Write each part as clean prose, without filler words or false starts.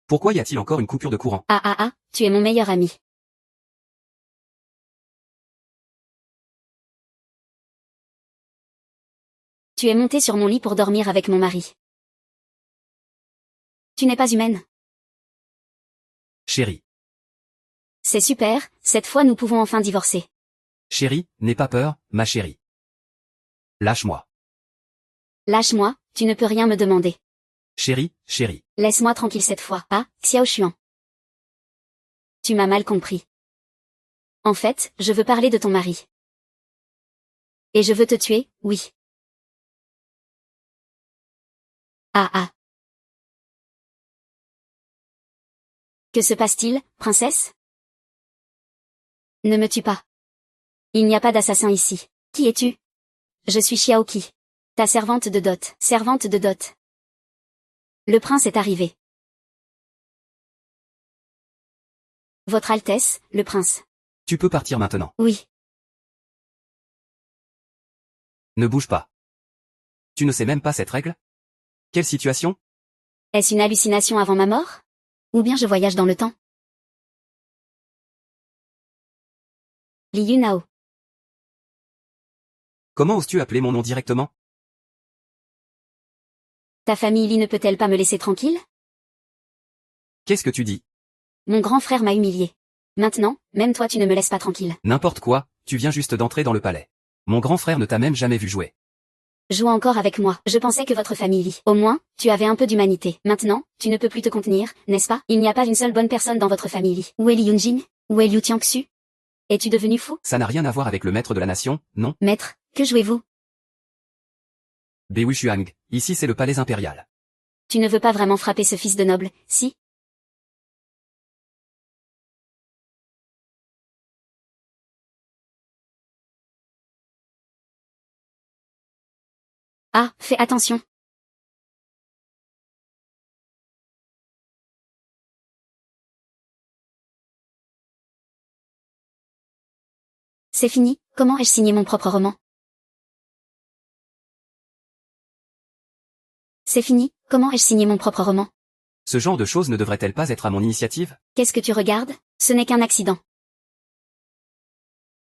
Pourquoi y a-t-il encore une coupure de courant? Tu es mon meilleur ami. Tu es monté sur mon lit pour dormir avec mon mari. Tu n'es pas humaine. Chérie. C'est super, cette fois nous pouvons enfin divorcer. Chérie, n'aie pas peur, ma chérie. Lâche-moi. Lâche-moi, tu ne peux rien me demander. Chérie. Laisse-moi tranquille cette fois. Xiao Xuan. Tu m'as mal compris. En fait, je veux parler de ton mari. Et je veux te tuer, oui. Que se passe-t-il, princesse? Ne me tue pas. Il n'y a pas d'assassin ici. Qui es-tu? Je suis Xiaoqi. Ta servante de dot. Servante de dot. Le prince est arrivé. Votre Altesse, le prince. Tu peux partir maintenant. Oui. Ne bouge pas. Tu ne sais même pas cette règle? Quelle situation? Est-ce une hallucination avant ma mort? Ou bien je voyage dans le temps? Li Yunao. Comment oses-tu appeler mon nom directement? Ta famille Li ne peut-elle pas me laisser tranquille? Qu'est-ce que tu dis? Mon grand frère m'a humilié. Maintenant, même toi tu ne me laisses pas tranquille. N'importe quoi, tu viens juste d'entrer dans le palais. Mon grand frère ne t'a même jamais vu jouer. Joue encore avec moi. Je pensais que votre famille Li. Au moins, tu avais un peu d'humanité. Maintenant, tu ne peux plus te contenir, n'est-ce pas? Il n'y a pas une seule bonne personne dans votre famille Li. Où est Li Yunjin? Où est Liu Tiangxu? Es-tu devenu fou? Ça n'a rien à voir avec le maître de la nation, non? Maître, que jouez-vous? Bei Shuang, ici c'est le palais impérial. Tu ne veux pas vraiment frapper ce fils de noble, si? Fais attention. C'est fini, comment ai-je signé mon propre roman? C'est fini, comment ai-je signé mon propre roman? Ce genre de choses ne devrait-elle pas être à mon initiative? Qu'est-ce que tu regardes? Ce n'est qu'un accident.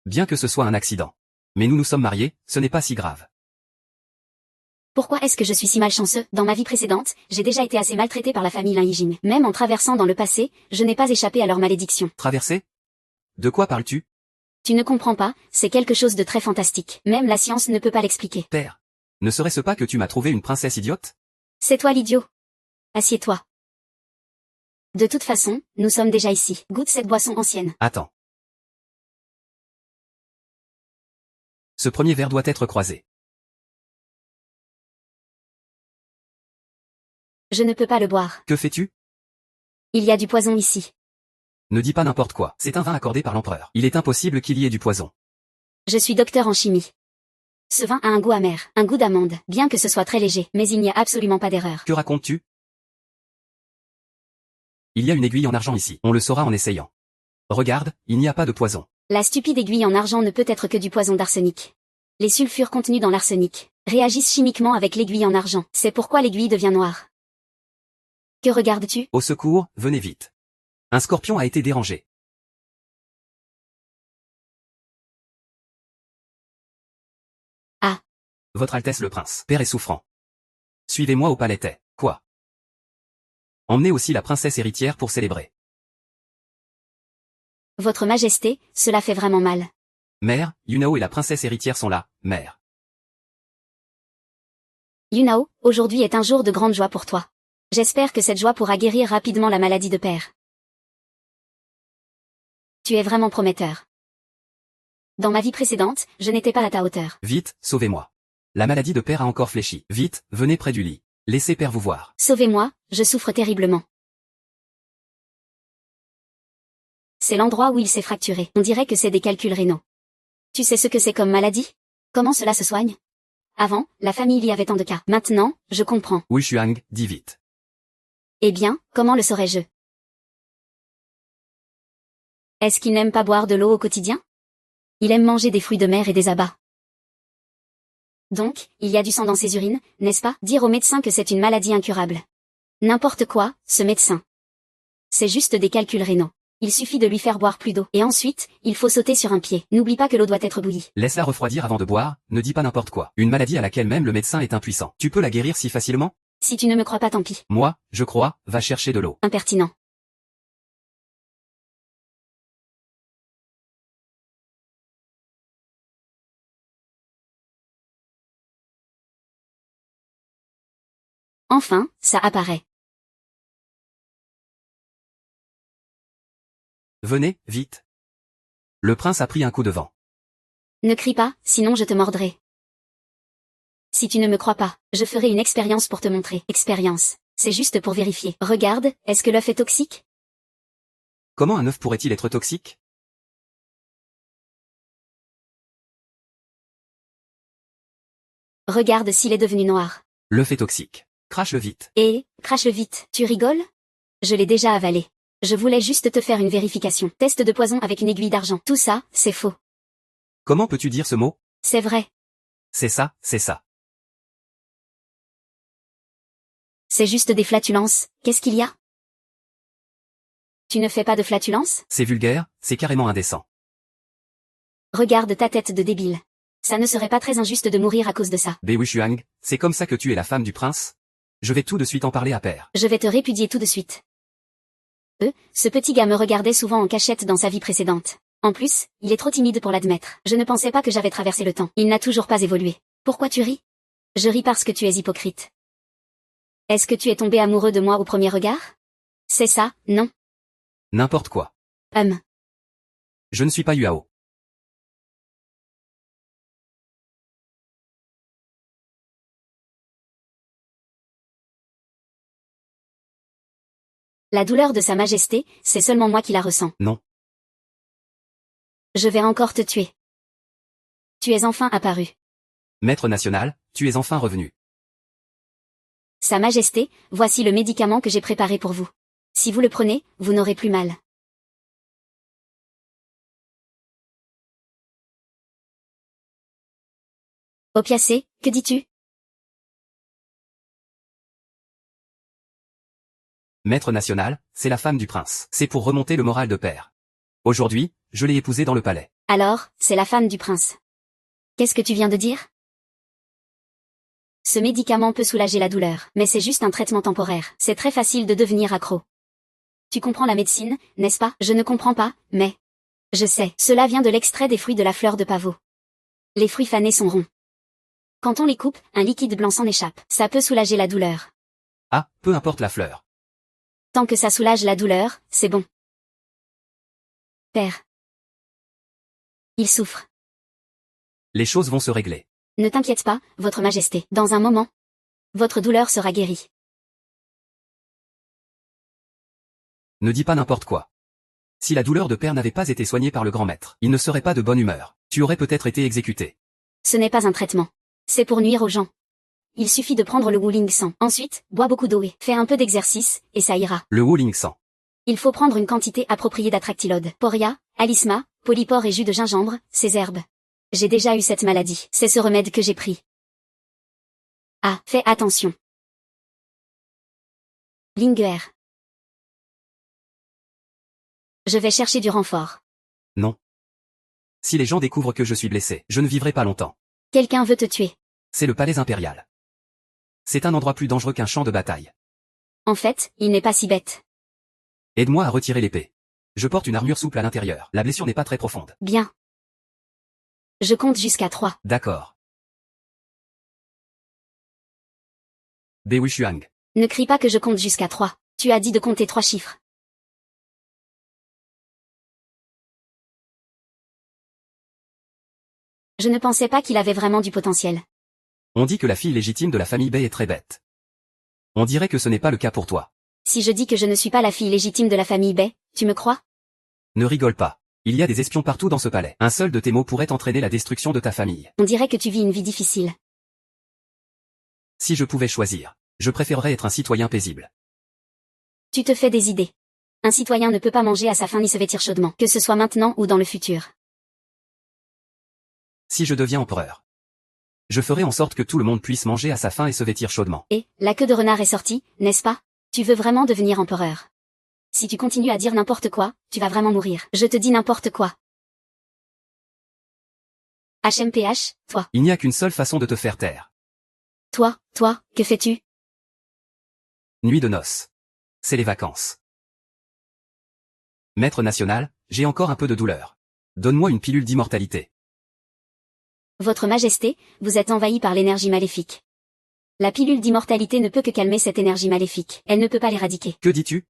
Bien que ce soit un accident. Mais nous nous sommes mariés, ce n'est pas si grave. Pourquoi est-ce que je suis si malchanceux? Dans ma vie précédente, j'ai déjà été assez maltraité par la famille Lin Yijing. Même en traversant dans le passé, je n'ai pas échappé à leur malédiction. Traversé? De quoi parles-tu? Tu ne comprends pas, c'est quelque chose de très fantastique. Même la science ne peut pas l'expliquer. Père. Ne serait-ce pas que tu m'as trouvé une princesse idiote? C'est toi l'idiot. Assieds-toi. De toute façon, nous sommes déjà ici. Goûte cette boisson ancienne. Attends. Ce premier verre doit être croisé. Je ne peux pas le boire. Que fais-tu? Il y a du poison ici. Ne dis pas n'importe quoi. C'est un vin accordé par l'empereur. Il est impossible qu'il y ait du poison. Je suis docteur en chimie. Ce vin a un goût amer, un goût d'amande, bien que ce soit très léger, mais il n'y a absolument pas d'erreur. Que racontes-tu? Il y a une aiguille en argent ici. On le saura en essayant. Regarde, il n'y a pas de poison. La stupide aiguille en argent ne peut être que du poison d'arsenic. Les sulfures contenus dans l'arsenic réagissent chimiquement avec l'aiguille en argent. C'est pourquoi l'aiguille devient noire. Que regardes-tu? Au secours, venez vite. Un scorpion a été dérangé. Votre Altesse le Prince. Père est souffrant. Suivez-moi au palais. Quoi? Emmenez aussi la princesse héritière pour célébrer. Votre Majesté, cela fait vraiment mal. Mère, Yunao et la princesse héritière sont là, mère. Yunao, aujourd'hui est un jour de grande joie pour toi. J'espère que cette joie pourra guérir rapidement la maladie de père. Tu es vraiment prometteur. Dans ma vie précédente, je n'étais pas à ta hauteur. Vite, sauvez-moi. La maladie de père a encore fléchi. Vite, venez près du lit. Laissez père vous voir. Sauvez-moi, je souffre terriblement. C'est l'endroit où il s'est fracturé. On dirait que c'est des calculs rénaux. Tu sais ce que c'est comme maladie? Comment cela se soigne? Avant, la famille y avait tant de cas. Maintenant, je comprends. Oui Shuang, dis vite. Eh bien, comment le saurais-je? Est-ce qu'il n'aime pas boire de l'eau au quotidien? Il aime manger des fruits de mer et des abats. Donc, il y a du sang dans ses urines, n'est-ce pas? Dire au médecin que c'est une maladie incurable. N'importe quoi, ce médecin. C'est juste des calculs rénaux. Il suffit de lui faire boire plus d'eau. Et ensuite, il faut sauter sur un pied. N'oublie pas que l'eau doit être bouillie. Laisse-la refroidir avant de boire, ne dis pas n'importe quoi. Une maladie à laquelle même le médecin est impuissant. Tu peux la guérir si facilement? Si tu ne me crois pas, tant pis. Moi, je crois, va chercher de l'eau. Impertinent. Enfin, ça apparaît. Venez, vite. Le prince a pris un coup de vent. Ne crie pas, sinon je te mordrai. Si tu ne me crois pas, je ferai une expérience pour te montrer. Expérience. C'est juste pour vérifier. Regarde, est-ce que l'œuf est toxique? Comment un œuf pourrait-il être toxique? Regarde s'il est devenu noir. L'œuf est toxique. Crache-le vite. Et, crache-le vite. Tu rigoles? Je l'ai déjà avalé. Je voulais juste te faire une vérification. Test de poison avec une aiguille d'argent. Tout ça, c'est faux. Comment peux-tu dire ce mot? C'est vrai. C'est ça, c'est ça. C'est juste des flatulences. Qu'est-ce qu'il y a? Tu ne fais pas de flatulences? C'est vulgaire, c'est carrément indécent. Regarde ta tête de débile. Ça ne serait pas très injuste de mourir à cause de ça. Wei Xuang, c'est comme ça que tu es la femme du prince? Je vais tout de suite en parler à Père. Je vais te répudier tout de suite. Ce petit gars me regardait souvent en cachette dans sa vie précédente. En plus, il est trop timide pour l'admettre. Je ne pensais pas que j'avais traversé le temps. Il n'a toujours pas évolué. Pourquoi tu ris? Je ris parce que tu es hypocrite. Est-ce que tu es tombé amoureux de moi au premier regard? C'est ça, non? N'importe quoi. Je ne suis pas Yuao. La douleur de Sa Majesté, c'est seulement moi qui la ressens. Non. Je vais encore te tuer. Tu es enfin apparu. Maître national, tu es enfin revenu. Sa Majesté, voici le médicament que j'ai préparé pour vous. Si vous le prenez, vous n'aurez plus mal. Opiacé, que dis-tu? Maître national, c'est la femme du prince. C'est pour remonter le moral de Père. Aujourd'hui, je l'ai épousée dans le palais. Alors, c'est la femme du prince. Qu'est-ce que tu viens de dire? Ce médicament peut soulager la douleur, mais c'est juste un traitement temporaire. C'est très facile de devenir accro. Tu comprends la médecine, n'est-ce pas? Je ne comprends pas, mais... Je sais, cela vient de l'extrait des fruits de la fleur de pavot. Les fruits fanés sont ronds. Quand on les coupe, un liquide blanc s'en échappe. Ça peut soulager la douleur. Ah, peu importe la fleur. Tant que ça soulage la douleur, c'est bon. Père. Il souffre. Les choses vont se régler. Ne t'inquiète pas, votre majesté. Dans un moment, votre douleur sera guérie. Ne dis pas n'importe quoi. Si la douleur de Père n'avait pas été soignée par le grand maître, il ne serait pas de bonne humeur. Tu aurais peut-être été exécuté. Ce n'est pas un traitement. C'est pour nuire aux gens. Il suffit de prendre le Wuling Sang. Ensuite, bois beaucoup d'eau et fais un peu d'exercice, et ça ira. Le Wuling Sang. Il faut prendre une quantité appropriée d'Atractylode, Poria, Alisma, Polypore et jus de gingembre, ces herbes. J'ai déjà eu cette maladie. C'est ce remède que j'ai pris. Ah, fais attention. Linguer. Je vais chercher du renfort. Non. Si les gens découvrent que je suis blessé, je ne vivrai pas longtemps. Quelqu'un veut te tuer. C'est le palais impérial. C'est un endroit plus dangereux qu'un champ de bataille. En fait, il n'est pas si bête. Aide-moi à retirer l'épée. Je porte une armure souple à l'intérieur. La blessure n'est pas très profonde. Bien. Je compte jusqu'à 3. D'accord. Wei Xuang. Ne crie pas que je compte jusqu'à 3. Tu as dit de compter 3 chiffres. Je ne pensais pas qu'il avait vraiment du potentiel. On dit que la fille légitime de la famille Bei est très bête. On dirait que ce n'est pas le cas pour toi. Si je dis que je ne suis pas la fille légitime de la famille Bei, tu me crois? Ne rigole pas. Il y a des espions partout dans ce palais. Un seul de tes mots pourrait entraîner la destruction de ta famille. On dirait que tu vis une vie difficile. Si je pouvais choisir, je préférerais être un citoyen paisible. Tu te fais des idées. Un citoyen ne peut pas manger à sa faim ni se vêtir chaudement, que ce soit maintenant ou dans le futur. Si je deviens empereur, je ferai en sorte que tout le monde puisse manger à sa faim et se vêtir chaudement. Et, la queue de renard est sortie, n'est-ce pas? Tu veux vraiment devenir empereur? Si tu continues à dire n'importe quoi, tu vas vraiment mourir. Je te dis n'importe quoi. HMPH, toi. Il n'y a qu'une seule façon de te faire taire. Toi, que fais-tu? Nuit de noces. C'est les vacances. Maître national, j'ai encore un peu de douleur. Donne-moi une pilule d'immortalité. Votre Majesté, vous êtes envahi par l'énergie maléfique. La pilule d'immortalité ne peut que calmer cette énergie maléfique. Elle ne peut pas l'éradiquer. Que dis-tu?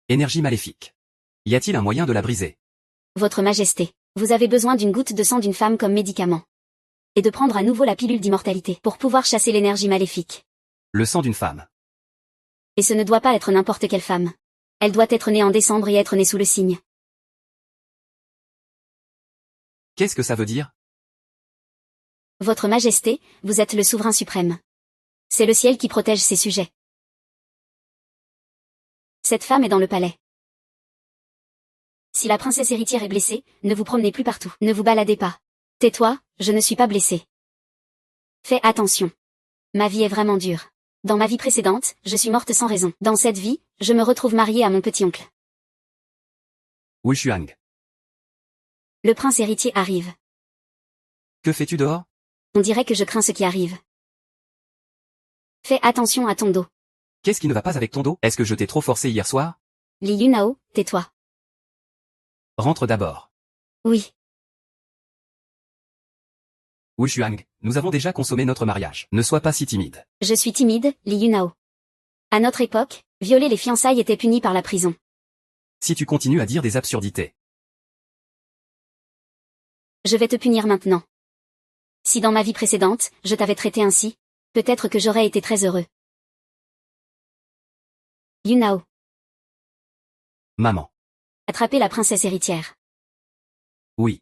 Énergie maléfique. Y a-t-il un moyen de la briser? Votre Majesté, vous avez besoin d'une goutte de sang d'une femme comme médicament. Et de prendre à nouveau la pilule d'immortalité pour pouvoir chasser l'énergie maléfique. Le sang d'une femme. Et ce ne doit pas être n'importe quelle femme. Elle doit être née en décembre et être née sous le signe. Qu'est-ce que ça veut dire? Votre Majesté, vous êtes le souverain suprême. C'est le ciel qui protège ses sujets. Cette femme est dans le palais. Si la princesse héritière est blessée, ne vous promenez plus partout. Ne vous baladez pas. Tais-toi, je ne suis pas blessée. Fais attention. Ma vie est vraiment dure. Dans ma vie précédente, je suis morte sans raison. Dans cette vie, je me retrouve mariée à mon petit-oncle. Wushuang. Le prince héritier arrive. Que fais-tu dehors? On dirait que je crains ce qui arrive. Fais attention à ton dos. Qu'est-ce qui ne va pas avec ton dos? Est-ce que je t'ai trop forcé hier soir? Li Yunao, tais-toi. Rentre d'abord. Oui. Wushuang, nous avons déjà consommé notre mariage. Ne sois pas si timide. Je suis timide, Li Yunao. À notre époque, violer les fiançailles était puni par la prison. Si tu continues à dire des absurdités. Je vais te punir maintenant. Si dans ma vie précédente, je t'avais traité ainsi, peut-être que j'aurais été très heureux. Yunao. Maman. Attrapez la princesse héritière. Oui.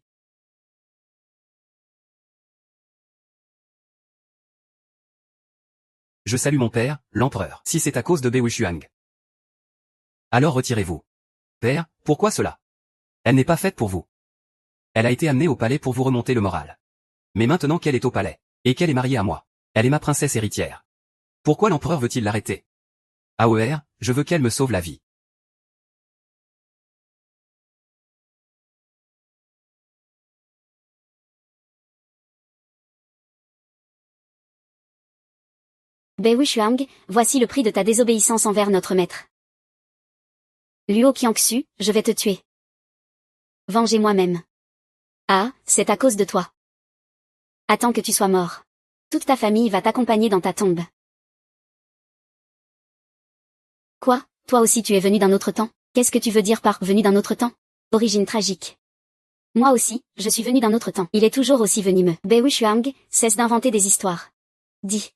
Je salue mon père, l'empereur. Si c'est à cause de Wushuang. Alors retirez-vous. Père, pourquoi cela? Elle n'est pas faite pour vous. Elle a été amenée au palais pour vous remonter le moral. Mais maintenant qu'elle est au palais, et qu'elle est mariée à moi, elle est ma princesse héritière. Pourquoi l'empereur veut-il l'arrêter? AOR, je veux qu'elle me sauve la vie. Wushuang, voici le prix de ta désobéissance envers notre maître. Luo Qiangxu, je vais te tuer. Venger moi-même. Ah, c'est à cause de toi. Attends que tu sois mort. Toute ta famille va t'accompagner dans ta tombe. Quoi, toi aussi tu es venu d'un autre temps? Qu'est-ce que tu veux dire par venu d'un autre temps? Origine tragique. Moi aussi, je suis venu d'un autre temps. Il est toujours aussi venimeux. Wushuang, cesse d'inventer des histoires. Dis.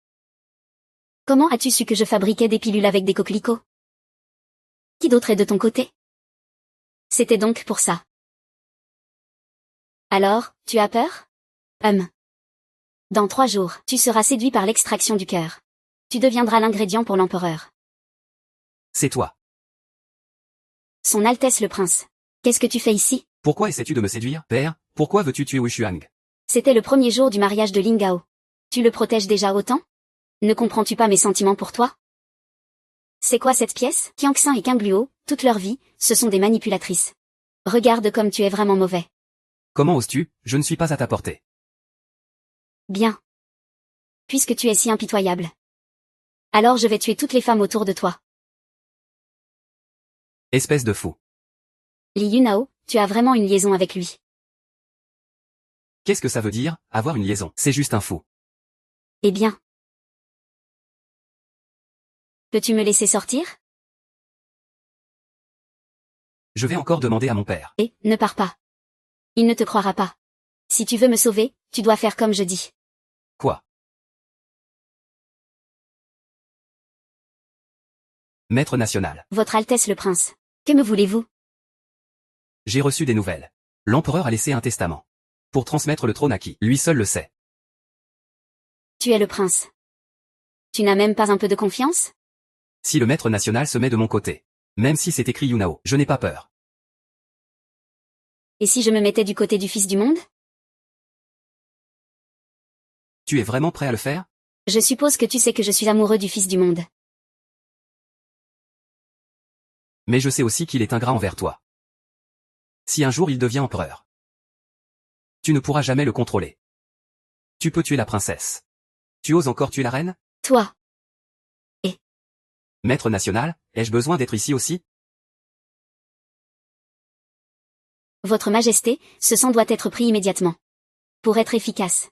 Comment as-tu su que je fabriquais des pilules avec des coquelicots? Qui d'autre est de ton côté? C'était donc pour ça. Alors, tu as peur? Dans 3 jours, tu seras séduit par l'extraction du cœur. Tu deviendras l'ingrédient pour l'empereur. C'est toi. Son Altesse le Prince. Qu'est-ce que tu fais ici? Pourquoi essaies-tu de me séduire? Père, pourquoi veux-tu tuer Wushuang? C'était le premier jour du mariage de Lingao. Tu le protèges déjà autant? Ne comprends-tu pas mes sentiments pour toi? C'est quoi cette pièce? Qiangxin et Qingluo, toute leur vie, ce sont des manipulatrices. Regarde comme tu es vraiment mauvais. Comment oses-tu? Je ne suis pas à ta portée. Bien. Puisque tu es si impitoyable. Alors je vais tuer toutes les femmes autour de toi. Espèce de fou. Li Yunao, tu as vraiment une liaison avec lui. Qu'est-ce que ça veut dire, avoir une liaison? C'est juste un fou. Eh bien. Peux-tu me laisser sortir? Je vais encore demander à mon père. Et, ne pars pas. Il ne te croira pas. Si tu veux me sauver, tu dois faire comme je dis. Quoi? Maître national. Votre Altesse le Prince. Que me voulez-vous? J'ai reçu des nouvelles. L'empereur a laissé un testament. Pour transmettre le trône à qui? Lui seul le sait. Tu es le prince. Tu n'as même pas un peu de confiance? Si le maître national se met de mon côté. Même si c'est écrit Yunao, je n'ai pas peur. Et si je me mettais du côté du fils du monde? Tu es vraiment prêt à le faire? Je suppose que tu sais que je suis amoureux du fils du monde. Mais je sais aussi qu'il est ingrat envers toi. Si un jour il devient empereur, tu ne pourras jamais le contrôler. Tu peux tuer la princesse. Tu oses encore tuer la reine? Toi. Maître national, ai-je besoin d'être ici aussi? Votre Majesté, ce sang doit être pris immédiatement. Pour être efficace.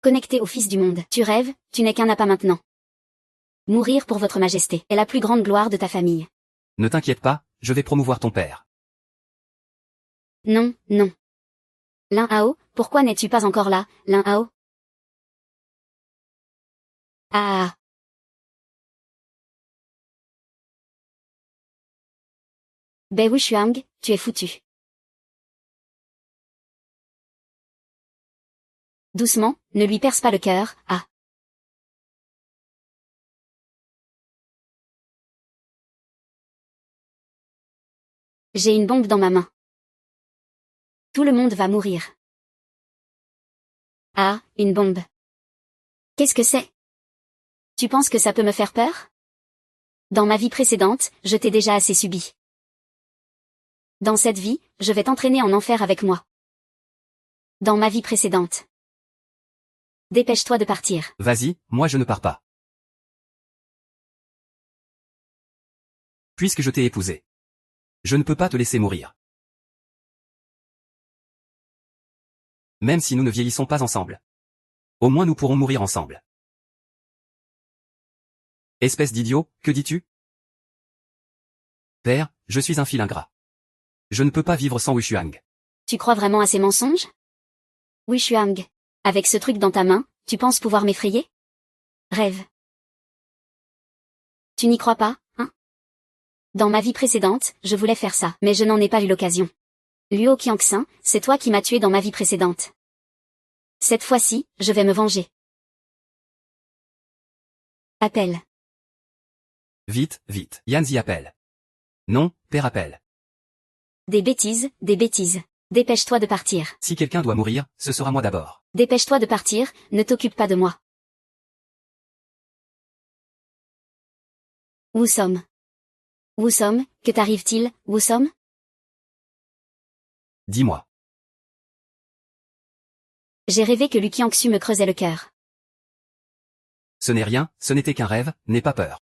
Connecté au Fils du monde. Tu rêves, tu n'es qu'un appât maintenant. Mourir pour votre Majesté est la plus grande gloire de ta famille. Ne t'inquiète pas, je vais promouvoir ton père. Non, non. Lin Hao, pourquoi n'es-tu pas encore là, Lin Hao? Ah. Bei Wuxiang, tu es foutu. Doucement, ne lui perce pas le cœur, ah. J'ai une bombe dans ma main. Tout le monde va mourir. Ah, une bombe. Qu'est-ce que c'est? Tu penses que ça peut me faire peur? Dans ma vie précédente, je t'ai déjà assez subi. Dans cette vie, je vais t'entraîner en enfer avec moi. Dans ma vie précédente. Dépêche-toi de partir. Vas-y, moi je ne pars pas. Puisque je t'ai épousé. Je ne peux pas te laisser mourir. Même si nous ne vieillissons pas ensemble. Au moins nous pourrons mourir ensemble. Espèce d'idiot, que dis-tu? Père, je suis un fil ingrat. Je ne peux pas vivre sans Wuxiang. Tu crois vraiment à ces mensonges? Wuxiang. Avec ce truc dans ta main, tu penses pouvoir m'effrayer? Rêve. Tu n'y crois pas, hein? Dans ma vie précédente, je voulais faire ça, mais je n'en ai pas eu l'occasion. Luo Qiangxin, c'est toi qui m'as tué dans ma vie précédente. Cette fois-ci, je vais me venger. Appelle. Vite, vite. Yanzi appelle. Non, père appelle. Des bêtises, des bêtises. Dépêche-toi de partir. Si quelqu'un doit mourir, ce sera moi d'abord. Dépêche-toi de partir, ne t'occupe pas de moi. Wusom. Wusom, que t'arrive-t-il, Wusom? Dis-moi. J'ai rêvé que Lu Qiangxu me creusait le cœur. Ce n'est rien, ce n'était qu'un rêve, n'aie pas peur.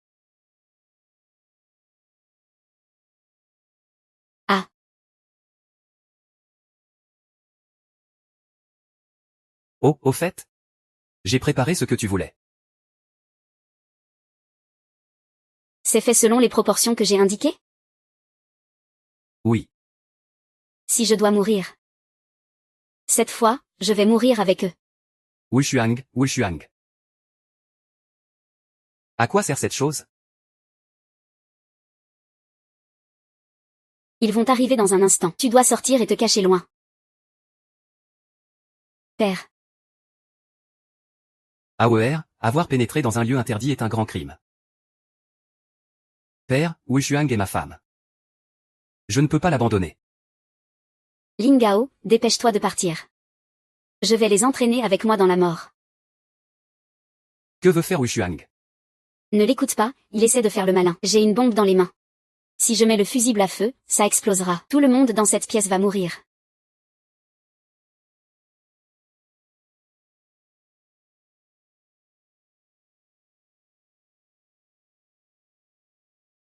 Ah. Oh, au fait? J'ai préparé ce que tu voulais. C'est fait selon les proportions que j'ai indiquées? Oui. Si je dois mourir. Cette fois, je vais mourir avec eux. Wuxiang, Wuxiang. À quoi sert cette chose? Ils vont arriver dans un instant. Tu dois sortir et te cacher loin. Père. AOR, avoir pénétré dans un lieu interdit est un grand crime. Père, Wuxiang est ma femme. Je ne peux pas l'abandonner. Lingao, dépêche-toi de partir. Je vais les entraîner avec moi dans la mort. Que veut faire Wuxiang? Ne l'écoute pas, il essaie de faire le malin. J'ai une bombe dans les mains. Si je mets le fusible à feu, ça explosera. Tout le monde dans cette pièce va mourir.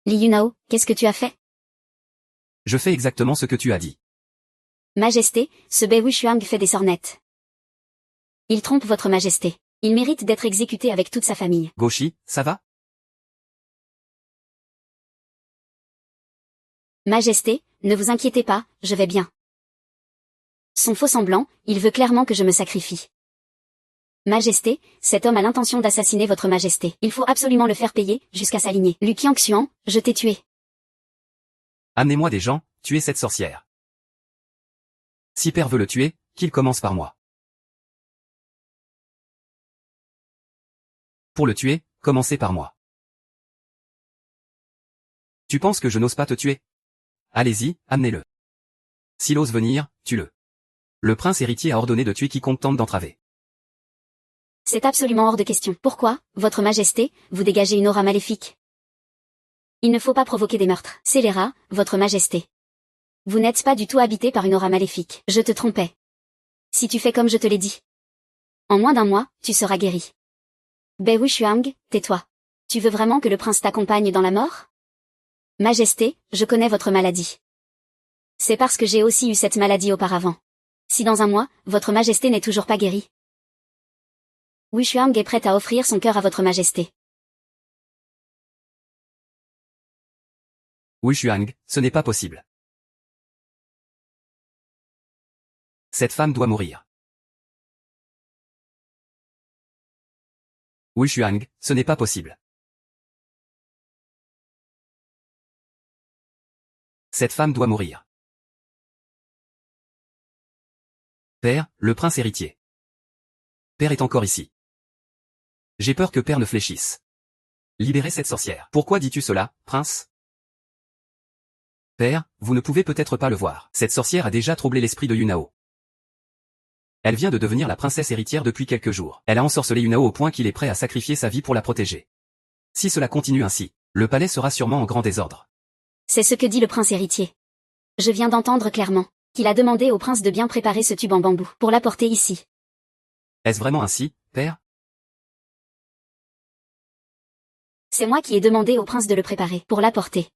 Li Yunao, qu'est-ce que tu as fait? Je fais exactement ce que tu as dit. Majesté, ce Bei Wuxiang fait des sornettes. Il trompe votre majesté. Il mérite d'être exécuté avec toute sa famille. Gauchi, ça va? Majesté, ne vous inquiétez pas, je vais bien. Son faux semblant, il veut clairement que je me sacrifie. Majesté, cet homme a l'intention d'assassiner votre majesté. Il faut absolument le faire payer, jusqu'à s'aligner. Lu Qiangxuan, je t'ai tué. Amenez-moi des gens, tuez cette sorcière. Si père veut le tuer, qu'il commence par moi. Pour le tuer, commencez par moi. Tu penses que je n'ose pas te tuer? Allez-y, amenez-le. S'il ose venir, tue-le. Le prince héritier a ordonné de tuer quiconque tente d'entraver. C'est absolument hors de question. Pourquoi, votre majesté, vous dégagez une aura maléfique? Il ne faut pas provoquer des meurtres. Scélérat, votre majesté. Vous n'êtes pas du tout habité par une aura maléfique. Je te trompais. Si tu fais comme je te l'ai dit. En moins d'un mois, tu seras guéri. Bei Wuxiang, tais-toi. Tu veux vraiment que le prince t'accompagne dans la mort? Majesté, je connais votre maladie. C'est parce que j'ai aussi eu cette maladie auparavant. Si dans un mois, votre majesté n'est toujours pas guérie. Wuxiang est prête à offrir son cœur à votre majesté. Wuxiang, ce n'est pas possible. Cette femme doit mourir. Wuxiang, ce n'est pas possible. Cette femme doit mourir. Père, le prince héritier. Père est encore ici. J'ai peur que Père ne fléchisse. Libérez cette sorcière. Pourquoi dis-tu cela, prince? Père, vous ne pouvez peut-être pas le voir. Cette sorcière a déjà troublé l'esprit de Yunao. Elle vient de devenir la princesse héritière depuis quelques jours. Elle a ensorcelé Yunao au point qu'il est prêt à sacrifier sa vie pour la protéger. Si cela continue ainsi, le palais sera sûrement en grand désordre. C'est ce que dit le prince héritier. Je viens d'entendre clairement qu'il a demandé au prince de bien préparer ce tube en bambou pour l'apporter ici. Est-ce vraiment ainsi, père? C'est moi qui ai demandé au prince de le préparer pour l'apporter.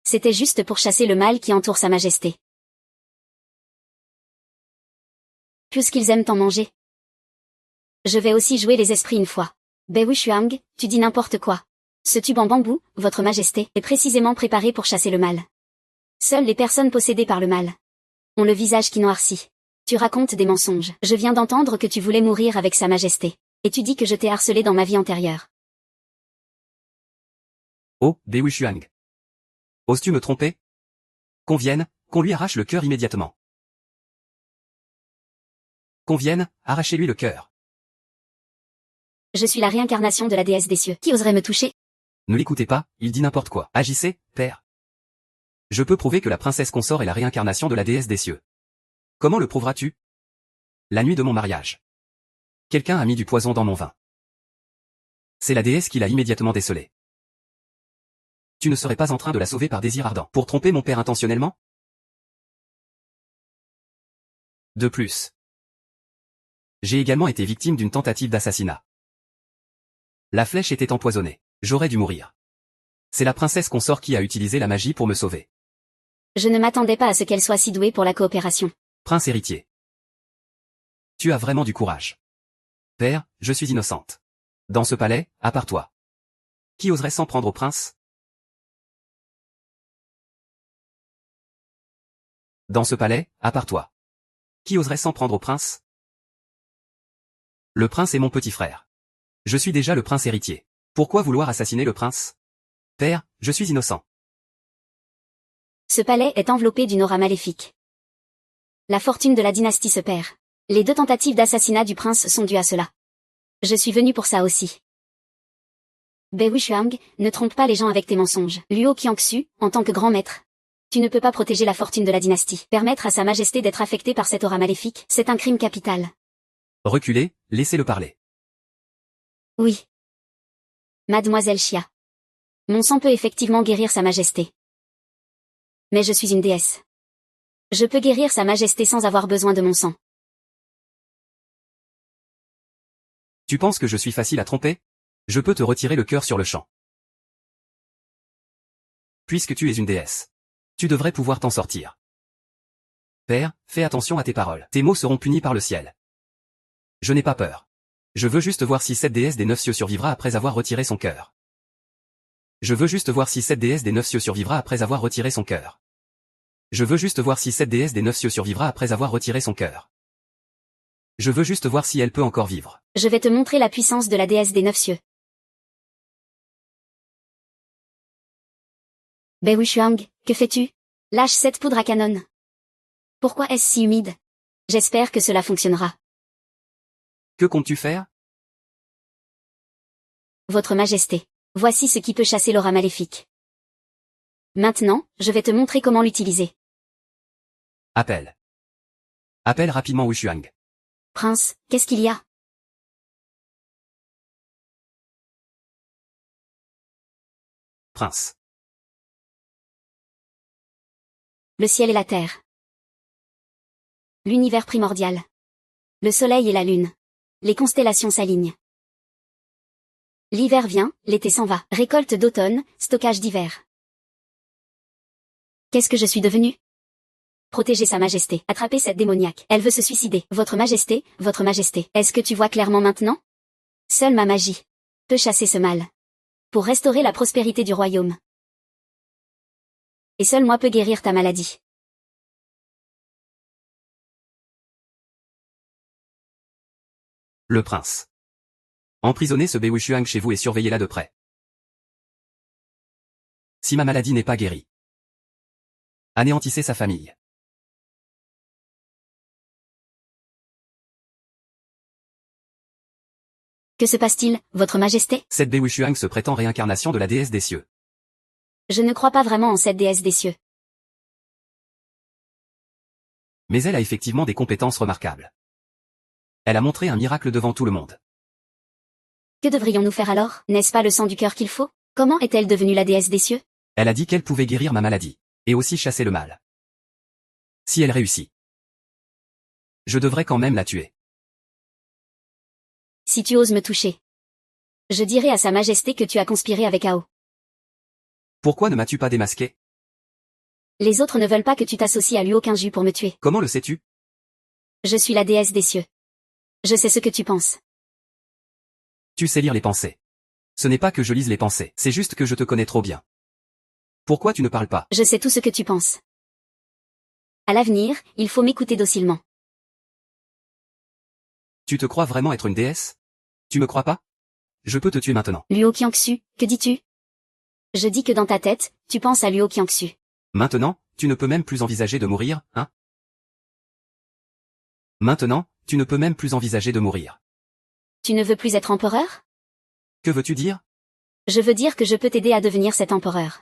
C'était juste pour chasser le mal qui entoure sa majesté. Puisqu'ils aiment en manger. Je vais aussi jouer les esprits une fois. Bei Wuxiang, tu dis n'importe quoi. Ce tube en bambou, votre majesté, est précisément préparé pour chasser le mal. Seules les personnes possédées par le mal ont le visage qui noircit. Tu racontes des mensonges. Je viens d'entendre que tu voulais mourir avec sa majesté. Et tu dis que je t'ai harcelé dans ma vie antérieure. Oh, Bei Wuxiang. Oses-tu me tromper? Qu'on vienne, qu'on lui arrache le cœur immédiatement. Qu'on vienne, arrachez-lui le cœur. Je suis la réincarnation de la déesse des cieux. Qui oserait me toucher? Ne l'écoutez pas, il dit n'importe quoi. Agissez, père. Je peux prouver que la princesse consort est la réincarnation de la déesse des cieux. Comment le prouveras-tu? La nuit de mon mariage. Quelqu'un a mis du poison dans mon vin. C'est la déesse qui l'a immédiatement décelé. Tu ne serais pas en train de la sauver par désir ardent, pour tromper mon père intentionnellement? De plus, j'ai également été victime d'une tentative d'assassinat. La flèche était empoisonnée. J'aurais dû mourir. C'est la princesse consort qui a utilisé la magie pour me sauver. Je ne m'attendais pas à ce qu'elle soit si douée pour la coopération. Prince héritier. Tu as vraiment du courage. Père, je suis innocente. Dans ce palais, à part toi. Qui oserait s'en prendre au prince? Dans ce palais, à part toi. Qui oserait s'en prendre au prince? Le prince est mon petit frère. Je suis déjà le prince héritier. Pourquoi vouloir assassiner le prince? Père, je suis innocent. Ce palais est enveloppé d'une aura maléfique. La fortune de la dynastie se perd. Les 2 tentatives d'assassinat du prince sont dues à cela. Je suis venu pour ça aussi. Bei Wuxiang, ne trompe pas les gens avec tes mensonges. Luo Qiangxu, en tant que grand maître. Tu ne peux pas protéger la fortune de la dynastie. Permettre à sa majesté d'être affectée par cette aura maléfique, c'est un crime capital. Reculez, laissez-le parler. Oui. Mademoiselle Xia. Mon sang peut effectivement guérir sa majesté. Mais je suis une déesse. Je peux guérir sa majesté sans avoir besoin de mon sang. Tu penses que je suis facile à tromper? Je peux te retirer le cœur sur le champ. Puisque tu es une déesse. Tu devrais pouvoir t'en sortir. Père, fais attention à tes paroles. Tes mots seront punis par le ciel. Je n'ai pas peur. Je veux juste voir si cette déesse des 9 cieux survivra après avoir retiré son cœur. Je veux juste voir si cette déesse des 9 cieux survivra après avoir retiré son cœur. Je veux juste voir si cette déesse des 9 cieux survivra après avoir retiré son cœur. Je veux juste voir si elle peut encore vivre. Je vais te montrer la puissance de la déesse des 9 cieux. Bei Wuxiang, que fais-tu? Lâche cette poudre à canon. Pourquoi est-ce si humide? J'espère que cela fonctionnera. Que comptes-tu faire? Votre Majesté, voici ce qui peut chasser l'aura maléfique. Maintenant, je vais te montrer comment l'utiliser. Appelle. Appelle rapidement Wuxiang. Prince, qu'est-ce qu'il y a? Prince. Le ciel et la terre. L'univers primordial. Le soleil et la lune. Les constellations s'alignent. L'hiver vient, l'été s'en va. Récolte d'automne, stockage d'hiver. Qu'est-ce que je suis devenue? Protégez sa majesté. Attrapez cette démoniaque. Elle veut se suicider. Votre majesté, est-ce que tu vois clairement maintenant? Seule ma magie peut chasser ce mal. Pour restaurer la prospérité du royaume. Et seul moi peux guérir ta maladie. Le prince. Emprisonnez ce Bewishuang chez vous et surveillez-la de près. Si ma maladie n'est pas guérie, anéantissez sa famille. Que se passe-t-il, votre majesté? Cette Bewishuang se prétend réincarnation de la déesse des cieux. Je ne crois pas vraiment en cette déesse des cieux. Mais elle a effectivement des compétences remarquables. Elle a montré un miracle devant tout le monde. Que devrions-nous faire alors? N'est-ce pas le sang du cœur qu'il faut? Comment est-elle devenue la déesse des cieux? Elle a dit qu'elle pouvait guérir ma maladie, et aussi chasser le mal. Si elle réussit, je devrais quand même la tuer. Si tu oses me toucher, je dirai à sa majesté que tu as conspiré avec Ao. Pourquoi ne m'as-tu pas démasqué? Les autres ne veulent pas que tu t'associes à Luo Qingju pour me tuer. Comment le sais-tu? Je suis la déesse des cieux. Je sais ce que tu penses. Tu sais lire les pensées. Ce n'est pas que je lise les pensées, c'est juste que je te connais trop bien. Pourquoi tu ne parles pas? Je sais tout ce que tu penses. À l'avenir, il faut m'écouter docilement. Tu te crois vraiment être une déesse? Tu me crois pas? Je peux te tuer maintenant. Luo Qiangxu, que dis-tu? Je dis que dans ta tête, tu penses à Luo Qiangxu. Maintenant, tu ne peux même plus envisager de mourir, hein? Maintenant, tu ne peux même plus envisager de mourir. Tu ne veux plus être empereur? Que veux-tu dire? Je veux dire que je peux t'aider à devenir cet empereur.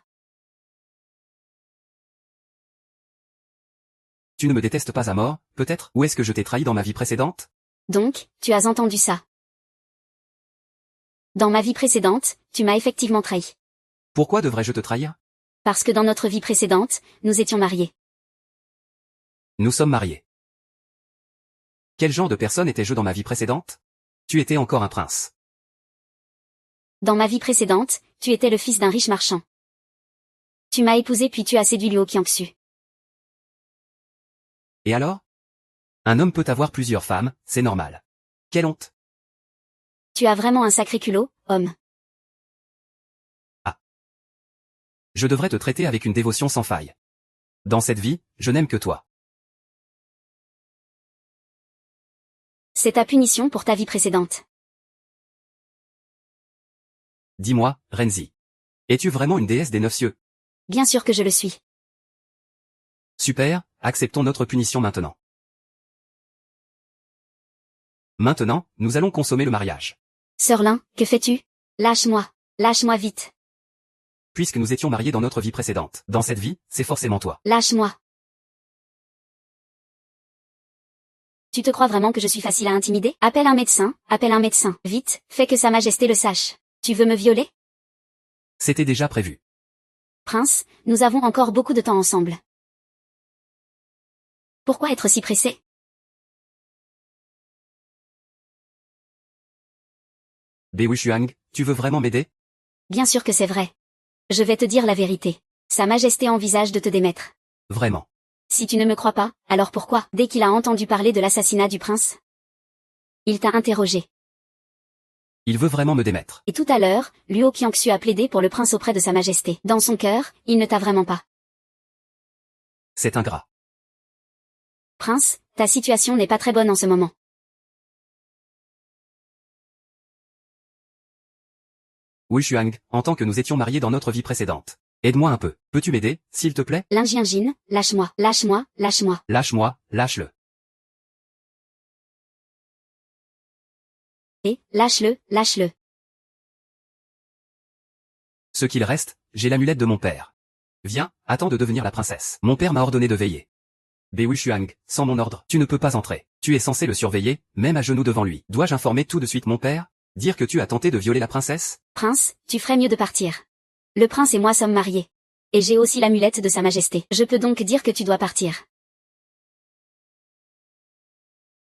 Tu ne me détestes pas à mort, peut-être? Ou est-ce que je t'ai trahi dans ma vie précédente? Donc, tu as entendu ça. Dans ma vie précédente, tu m'as effectivement trahi. Pourquoi devrais-je te trahir? Parce que dans notre vie précédente, nous étions mariés. Nous sommes mariés. Quel genre de personne étais-je dans ma vie précédente? Tu étais encore un prince. Dans ma vie précédente, tu étais le fils d'un riche marchand. Tu m'as épousé puis tu as séduit Luo Qiangxu. Et alors? Un homme peut avoir plusieurs femmes, c'est normal. Quelle honte! Tu as vraiment un sacré culot, homme. Ah. Je devrais te traiter avec une dévotion sans faille. Dans cette vie, je n'aime que toi. C'est ta punition pour ta vie précédente. Dis-moi, Renzi. Es-tu vraiment une déesse des 9 cieux? Bien sûr que je le suis. Super, acceptons notre punition maintenant. Maintenant, nous allons consommer le mariage. Sœur Lin, que fais-tu? Lâche-moi. Lâche-moi vite. Puisque nous étions mariés dans notre vie précédente. Dans cette vie, c'est forcément toi. Lâche-moi. Tu te crois vraiment que je suis facile à intimider? Appelle un médecin, vite, fais que sa majesté le sache. Tu veux me violer? C'était déjà prévu. Prince, nous avons encore beaucoup de temps ensemble. Pourquoi être si pressé? Bewishuang, tu veux vraiment m'aider? Bien sûr que c'est vrai. Je vais te dire la vérité. Sa majesté envisage de te démettre. Vraiment. Si tu ne me crois pas, alors pourquoi, dès qu'il a entendu parler de l'assassinat du prince, il t'a interrogé? Il veut vraiment me démettre. Et tout à l'heure, Luo Qiangxu a plaidé pour le prince auprès de sa majesté. Dans son cœur, il ne t'a vraiment pas. C'est ingrat. Prince, ta situation n'est pas très bonne en ce moment. Wishuang, en tant que nous étions mariés dans notre vie précédente. Aide-moi un peu. Peux-tu m'aider, s'il te plaît? Lin Jianjin, lâche-moi, lâche-moi, lâche-moi. Lâche-moi, lâche-le. Et, lâche-le, lâche-le. Ce qu'il reste, j'ai l'amulette de mon père. Viens, attends de devenir la princesse. Mon père m'a ordonné de veiller. Bewishuang, sans mon ordre, tu ne peux pas entrer. Tu es censé le surveiller, même à genoux devant lui. Dois-je informer tout de suite mon père? Dire que tu as tenté de violer la princesse? Prince, tu ferais mieux de partir. Le prince et moi sommes mariés. Et j'ai aussi l'amulette de Sa Majesté. Je peux donc dire que tu dois partir.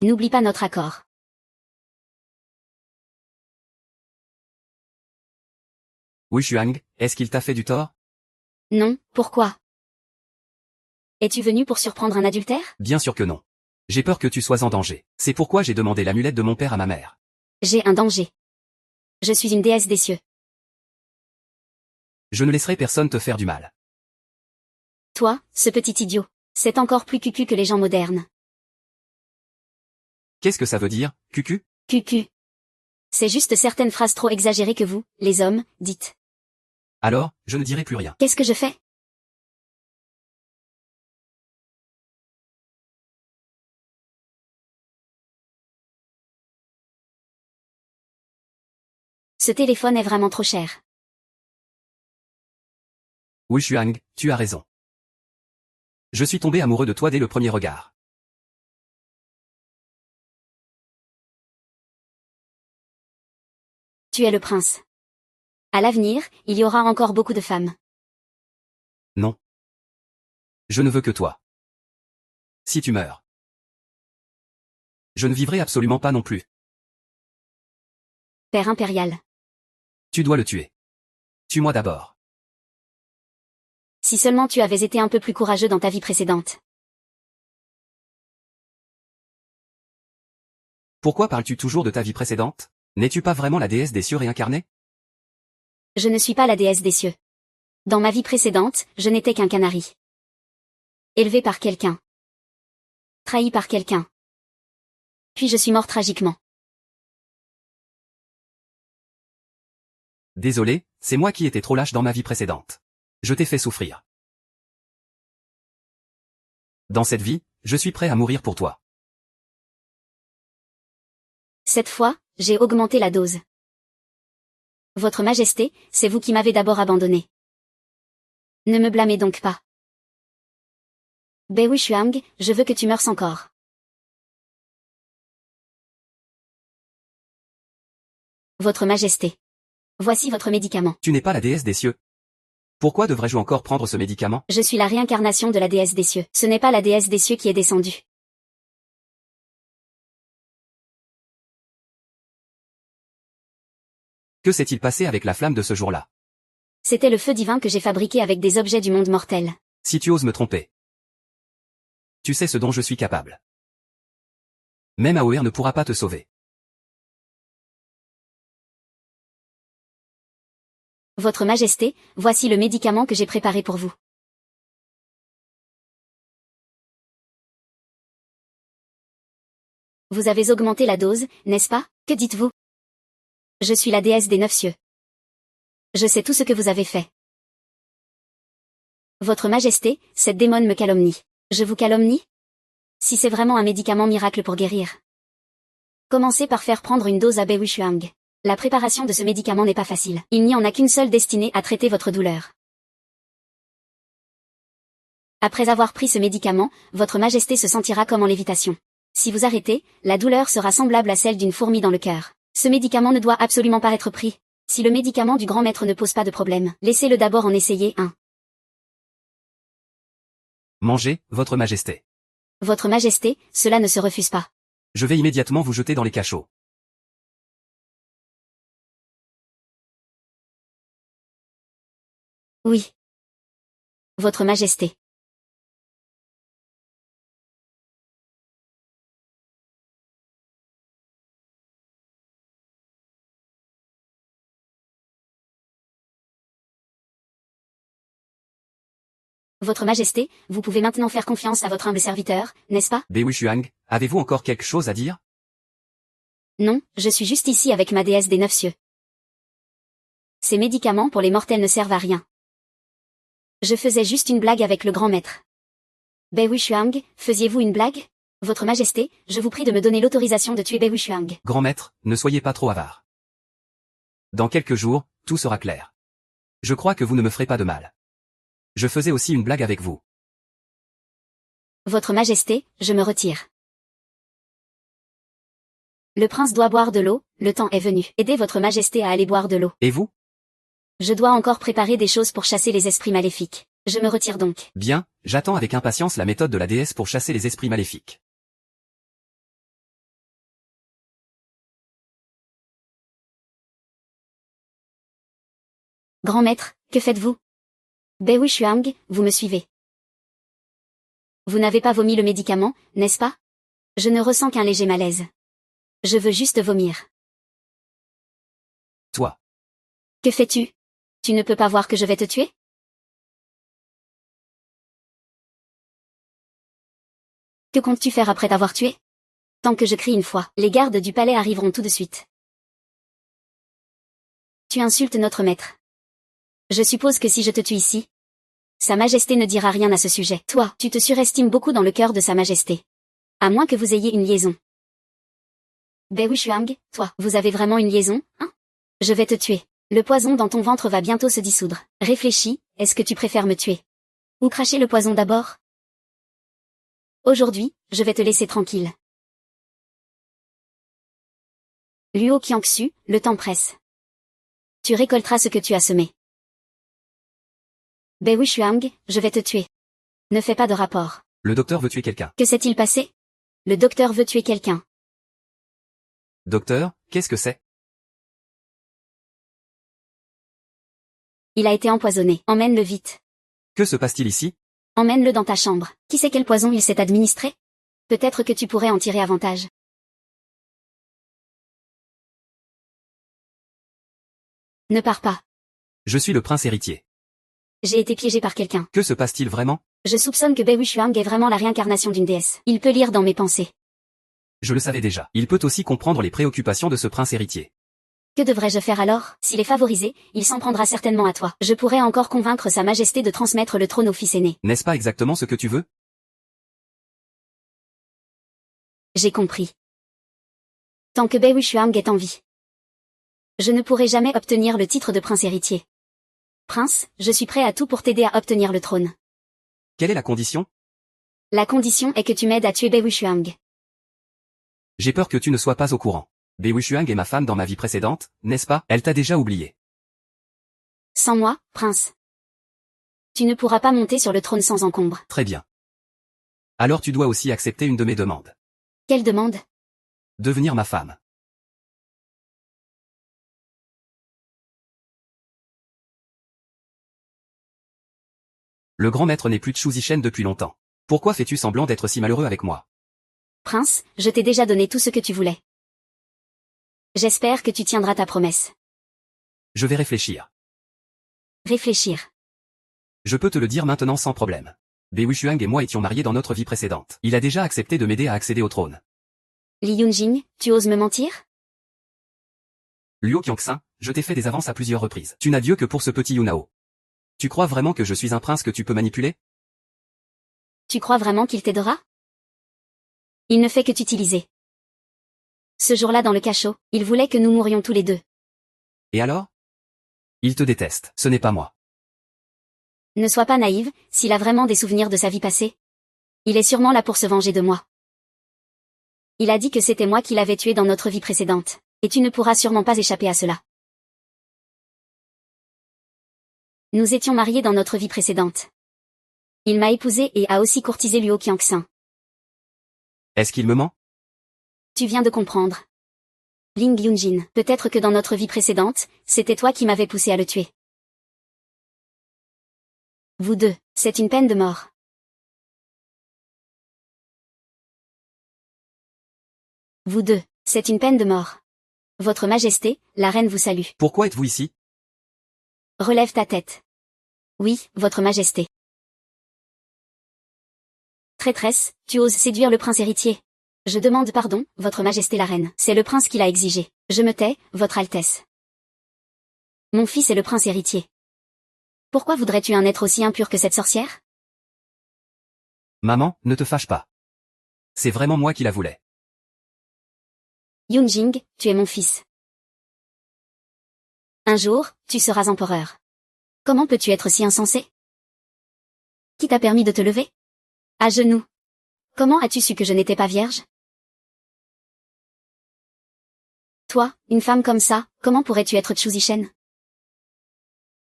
N'oublie pas notre accord. Wu Shuang, est-ce qu'il t'a fait du tort? Non, pourquoi? Es-tu venu pour surprendre un adultère? Bien sûr que non. J'ai peur que tu sois en danger. C'est pourquoi j'ai demandé l'amulette de mon père à ma mère. J'ai un danger. Je suis une déesse des cieux. Je ne laisserai personne te faire du mal. Toi, ce petit idiot. C'est encore plus cucu que les gens modernes. Qu'est-ce que ça veut dire, cucu? Cucu. C'est juste certaines phrases trop exagérées que vous, les hommes, dites. Alors, je ne dirai plus rien. Qu'est-ce que je fais? Ce téléphone est vraiment trop cher. Wu Shuang, tu as raison. Je suis tombé amoureux de toi dès le premier regard. Tu es le prince. À l'avenir, il y aura encore beaucoup de femmes. Non. Je ne veux que toi. Si tu meurs, je ne vivrai absolument pas non plus. Père impérial. Tu dois le tuer. Tue-moi d'abord. Si seulement tu avais été un peu plus courageux dans ta vie précédente. Pourquoi parles-tu toujours de ta vie précédente? N'es-tu pas vraiment la déesse des cieux réincarnée? Je ne suis pas la déesse des cieux. Dans ma vie précédente, je n'étais qu'un canari. Élevé par quelqu'un. Trahi par quelqu'un. Puis je suis mort tragiquement. Désolé, c'est moi qui étais trop lâche dans ma vie précédente. Je t'ai fait souffrir. Dans cette vie, je suis prêt à mourir pour toi. Cette fois, j'ai augmenté la dose. Votre Majesté, c'est vous qui m'avez d'abord abandonné. Ne me blâmez donc pas. Wu Shuang, je veux que tu meures encore. Votre Majesté. Voici votre médicament. Tu n'es pas la déesse des cieux. Pourquoi devrais-je encore prendre ce médicament? Je suis la réincarnation de la déesse des cieux. Ce n'est pas la déesse des cieux qui est descendue. Que s'est-il passé avec la flamme de ce jour-là? C'était le feu divin que j'ai fabriqué avec des objets du monde mortel. Si tu oses me tromper. Tu sais ce dont je suis capable. Même Aoer ne pourra pas te sauver. Votre Majesté, voici le médicament que j'ai préparé pour vous. Vous avez augmenté la dose, n'est-ce pas? Que dites-vous? Je suis la déesse des 9 cieux. Je sais tout ce que vous avez fait. Votre Majesté, cette démone me calomnie. Je vous calomnie? Si c'est vraiment un médicament miracle pour guérir. Commencez par faire prendre une dose à Wu Shuang. La préparation de ce médicament n'est pas facile. Il n'y en a qu'une seule destinée à traiter votre douleur. Après avoir pris ce médicament, votre Majesté se sentira comme en lévitation. Si vous arrêtez, la douleur sera semblable à celle d'une fourmi dans le cœur. Ce médicament ne doit absolument pas être pris. Si le médicament du grand maître ne pose pas de problème, laissez-le d'abord en essayer un. Mangez, votre Majesté. Votre Majesté, cela ne se refuse pas. Je vais immédiatement vous jeter dans les cachots. Oui. Votre Majesté. Votre Majesté, vous pouvez maintenant faire confiance à votre humble serviteur, n'est-ce pas? Wu Shuang, avez-vous encore quelque chose à dire? Non, je suis juste ici avec ma déesse des 9 cieux. Ces médicaments pour les mortels ne servent à rien. Je faisais juste une blague avec le grand maître. Wu Shuang, faisiez-vous une blague? Votre Majesté, je vous prie de me donner l'autorisation de tuer Wu Shuang. Grand maître, ne soyez pas trop avare. Dans quelques jours, tout sera clair. Je crois que vous ne me ferez pas de mal. Je faisais aussi une blague avec vous. Votre Majesté, je me retire. Le prince doit boire de l'eau, le temps est venu. Aidez votre Majesté à aller boire de l'eau. Et vous? Je dois encore préparer des choses pour chasser les esprits maléfiques. Je me retire donc. Bien, j'attends avec impatience la méthode de la déesse pour chasser les esprits maléfiques. Grand maître, que faites-vous? Bei Shuang, vous me suivez. Vous n'avez pas vomi le médicament, n'est-ce pas? Je ne ressens qu'un léger malaise. Je veux juste vomir. Toi. Que fais-tu? Tu ne peux pas voir que je vais te tuer? Que comptes-tu faire après t'avoir tué? Tant que je crie une fois, les gardes du palais arriveront tout de suite. Tu insultes notre maître. Je suppose que si je te tue ici, Sa Majesté ne dira rien à ce sujet. Toi, tu te surestimes beaucoup dans le cœur de Sa Majesté. À moins que vous ayez une liaison. Bei Shuang, toi, vous avez vraiment une liaison, hein? Je vais te tuer. Le poison dans ton ventre va bientôt se dissoudre. Réfléchis, est-ce que tu préfères me tuer? Ou cracher le poison d'abord? Aujourd'hui, je vais te laisser tranquille. Luo Qiangxu, le temps presse. Tu récolteras ce que tu as semé. Bei Shuang, je vais te tuer. Ne fais pas de rapport. Le docteur veut tuer quelqu'un. Que s'est-il passé? Le docteur veut tuer quelqu'un. Docteur, qu'est-ce que c'est? Il a été empoisonné. Emmène-le vite. Que se passe-t-il ici? Emmène-le dans ta chambre. Qui sait quel poison il s'est administré? Peut-être que tu pourrais en tirer avantage. Ne pars pas. Je suis le prince héritier. J'ai été piégé par quelqu'un. Que se passe-t-il vraiment? Je soupçonne que Bei Shuang est vraiment la réincarnation d'une déesse. Il peut lire dans mes pensées. Je le savais déjà. Il peut aussi comprendre les préoccupations de ce prince héritier. Que devrais-je faire alors? S'il est favorisé, il s'en prendra certainement à toi. Je pourrais encore convaincre Sa Majesté de transmettre le trône au fils aîné. N'est-ce pas exactement ce que tu veux? J'ai compris. Tant que Bei Shuang est en vie, je ne pourrai jamais obtenir le titre de prince héritier. Prince, je suis prêt à tout pour t'aider à obtenir le trône. Quelle est la condition? La condition est que tu m'aides à tuer Bei Shuang. J'ai peur que tu ne sois pas au courant. Bei Shuang est ma femme dans ma vie précédente, n'est-ce pas? Elle t'a déjà oublié. Sans moi, prince. Tu ne pourras pas monter sur le trône sans encombre. Très bien. Alors tu dois aussi accepter une de mes demandes. Quelle demande? Devenir ma femme. Le grand maître n'est plus de Chu Zishen depuis longtemps. Pourquoi fais-tu semblant d'être si malheureux avec moi? Prince, je t'ai déjà donné tout ce que tu voulais. J'espère que tu tiendras ta promesse. Je vais réfléchir. Réfléchir. Je peux te le dire maintenant sans problème. Bei Shuang et moi étions mariés dans notre vie précédente. Il a déjà accepté de m'aider à accéder au trône. Li Yunjing, tu oses me mentir? Luo Qiangxin, je t'ai fait des avances à plusieurs reprises. Tu n'as Dieu que pour ce petit Yunao. Tu crois vraiment que je suis un prince que tu peux manipuler? Tu crois vraiment qu'il t'aidera? Il ne fait que t'utiliser. Ce jour-là dans le cachot, il voulait que nous mourions tous les deux. Et alors? Il te déteste, ce n'est pas moi. Ne sois pas naïve, s'il a vraiment des souvenirs de sa vie passée. Il est sûrement là pour se venger de moi. Il a dit que c'était moi qui l'avais tué dans notre vie précédente. Et tu ne pourras sûrement pas échapper à cela. Nous étions mariés dans notre vie précédente. Il m'a épousée et a aussi courtisé Luo Qiangxin. Est-ce qu'il me ment? Tu viens de comprendre. Ling Yunjin, peut-être que dans notre vie précédente, c'était toi qui m'avais poussé à le tuer. Vous deux, c'est une peine de mort. Vous deux, c'est une peine de mort. Votre Majesté, la reine vous salue. Pourquoi êtes-vous ici? Relève ta tête. Oui, Votre Majesté. Traîtresse, tu oses séduire le prince héritier. Je demande pardon, Votre Majesté la reine. C'est le prince qui l'a exigé. Je me tais, Votre Altesse. Mon fils est le prince héritier. Pourquoi voudrais-tu un être aussi impur que cette sorcière? Maman, ne te fâche pas. C'est vraiment moi qui la voulais. Yunjing, tu es mon fils. Un jour, tu seras empereur. Comment peux-tu être si insensé? Qui t'a permis de te lever? À genoux. Comment as-tu su que je n'étais pas vierge? Toi, une femme comme ça, comment pourrais-tu être Chu Zishen?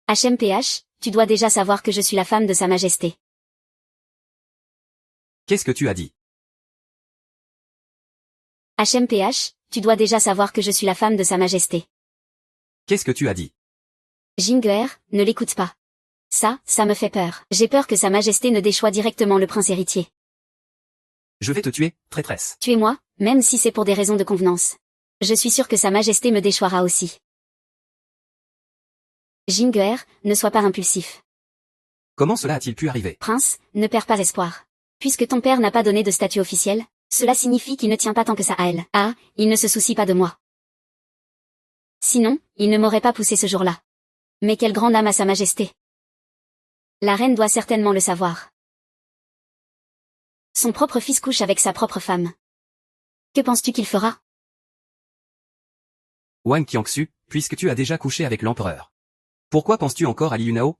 HMPH, tu dois déjà savoir que je suis la femme de Sa Majesté. Qu'est-ce que tu as dit? HMPH, tu dois déjà savoir que je suis la femme de Sa Majesté. Qu'est-ce que tu as dit? Jinguer, ne l'écoute pas. Ça me fait peur. J'ai peur que Sa Majesté ne déchoie directement le prince héritier. Je vais te tuer, traîtresse. Tuez-moi, même si c'est pour des raisons de convenance. Je suis sûr que Sa Majesté me déchoira aussi. Jinguer, ne sois pas impulsif. Comment cela a-t-il pu arriver? Prince, ne perds pas espoir. Puisque ton père n'a pas donné de statut officiel, cela signifie qu'il ne tient pas tant que ça à elle. Ah, il ne se soucie pas de moi. Sinon, il ne m'aurait pas poussé ce jour-là. Mais quelle grande âme a Sa Majesté. La reine doit certainement le savoir. Son propre fils couche avec sa propre femme. Que penses-tu qu'il fera? Wang Qiangxu, puisque tu as déjà couché avec l'empereur. Pourquoi penses-tu encore à Li Yunao?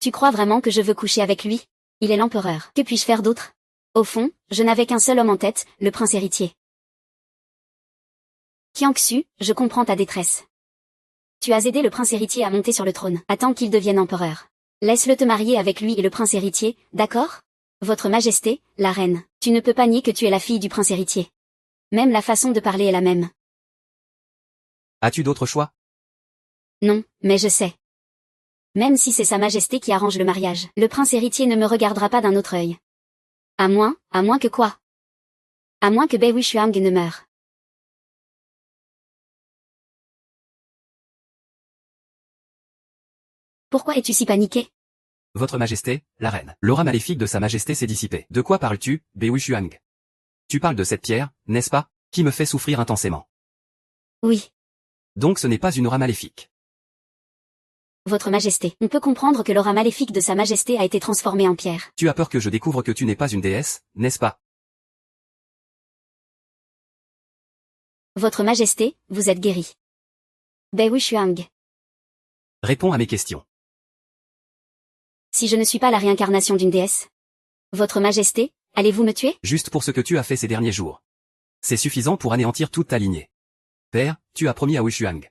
Tu crois vraiment que je veux coucher avec lui? Il est l'empereur. Que puis-je faire d'autre? Au fond, je n'avais qu'un seul homme en tête, le prince héritier. Qiangxu, je comprends ta détresse. Tu as aidé le prince héritier à monter sur le trône. Attends qu'il devienne empereur. Laisse-le te marier avec lui et le prince héritier, d'accord? Votre Majesté, la reine, tu ne peux pas nier que tu es la fille du prince héritier. Même la façon de parler est la même. As-tu d'autres choix? Non, mais je sais. Même si c'est Sa Majesté qui arrange le mariage, le prince héritier ne me regardera pas d'un autre œil. À moins que quoi? À moins que Bei Wuxiang ne meure. Pourquoi es-tu si paniqué? Votre Majesté, la reine. L'aura maléfique de Sa Majesté s'est dissipée. De quoi parles-tu, Bei Wuxiang? Tu parles de cette pierre, n'est-ce pas, qui me fait souffrir intensément? Oui. Donc ce n'est pas une aura maléfique. Votre Majesté, on peut comprendre que l'aura maléfique de Sa Majesté a été transformée en pierre. Tu as peur que je découvre que tu n'es pas une déesse, n'est-ce pas? Votre Majesté, vous êtes guéri. Bei Wuxiang. Réponds à mes questions. Si je ne suis pas la réincarnation d'une déesse, Votre Majesté, allez-vous me tuer? Juste pour ce que tu as fait ces derniers jours. C'est suffisant pour anéantir toute ta lignée. Père, tu as promis à Wuxiang.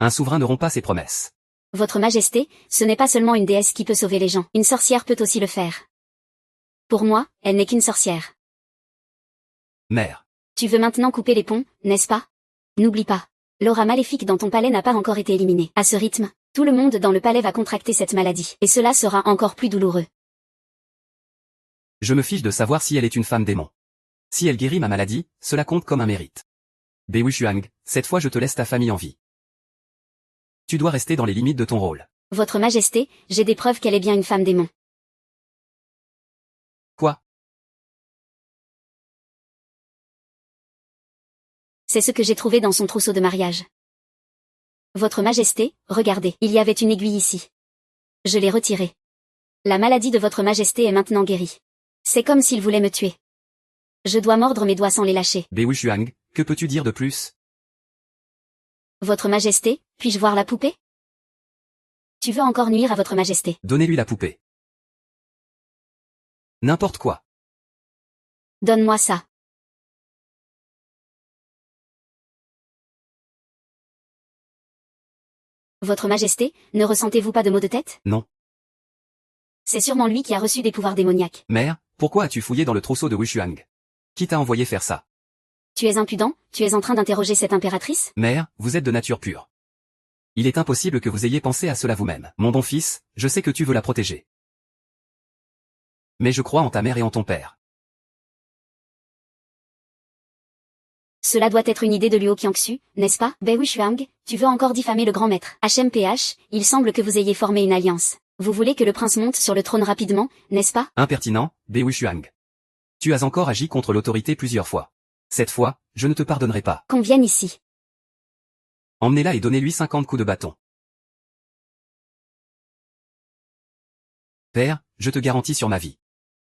Un souverain ne rompt pas ses promesses. Votre Majesté, ce n'est pas seulement une déesse qui peut sauver les gens, une sorcière peut aussi le faire. Pour moi, elle n'est qu'une sorcière. Mère. Tu veux maintenant couper les ponts, n'est-ce pas? N'oublie pas. L'aura maléfique dans ton palais n'a pas encore été éliminée. À ce rythme, tout le monde dans le palais va contracter cette maladie, et cela sera encore plus douloureux. Je me fiche de savoir si elle est une femme démon. Si elle guérit ma maladie, cela compte comme un mérite. Bei Wuxiang, cette fois je te laisse ta famille en vie. Tu dois rester dans les limites de ton rôle. Votre Majesté, j'ai des preuves qu'elle est bien une femme démon. Quoi? C'est ce que j'ai trouvé dans son trousseau de mariage. Votre Majesté, regardez, il y avait une aiguille ici. Je l'ai retirée. La maladie de Votre Majesté est maintenant guérie. C'est comme s'il voulait me tuer. Je dois mordre mes doigts sans les lâcher. Bei Wuxiang, que peux-tu dire de plus? Votre Majesté, puis-je voir la poupée? Tu veux encore nuire à Votre Majesté? Donnez-lui la poupée. N'importe quoi. Donne-moi ça. Votre Majesté, ne ressentez-vous pas de maux de tête? Non. C'est sûrement lui qui a reçu des pouvoirs démoniaques. Mère, pourquoi as-tu fouillé dans le trousseau de Wuxiang? Qui t'a envoyé faire ça? Tu es impudent, tu es en train d'interroger cette impératrice? Mère, vous êtes de nature pure. Il est impossible que vous ayez pensé à cela vous-même. Mon bon fils, je sais que tu veux la protéger. Mais je crois en ta mère et en ton père. Cela doit être une idée de Luo Qiangxu, n'est-ce pas? Bei Wuxiang, tu veux encore diffamer le grand maître. HMPH, il semble que vous ayez formé une alliance. Vous voulez que le prince monte sur le trône rapidement, n'est-ce pas? Impertinent, Bei Wuxiang. Tu as encore agi contre l'autorité plusieurs fois. Cette fois, je ne te pardonnerai pas. Qu'on vienne ici. Emmenez-la et donnez-lui 50 coups de bâton. Père, je te garantis sur ma vie.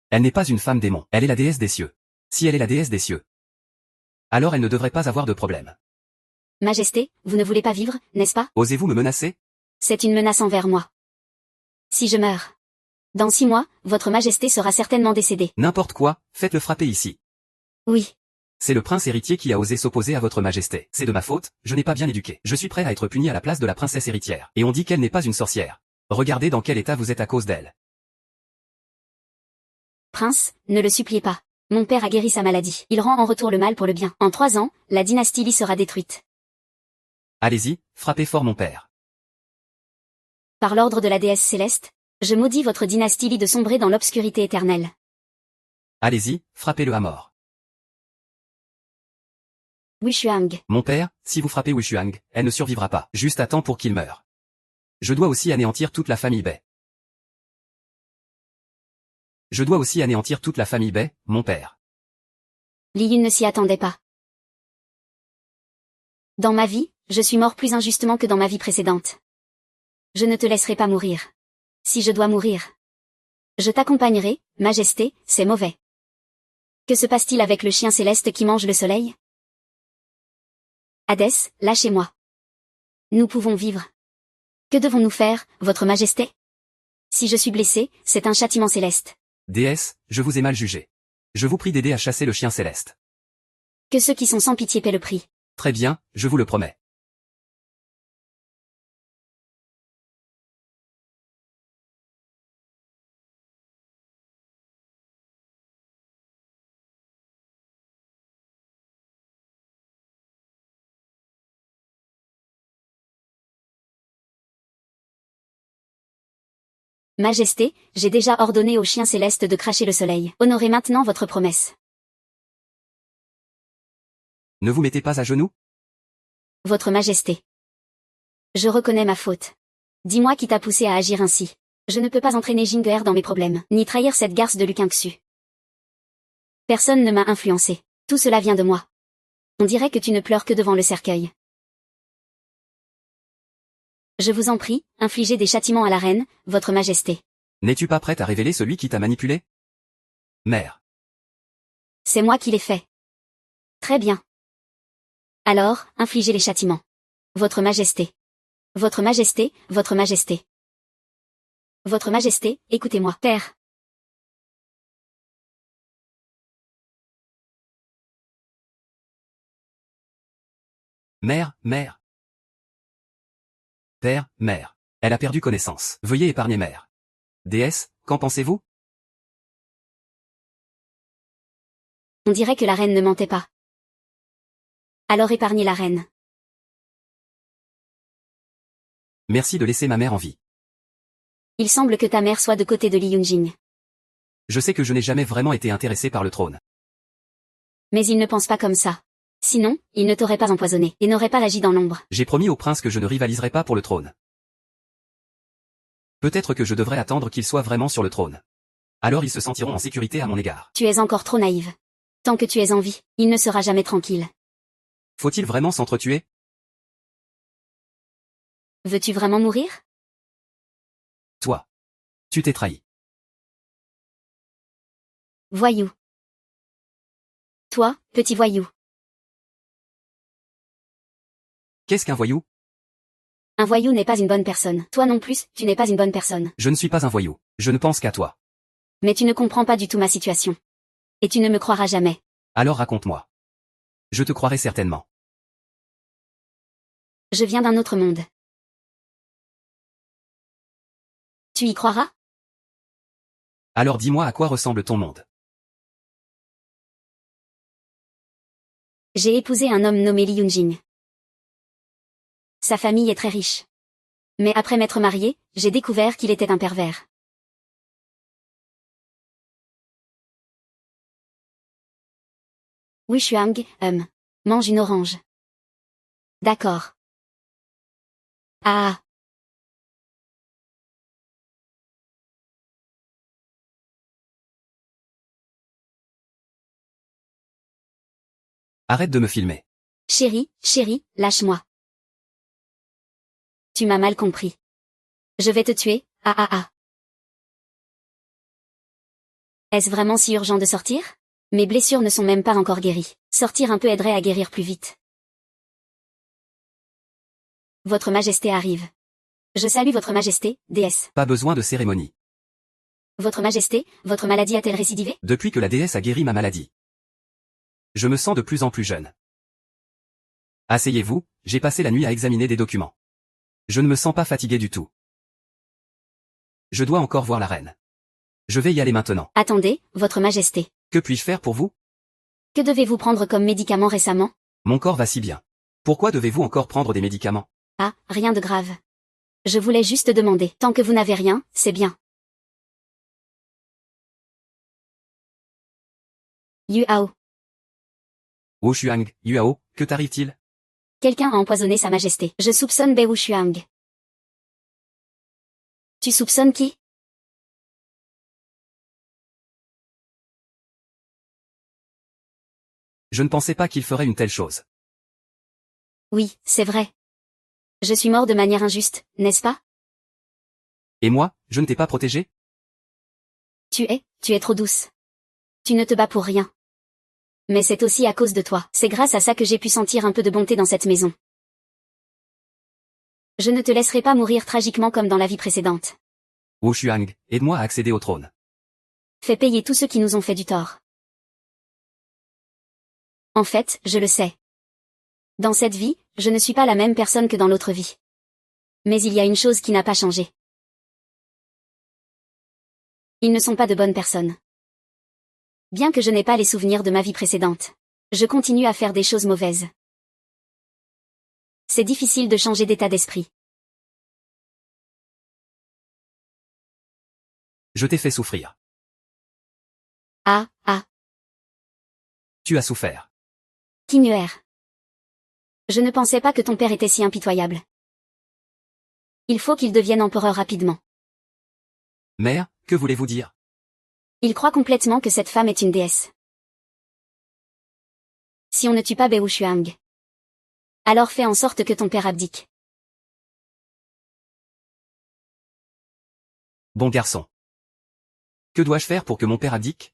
Elle n'est pas une femme démon, elle est la déesse des cieux. Si elle est la déesse des cieux, alors elle ne devrait pas avoir de problème. Majesté, vous ne voulez pas vivre, n'est-ce pas? Osez-vous me menacer? C'est une menace envers moi. Si je meurs. Dans 6 mois, Votre Majesté sera certainement décédée. N'importe quoi, faites-le frapper ici. Oui. C'est le prince héritier qui a osé s'opposer à Votre Majesté. C'est de ma faute, je n'ai pas bien éduqué. Je suis prêt à être puni à la place de la princesse héritière. Et on dit qu'elle n'est pas une sorcière. Regardez dans quel état vous êtes à cause d'elle. Prince, ne le suppliez pas. Mon père a guéri sa maladie. Il rend en retour le mal pour le bien. En 3 ans, la dynastie Li sera détruite. Allez-y, frappez fort mon père. Par l'ordre de la déesse céleste, je maudis votre dynastie Li de sombrer dans l'obscurité éternelle. Allez-y, frappez-le à mort. Wishuang. Mon père, si vous frappez Wishuang, elle ne survivra pas. Juste à temps pour qu'il meure. Je dois aussi anéantir toute la famille Bai. Je dois aussi anéantir toute la famille Bai, mon père. Li Yun ne s'y attendait pas. Dans ma vie, je suis mort plus injustement que dans ma vie précédente. Je ne te laisserai pas mourir. Si je dois mourir, je t'accompagnerai, Majesté, c'est mauvais. Que se passe-t-il avec le chien céleste qui mange le soleil? Hadès, lâchez-moi. Nous pouvons vivre. Que devons-nous faire, Votre Majesté? Si je suis blessé, c'est un châtiment céleste. Déesse, je vous ai mal jugé. Je vous prie d'aider à chasser le chien céleste. Que ceux qui sont sans pitié paient le prix. Très bien, je vous le promets. Majesté, j'ai déjà ordonné au chien céleste de cracher le soleil. Honorez maintenant votre promesse. Ne vous mettez pas à genoux? Votre Majesté. Je reconnais ma faute. Dis-moi qui t'a poussé à agir ainsi. Je ne peux pas entraîner Jinger dans mes problèmes, ni trahir cette garce de Luqingxu. Personne ne m'a influencé. Tout cela vient de moi. On dirait que tu ne pleures que devant le cercueil. Je vous en prie, infligez des châtiments à la reine, Votre Majesté. N'es-tu pas prête à révéler celui qui t'a manipulé? Mère. C'est moi qui l'ai fait. Très bien. Alors, infligez les châtiments. Votre Majesté. Votre Majesté, Votre Majesté. Votre Majesté, écoutez-moi. Père. Mère, mère. Père, mère. Elle a perdu connaissance. Veuillez épargner mère. Déesse, qu'en pensez-vous? On dirait que la reine ne mentait pas. Alors épargnez la reine. Merci de laisser ma mère en vie. Il semble que ta mère soit de côté de Li Yunjing. Je sais que je n'ai jamais vraiment été intéressé par le trône. Mais il ne pense pas comme ça. Sinon, il ne t'aurait pas empoisonné et n'aurait pas agi dans l'ombre. J'ai promis au prince que je ne rivaliserai pas pour le trône. Peut-être que je devrais attendre qu'il soit vraiment sur le trône. Alors ils se sentiront en sécurité à mon égard. Tu es encore trop naïve. Tant que tu es en vie, il ne sera jamais tranquille. Faut-il vraiment s'entretuer? Veux-tu vraiment mourir? Toi. Tu t'es trahi. Voyou. Toi, petit voyou. Qu'est-ce qu'un voyou? Un voyou n'est pas une bonne personne. Toi non plus, tu n'es pas une bonne personne. Je ne suis pas un voyou. Je ne pense qu'à toi. Mais tu ne comprends pas du tout ma situation. Et tu ne me croiras jamais. Alors raconte-moi. Je te croirai certainement. Je viens d'un autre monde. Tu y croiras? Alors dis-moi à quoi ressemble ton monde. J'ai épousé un homme nommé Li Yunjing. Sa famille est très riche. Mais après m'être mariée, j'ai découvert qu'il était un pervers. Wishuang, mange une orange. D'accord. Ah. Arrête de me filmer. Chérie, lâche-moi. Tu m'as mal compris. Je vais te tuer, ah ah ah. Est-ce vraiment si urgent de sortir? Mes blessures ne sont même pas encore guéries. Sortir un peu aiderait à guérir plus vite. Votre Majesté arrive. Je salue Votre Majesté, déesse. Pas besoin de cérémonie. Votre Majesté, votre maladie a-t-elle récidivé? Depuis que la déesse a guéri ma maladie. Je me sens de plus en plus jeune. Asseyez-vous, j'ai passé la nuit à examiner des documents. Je ne me sens pas fatigué du tout. Je dois encore voir la reine. Je vais y aller maintenant. Attendez, votre majesté. Que puis-je faire pour vous? Que devez-vous prendre comme médicament récemment? Mon corps va si bien. Pourquoi devez-vous encore prendre des médicaments? Ah, rien de grave. Je voulais juste demander. Tant que vous n'avez rien, c'est bien. Yuao. Wu Shuang, Yuao, que t'arrive-t-il? Quelqu'un a empoisonné sa majesté. Je soupçonne Bei Wuxiang. Tu soupçonnes qui? Je ne pensais pas qu'il ferait une telle chose. Oui, c'est vrai. Je suis mort de manière injuste, n'est-ce pas? Et moi, je ne t'ai pas protégé? Tu es trop douce. Tu ne te bats pour rien. Mais c'est aussi à cause de toi. C'est grâce à ça que j'ai pu sentir un peu de bonté dans cette maison. Je ne te laisserai pas mourir tragiquement comme dans la vie précédente. Wu Shuang, aide-moi à accéder au trône. Fais payer tous ceux qui nous ont fait du tort. En fait, je le sais. Dans cette vie, je ne suis pas la même personne que dans l'autre vie. Mais il y a une chose qui n'a pas changé. Ils ne sont pas de bonnes personnes. Bien que je n'ai pas les souvenirs de ma vie précédente, je continue à faire des choses mauvaises. C'est difficile de changer d'état d'esprit. Je t'ai fait souffrir. Ah. Tu as souffert. Kinuer. Je ne pensais pas que ton père était si impitoyable. Il faut qu'il devienne empereur rapidement. Mère, que voulez-vous dire? Il croit complètement que cette femme est une déesse. Si on ne tue pas Bei Wuxiang, alors fais en sorte que ton père abdique. Bon garçon. Que dois-je faire pour que mon père abdique?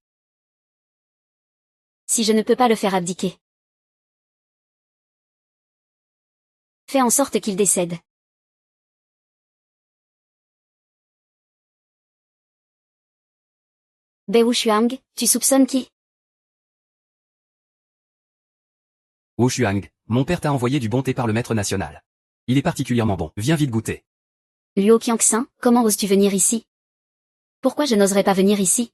Si je ne peux pas le faire abdiquer, fais en sorte qu'il décède. Bei Wuxiang, tu soupçonnes qui? Wu Shuang, mon père t'a envoyé du bon thé par le maître national. Il est particulièrement bon. Viens vite goûter. Luo Qiangxin, comment oses-tu venir ici? Pourquoi je n'oserais pas venir ici?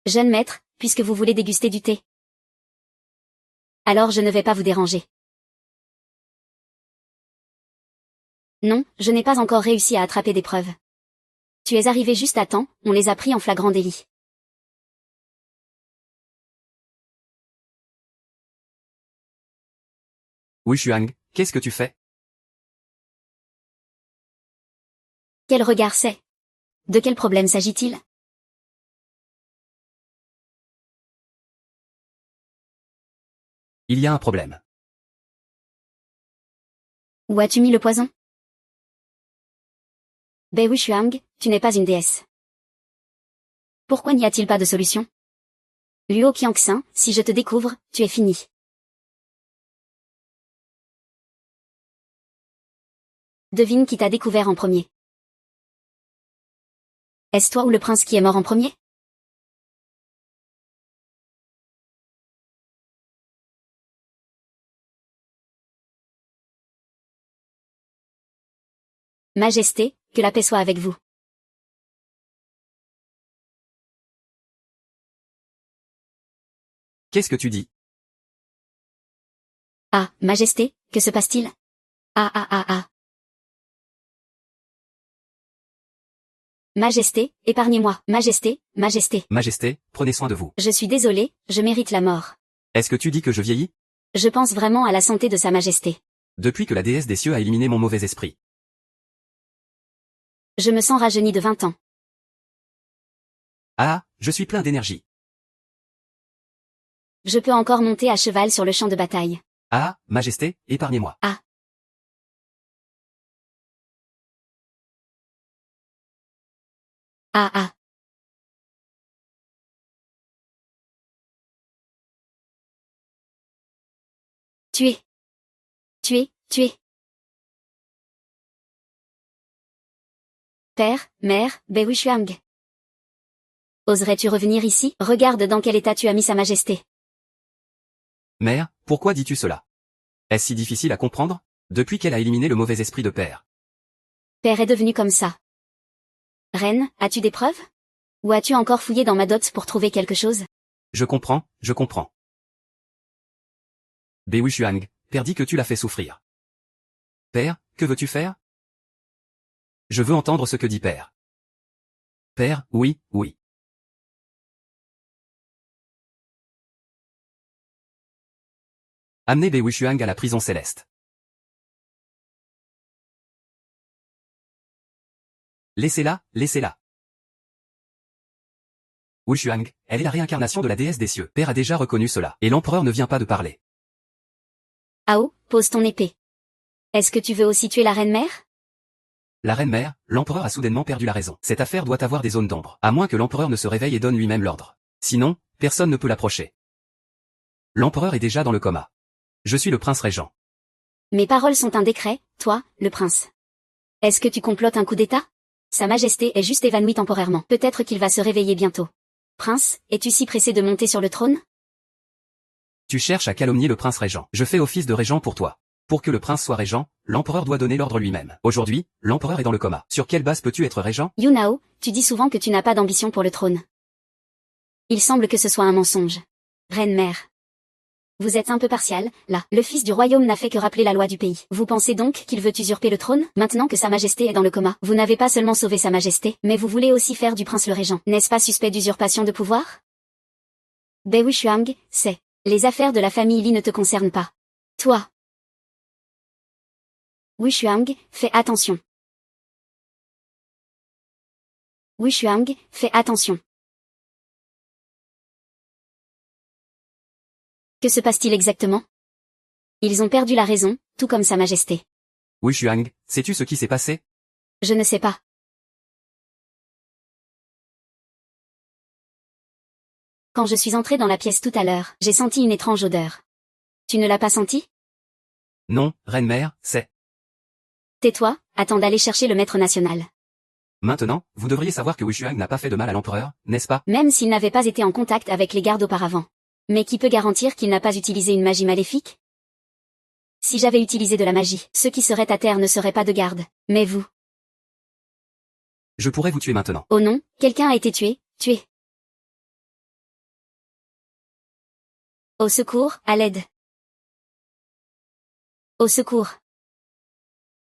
Jeune maître, puisque vous voulez déguster du thé. Alors je ne vais pas vous déranger. Non, je n'ai pas encore réussi à attraper des preuves. Tu es arrivé juste à temps, on les a pris en flagrant délit. Wu Shuang, qu'est-ce que tu fais? Quel regard c'est? De quel problème s'agit-il? Il y a un problème. Où as-tu mis le poison? Bei Wuxiang, tu n'es pas une déesse. Pourquoi n'y a-t-il pas de solution? Luo Qiangxin, si je te découvre, tu es fini. Devine qui t'a découvert en premier. Est-ce toi ou le prince qui est mort en premier? Majesté, que la paix soit avec vous. Qu'est-ce que tu dis? Ah, Majesté, que se passe-t-il? Ah. Majesté, épargnez-moi. Majesté. Majesté, prenez soin de vous. Je suis désolé, je mérite la mort. Est-ce que tu dis que je vieillis? Je pense vraiment à la santé de sa majesté. Depuis que la déesse des cieux a éliminé mon mauvais esprit. Je me sens rajeuni de 20 ans. Ah, je suis plein d'énergie. Je peux encore monter à cheval sur le champ de bataille. Ah, Majesté, épargnez-moi. Ah. Tuer. Père, mère, Bei Wuxiang. Oserais-tu revenir ici? Regarde dans quel état tu as mis sa majesté. Mère, pourquoi dis-tu cela? Est-ce si difficile à comprendre? Depuis qu'elle a éliminé le mauvais esprit de Père. Père est devenu comme ça. Reine, as-tu des preuves? Ou as-tu encore fouillé dans ma dot pour trouver quelque chose? Je comprends, je comprends. Bei Wuxiang, Père dit que tu l'as fait souffrir. Père, que veux-tu faire? Je veux entendre ce que dit Père. Père, oui, oui. Amenez Bei Wuxiang à la prison céleste. Laissez-la, laissez-la. Wuxiang, elle est la réincarnation de la déesse des cieux. Père a déjà reconnu cela, et l'empereur ne vient pas de parler. Ao, pose ton épée. Est-ce que tu veux aussi tuer la reine-mère? La reine-mère, l'empereur a soudainement perdu la raison. Cette affaire doit avoir des zones d'ombre, à moins que l'empereur ne se réveille et donne lui-même l'ordre. Sinon, personne ne peut l'approcher. L'empereur est déjà dans le coma. Je suis le prince régent. Mes paroles sont un décret, toi, le prince. Est-ce que tu complotes un coup d'état? Sa majesté est juste évanouie temporairement. Peut-être qu'il va se réveiller bientôt. Prince, es-tu si pressé de monter sur le trône? Tu cherches à calomnier le prince régent. Je fais office de régent pour toi. Pour que le prince soit régent, l'empereur doit donner l'ordre lui-même. Aujourd'hui, l'empereur est dans le coma. Sur quelle base peux-tu être régent? Yunao, tu dis souvent que tu n'as pas d'ambition pour le trône. Il semble que ce soit un mensonge. Reine-mère. Vous êtes un peu partial, là. Le fils du royaume n'a fait que rappeler la loi du pays. Vous pensez donc qu'il veut usurper le trône, maintenant que sa majesté est dans le coma? Vous n'avez pas seulement sauvé sa majesté, mais vous voulez aussi faire du prince le régent. N'est-ce pas suspect d'usurpation de pouvoir? Bei Wuxiang, c'est. Les affaires de la famille Li ne te concernent pas. Toi. Wuxiang, fais attention. Wuxiang, fais attention. Que se passe-t-il exactement? Ils ont perdu la raison, tout comme sa majesté. Wuxiang, sais-tu ce qui s'est passé? Je ne sais pas. Quand je suis entrée dans la pièce tout à l'heure, j'ai senti une étrange odeur. Tu ne l'as pas senti? Non, reine-mère, c'est... Tais-toi, attends d'aller chercher le maître national. Maintenant, vous devriez savoir que Wuxiang n'a pas fait de mal à l'empereur, n'est-ce pas? Même s'il n'avait pas été en contact avec les gardes auparavant. Mais qui peut garantir qu'il n'a pas utilisé une magie maléfique? Si j'avais utilisé de la magie, ceux qui seraient à terre ne seraient pas de garde. Mais vous... Je pourrais vous tuer maintenant. Oh non, quelqu'un a été tué, tué. Au secours, à l'aide. Au secours.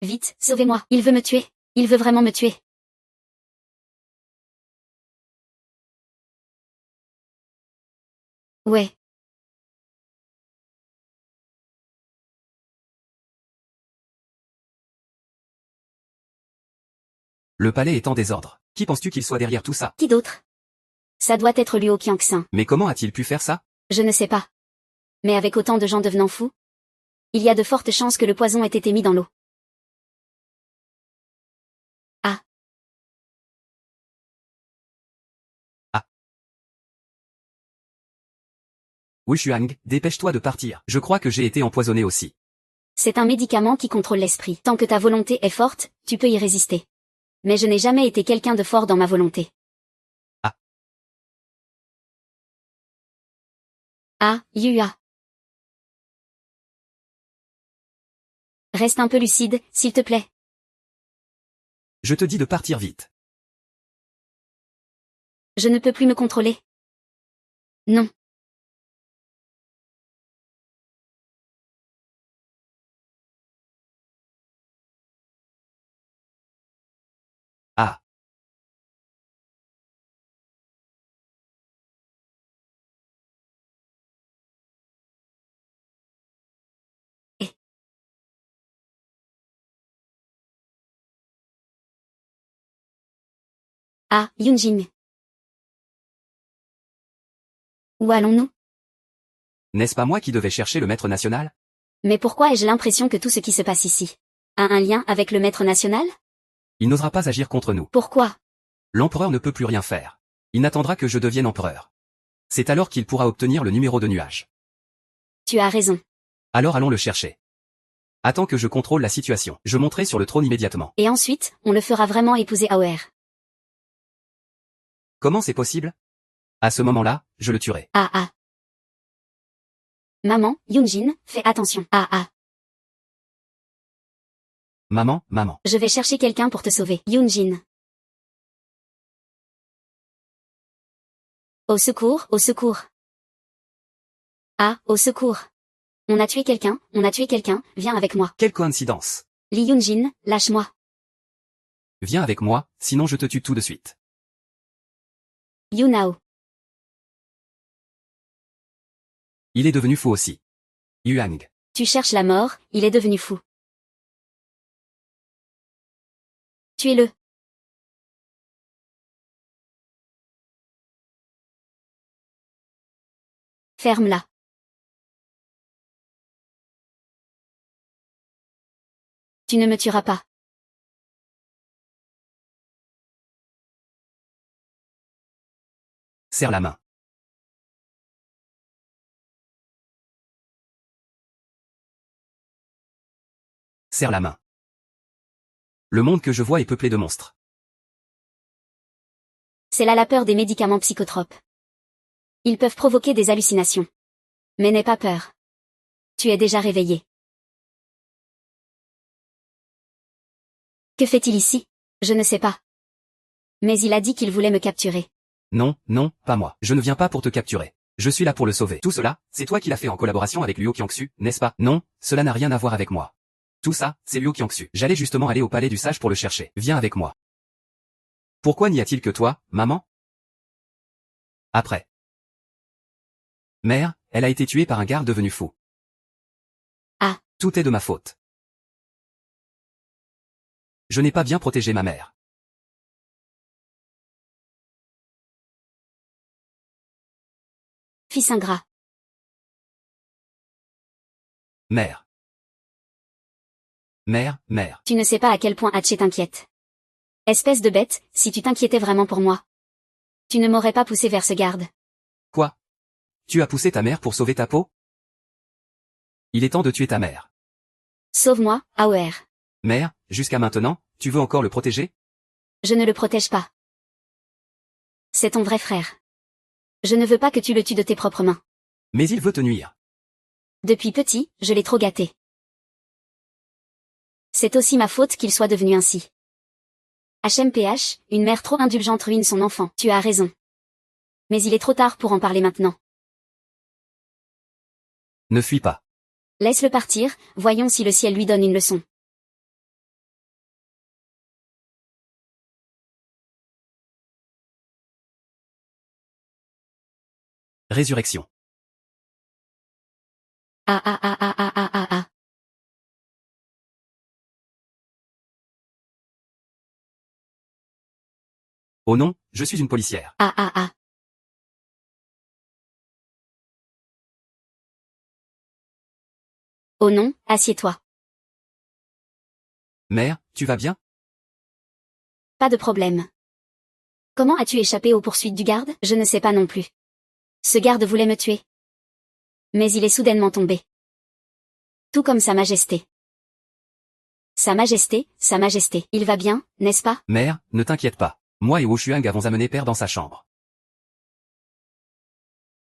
Vite, sauvez-moi, il veut me tuer. Il veut vraiment me tuer. Ouais. Le palais est en désordre. Qui penses-tu qu'il soit derrière tout ça? Qui d'autre? Ça doit être Luo Qiangxin. Mais comment a-t-il pu faire ça? Je ne sais pas. Mais avec autant de gens devenant fous, il y a de fortes chances que le poison ait été mis dans l'eau. Ah. Ah. Wuxiang, dépêche-toi de partir. Je crois que j'ai été empoisonné aussi. C'est un médicament qui contrôle l'esprit. Tant que ta volonté est forte, tu peux y résister. Mais je n'ai jamais été quelqu'un de fort dans ma volonté. Ah. Ah, Yua. Reste un peu lucide, s'il te plaît. Je te dis de partir vite. Je ne peux plus me contrôler. Non. Ah. Et. Ah, Yunjin. Où allons-nous? N'est-ce pas moi qui devais chercher le maître national? Mais pourquoi ai-je l'impression que tout ce qui se passe ici a un lien avec le maître national? Il n'osera pas agir contre nous. Pourquoi? L'empereur ne peut plus rien faire. Il n'attendra que je devienne empereur. C'est alors qu'il pourra obtenir le numéro de nuage. Tu as raison. Alors allons le chercher. Attends que je contrôle la situation. Je monterai sur le trône immédiatement. Et ensuite, on le fera vraiment épouser Aoer. Comment c'est possible? À ce moment-là, je le tuerai. Ah ah. Maman, Yunjin, fais attention. Ah ah. Maman, maman. Je vais chercher quelqu'un pour te sauver. Yoonjin. Au secours, au secours. Ah, au secours. On a tué quelqu'un, viens avec moi. Quelle coïncidence. Lee Yoonjin, lâche-moi. Viens avec moi, sinon je te tue tout de suite. Yoonao. Il est devenu fou aussi. Yuang. Tu cherches la mort, il est devenu fou. Tuez-le. Ferme-la. Tu ne me tueras pas. Serre la main. Serre la main. Le monde que je vois est peuplé de monstres. C'est là la peur des médicaments psychotropes. Ils peuvent provoquer des hallucinations. Mais n'aie pas peur. Tu es déjà réveillé. Que fait-il ici? Je ne sais pas. Mais il a dit qu'il voulait me capturer. Non, non, pas moi. Je ne viens pas pour te capturer. Je suis là pour le sauver. Tout cela, c'est toi qui l'as fait en collaboration avec Luo Qiangsu, n'est-ce pas? Non, cela n'a rien à voir avec moi. Tout ça, c'est Luo Qiangsu. J'allais justement aller au palais du sage pour le chercher. Viens avec moi. Pourquoi n'y a-t-il que toi, maman? Après. Mère, elle a été tuée par un garde devenu fou. Ah. Tout est de ma faute. Je n'ai pas bien protégé ma mère. Fils ingrat. Mère. Mère, mère. Tu ne sais pas à quel point Haché t'inquiète. Espèce de bête, si tu t'inquiétais vraiment pour moi. Tu ne m'aurais pas poussé vers ce garde. Quoi? Tu as poussé ta mère pour sauver ta peau? Il est temps de tuer ta mère. Sauve-moi, AOR. Mère, jusqu'à maintenant, tu veux encore le protéger? Je ne le protège pas. C'est ton vrai frère. Je ne veux pas que tu le tues de tes propres mains. Mais il veut te nuire. Depuis petit, je l'ai trop gâté. C'est aussi ma faute qu'il soit devenu ainsi. HMPH, une mère trop indulgente ruine son enfant. Tu as raison. Mais il est trop tard pour en parler maintenant. Ne fuis pas. Laisse-le partir, voyons si le ciel lui donne une leçon. Résurrection. Ah ah ah ah ah ah ah ah. Oh non, je suis une policière. Ah ah ah. Oh non, assieds-toi. Mère, tu vas bien? Pas de problème. Comment as-tu échappé aux poursuites du garde? Je ne sais pas non plus. Ce garde voulait me tuer. Mais il est soudainement tombé. Tout comme Sa Majesté. Sa Majesté, il va bien, n'est-ce pas? Mère, ne t'inquiète pas. Moi et Wo Shuang avons amené Père dans sa chambre.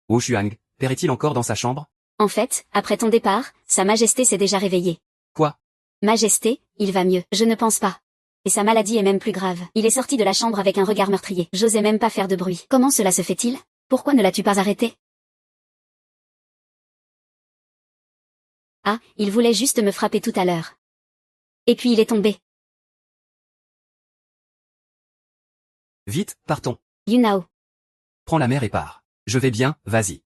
Wo Shuang, Père est-il encore dans sa chambre? En fait, après ton départ, Sa Majesté s'est déjà réveillée. Quoi? Majesté, il va mieux. Je ne pense pas. Et sa maladie est même plus grave. Il est sorti de la chambre avec un regard meurtrier. J'osais même pas faire de bruit. Comment cela se fait-il? Pourquoi ne l'as-tu pas arrêté? Ah, il voulait juste me frapper tout à l'heure. Et puis il est tombé. Vite, partons. Yunao. Prends la mère et pars. Je vais bien, vas-y.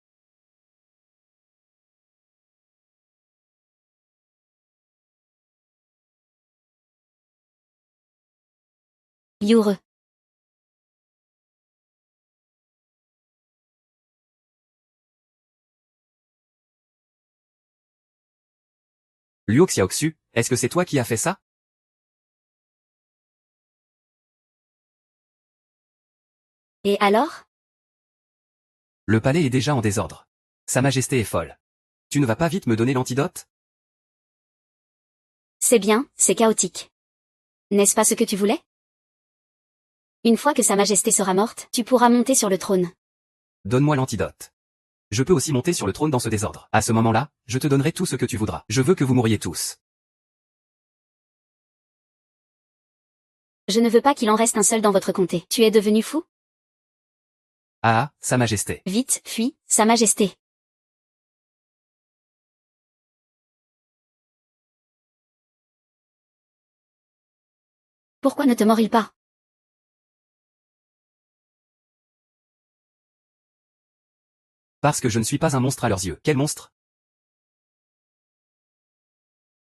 Liure. Luo Xiaoxu, est-ce que c'est toi qui as fait ça? Et alors? Le palais est déjà en désordre. Sa Majesté est folle. Tu ne vas pas vite me donner l'antidote? C'est bien, c'est chaotique. N'est-ce pas ce que tu voulais? Une fois que Sa Majesté sera morte, tu pourras monter sur le trône. Donne-moi l'antidote. Je peux aussi monter sur le trône dans ce désordre. À ce moment-là, je te donnerai tout ce que tu voudras. Je veux que vous mouriez tous. Je ne veux pas qu'il en reste un seul dans votre comté. Tu es devenu fou? Ah, Sa Majesté. Vite, fuis, Sa Majesté. Pourquoi ne te mord-il pas? Parce que je ne suis pas un monstre à leurs yeux. Quel monstre?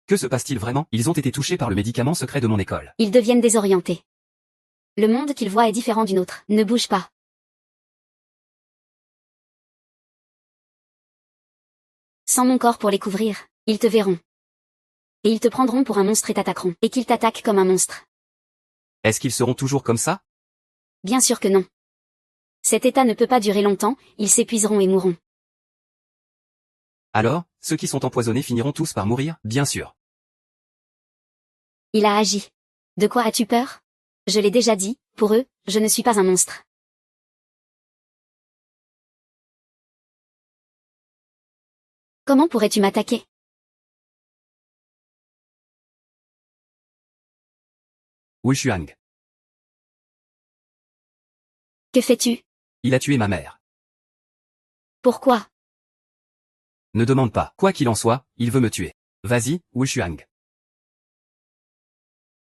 Que se passe-t-il vraiment? Ils ont été touchés par le médicament secret de mon école. Ils deviennent désorientés. Le monde qu'ils voient est différent du nôtre. Ne bouge pas. Sans mon corps pour les couvrir, ils te verront. Et ils te prendront pour un monstre et t'attaqueront. Et qu'ils t'attaquent comme un monstre. Est-ce qu'ils seront toujours comme ça? Bien sûr que non. Cet état ne peut pas durer longtemps, ils s'épuiseront et mourront. Alors, ceux qui sont empoisonnés finiront tous par mourir, bien sûr. Il a agi. De quoi as-tu peur? Je l'ai déjà dit, pour eux, je ne suis pas un monstre. Comment pourrais-tu m'attaquer? Wushuang. Que fais-tu? Il a tué ma mère. Pourquoi? Ne demande pas. Quoi qu'il en soit, il veut me tuer. Vas-y, Wushuang.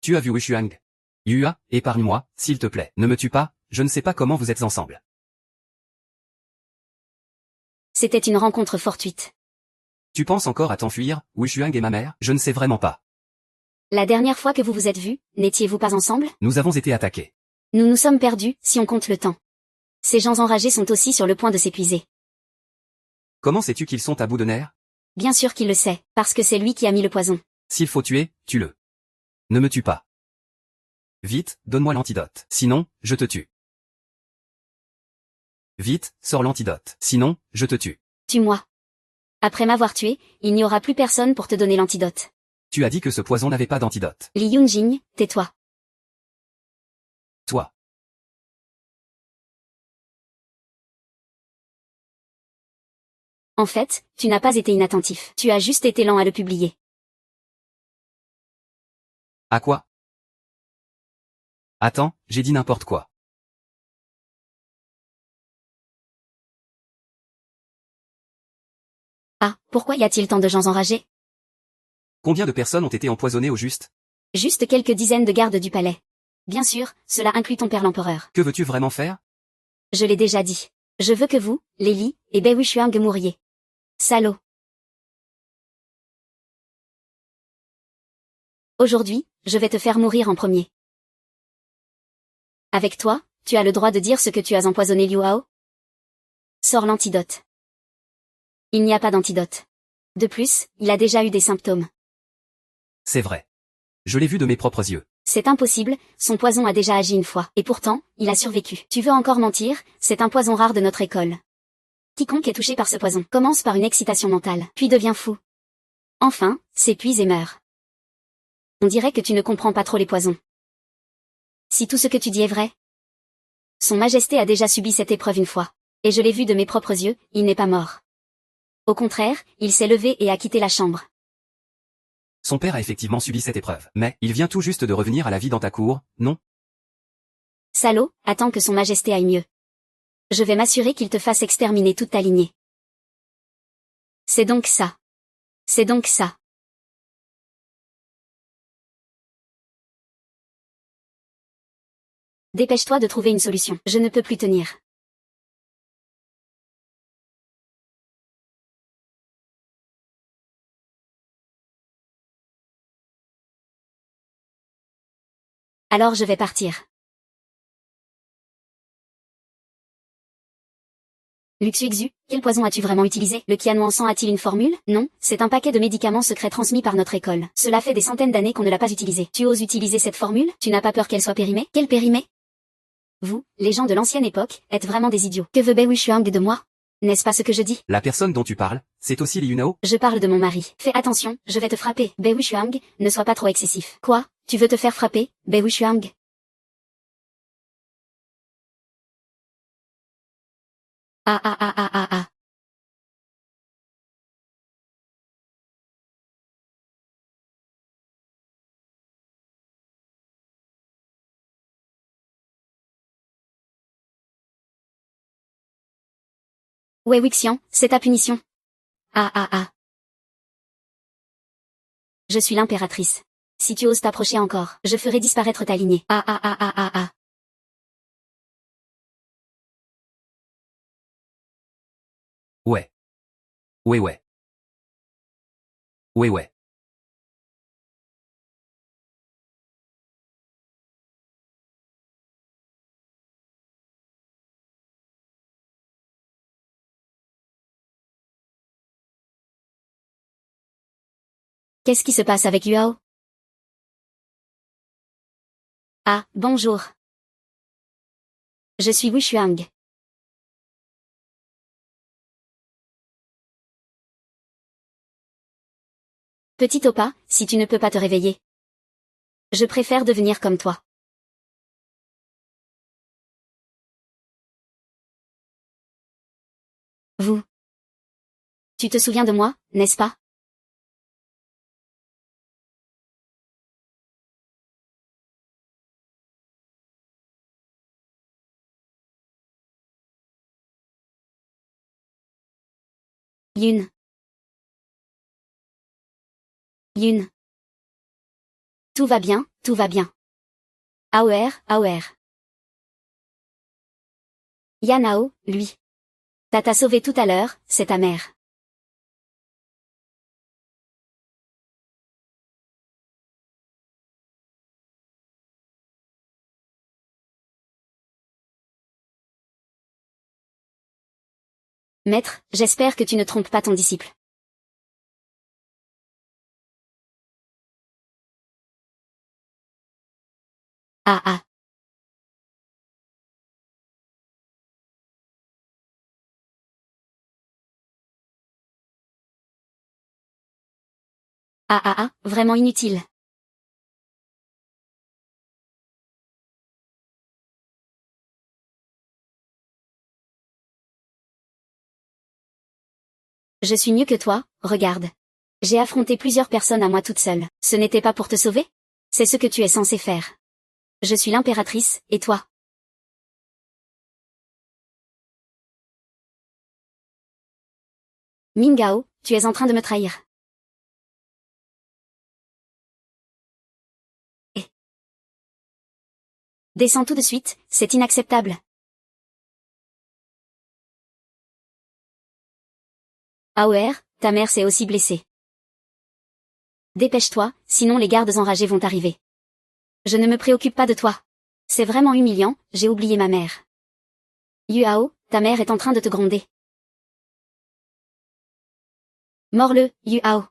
Tu as vu Wushuang? Yua, épargne-moi, s'il te plaît. Ne me tue pas, je ne sais pas comment vous êtes ensemble. C'était une rencontre fortuite. Tu penses encore à t'enfuir, Wushuang et ma mère? Je ne sais vraiment pas. La dernière fois que vous vous êtes vus, n'étiez-vous pas ensemble? Nous avons été attaqués. Nous nous sommes perdus, si on compte le temps. Ces gens enragés sont aussi sur le point de s'épuiser. Comment sais-tu qu'ils sont à bout de nerfs? Bien sûr qu'il le sait, parce que c'est lui qui a mis le poison. S'il faut tuer, tue-le. Ne me tue pas. Vite, donne-moi l'antidote. Sinon, je te tue. Vite, sors l'antidote. Sinon, je te tue. Tue-moi. Après m'avoir tué, il n'y aura plus personne pour te donner l'antidote. Tu as dit que ce poison n'avait pas d'antidote. Li Yunjing, tais-toi. Toi. En fait, tu n'as pas été inattentif. Tu as juste été lent à le publier. À quoi? Attends, j'ai dit n'importe quoi. Ah, pourquoi y a-t-il tant de gens enragés? Combien de personnes ont été empoisonnées au juste? Juste quelques dizaines de gardes du palais. Bien sûr, cela inclut ton père l'empereur. Que veux-tu vraiment faire? Je l'ai déjà dit. Je veux que vous, Lily, et Bai Wuxiang mouriez. Salaud. Aujourd'hui, je vais te faire mourir en premier. Avec toi, tu as le droit de dire ce que tu as empoisonné Liu Hao? Sors l'antidote. Il n'y a pas d'antidote. De plus, il a déjà eu des symptômes. C'est vrai. Je l'ai vu de mes propres yeux. C'est impossible, son poison a déjà agi une fois, et pourtant, il a survécu. Tu veux encore mentir? C'est un poison rare de notre école. Quiconque est touché par ce poison commence par une excitation mentale, puis devient fou. Enfin, s'épuise et meurt. On dirait que tu ne comprends pas trop les poisons. Si tout ce que tu dis est vrai. Son Majesté a déjà subi cette épreuve une fois. Et je l'ai vu de mes propres yeux, il n'est pas mort. Au contraire, il s'est levé et a quitté la chambre. Son père a effectivement subi cette épreuve. Mais, il vient tout juste de revenir à la vie dans ta cour, non? Salaud, attends que son Majesté aille mieux. Je vais m'assurer qu'il te fasse exterminer toute ta lignée. C'est donc ça. C'est donc ça. Dépêche-toi de trouver une solution. Je ne peux plus tenir. Alors je vais partir. Luxuexu, quel poison as-tu vraiment utilisé? Le Qian Sang a-t-il une formule? Non, c'est un paquet de médicaments secrets transmis par notre école. Cela fait des centaines d'années qu'on ne l'a pas utilisé. Tu oses utiliser cette formule? Tu n'as pas peur qu'elle soit périmée? Quelle périmée? Vous, les gens de l'ancienne époque, êtes vraiment des idiots. Que veut Bai Wuxiang de moi? N'est-ce pas ce que je dis? La personne dont tu parles, c'est aussi Li Yunao? Je parle de mon mari. Fais attention, je vais te frapper. Bai Wuxiang, ne sois pas trop excessif. Quoi? Tu veux te faire frapper, Bai Wuxiang? Ah ah ah ah ah ah. Ouais Wixian, c'est ta punition. Ah ah ah. Je suis l'impératrice. Si tu oses t'approcher encore, je ferai disparaître ta lignée. Ah ah ah ah ah ah. Ouais. Ouais ouais. Ouais ouais. Qu'est-ce qui se passe avec Yuao? Ah, bonjour. Je suis Wu Shuang. Petit Oppa, si tu ne peux pas te réveiller. Je préfère devenir comme toi. Vous. Tu te souviens de moi, n'est-ce pas? Yun. Yun. Tout va bien, tout va bien. Aoer, Aoer. Yanao, lui. T'a sauvé tout à l'heure, c'est ta mère. Maître, j'espère que tu ne trompes pas ton disciple. Ah ah. Ah ah ah, vraiment inutile. Je suis mieux que toi, regarde. J'ai affronté plusieurs personnes à moi toute seule. Ce n'était pas pour te sauver? C'est ce que tu es censé faire. Je suis l'impératrice, et toi? Mingao, tu es en train de me trahir. Eh. Descends tout de suite, c'est inacceptable. Aoer, ta mère s'est aussi blessée. Dépêche-toi, sinon les gardes enragés vont arriver. Je ne me préoccupe pas de toi. C'est vraiment humiliant, j'ai oublié ma mère. Yuao, ta mère est en train de te gronder. Mords-le, Yuao.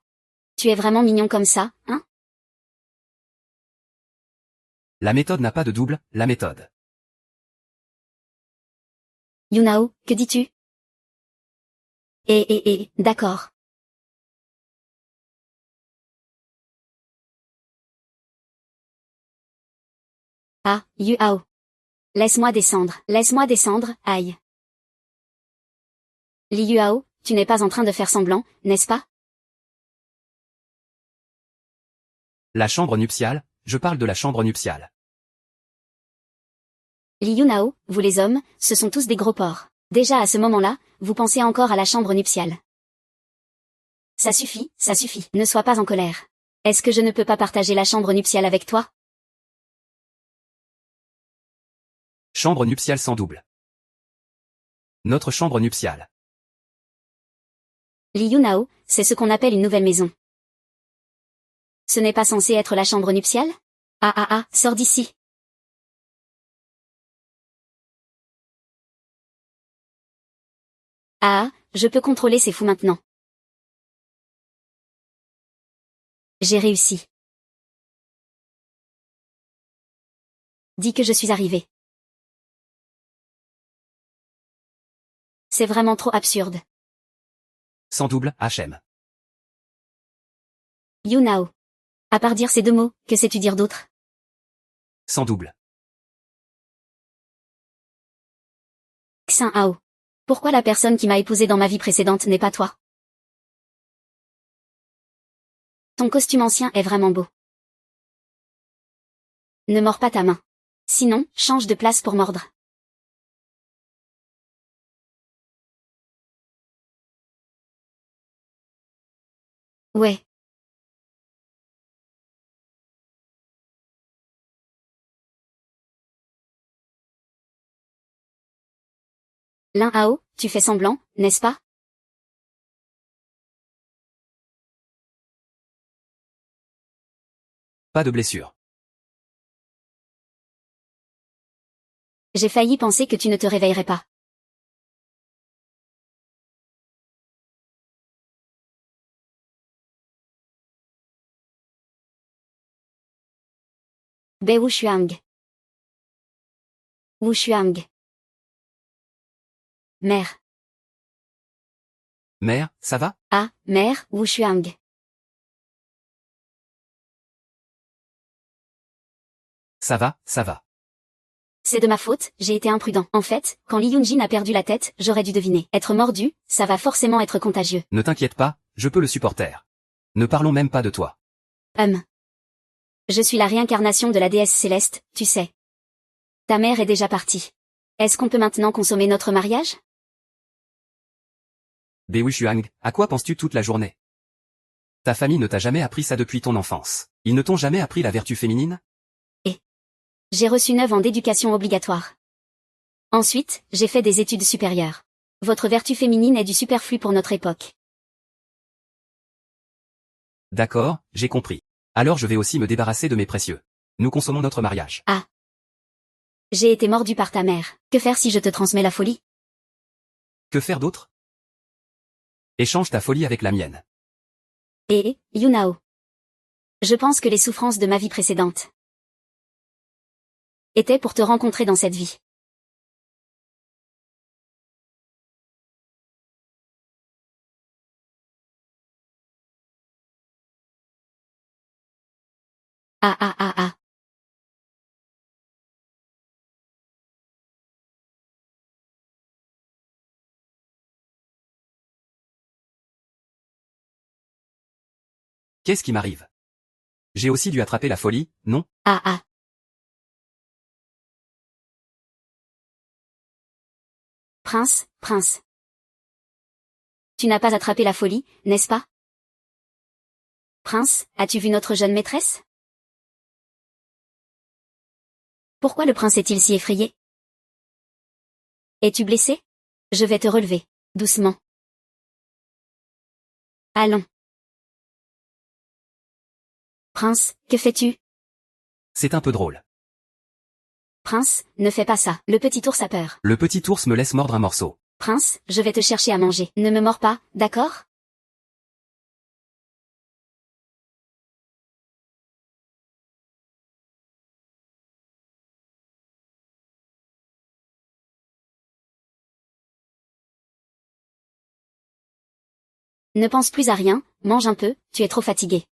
Tu es vraiment mignon comme ça, hein? La méthode n'a pas de double, la méthode. Yunao, que dis-tu? D'accord. Ah, Yuao. Laisse-moi descendre, aïe. Li Yuao, tu n'es pas en train de faire semblant, n'est-ce pas? La chambre nuptiale, je parle de la chambre nuptiale. Li Yunao, vous les hommes, ce sont tous des gros porcs. Déjà à ce moment-là, vous pensez encore à la chambre nuptiale. Ça suffit, ne sois pas en colère. Est-ce que je ne peux pas partager la chambre nuptiale avec toi? Chambre nuptiale sans double. Notre chambre nuptiale. Li Yunao, c'est ce qu'on appelle une nouvelle maison. Ce n'est pas censé être la chambre nuptiale? Ah ah ah, sors d'ici. Ah, je peux contrôler ces fous maintenant. J'ai réussi. Dis que je suis arrivé. C'est vraiment trop absurde. Sans double, HM. Yunao. À part dire ces deux mots, que sais-tu dire d'autre? Sans double. Xin Hao. Pourquoi la personne qui m'a épousé dans ma vie précédente n'est pas toi? Ton costume ancien est vraiment beau. Ne mords pas ta main. Sinon, change de place pour mordre. Ouais. L'un Ao, tu fais semblant, n'est-ce pas? Pas de blessure. J'ai failli penser que tu ne te réveillerais pas. Bei Wuxuang. Wuxuang. Mère. Mère, ça va? Ah, mère, Wuxuang. Ça va, ça va. C'est de ma faute, j'ai été imprudent. En fait, quand Lee Yoon-jin a perdu la tête, j'aurais dû deviner. Être mordu, ça va forcément être contagieux. Ne t'inquiète pas, je peux le supporter. Ne parlons même pas de toi. Je suis la réincarnation de la déesse céleste, tu sais. Ta mère est déjà partie. Est-ce qu'on peut maintenant consommer notre mariage? Bei Wuxuang, à quoi penses-tu toute la journée? Ta famille ne t'a jamais appris ça depuis ton enfance. Ils ne t'ont jamais appris la vertu féminine? J'ai reçu 9 ans d'éducation obligatoire. Ensuite, j'ai fait des études supérieures. Votre vertu féminine est du superflu pour notre époque. D'accord, j'ai compris. Alors je vais aussi me débarrasser de mes précieux. Nous consommons notre mariage. J'ai été mordu par ta mère. Que faire si je te transmets la folie? Que faire d'autre? Échange ta folie avec la mienne. Et, Yunao. Je pense que les souffrances de ma vie précédente étaient pour te rencontrer dans cette vie. Ah ah ah ah. Qu'est-ce qui m'arrive? J'ai aussi dû attraper la folie, non? Ah ah. Prince, prince. Tu n'as pas attrapé la folie, n'est-ce pas? Prince, as-tu vu notre jeune maîtresse? Pourquoi le prince est-il si effrayé? Es-tu blessé? Je vais te relever. Doucement. Allons. Prince, que fais-tu? C'est un peu drôle. Prince, ne fais pas ça. Le petit ours a peur. Le petit ours me laisse mordre un morceau. Prince, je vais te chercher à manger. Ne me mords pas, d'accord? Ne pense plus à rien, mange un peu, tu es trop fatigué.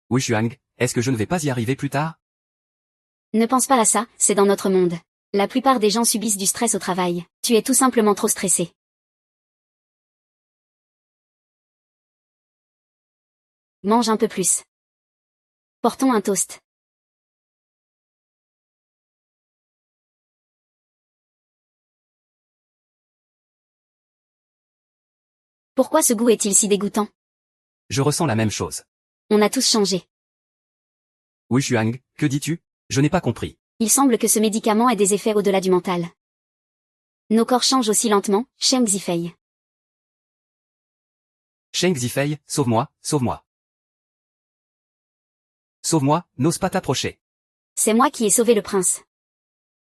Wuxuang, est-ce que je ne vais pas y arriver plus tard? Ne pense pas à ça, c'est dans notre monde. La plupart des gens subissent du stress au travail. Tu es tout simplement trop stressé. Mange un peu plus. Portons un toast. Pourquoi ce goût est-il si dégoûtant? Je ressens la même chose. On a tous changé. Wuxuang, que dis-tu? Je n'ai pas compris. Il semble que ce médicament ait des effets au-delà du mental. Nos corps changent aussi lentement, Sheng Zifei. Sheng Zifei, sauve-moi, sauve-moi. Sauve-moi, n'ose pas t'approcher. C'est moi qui ai sauvé le prince.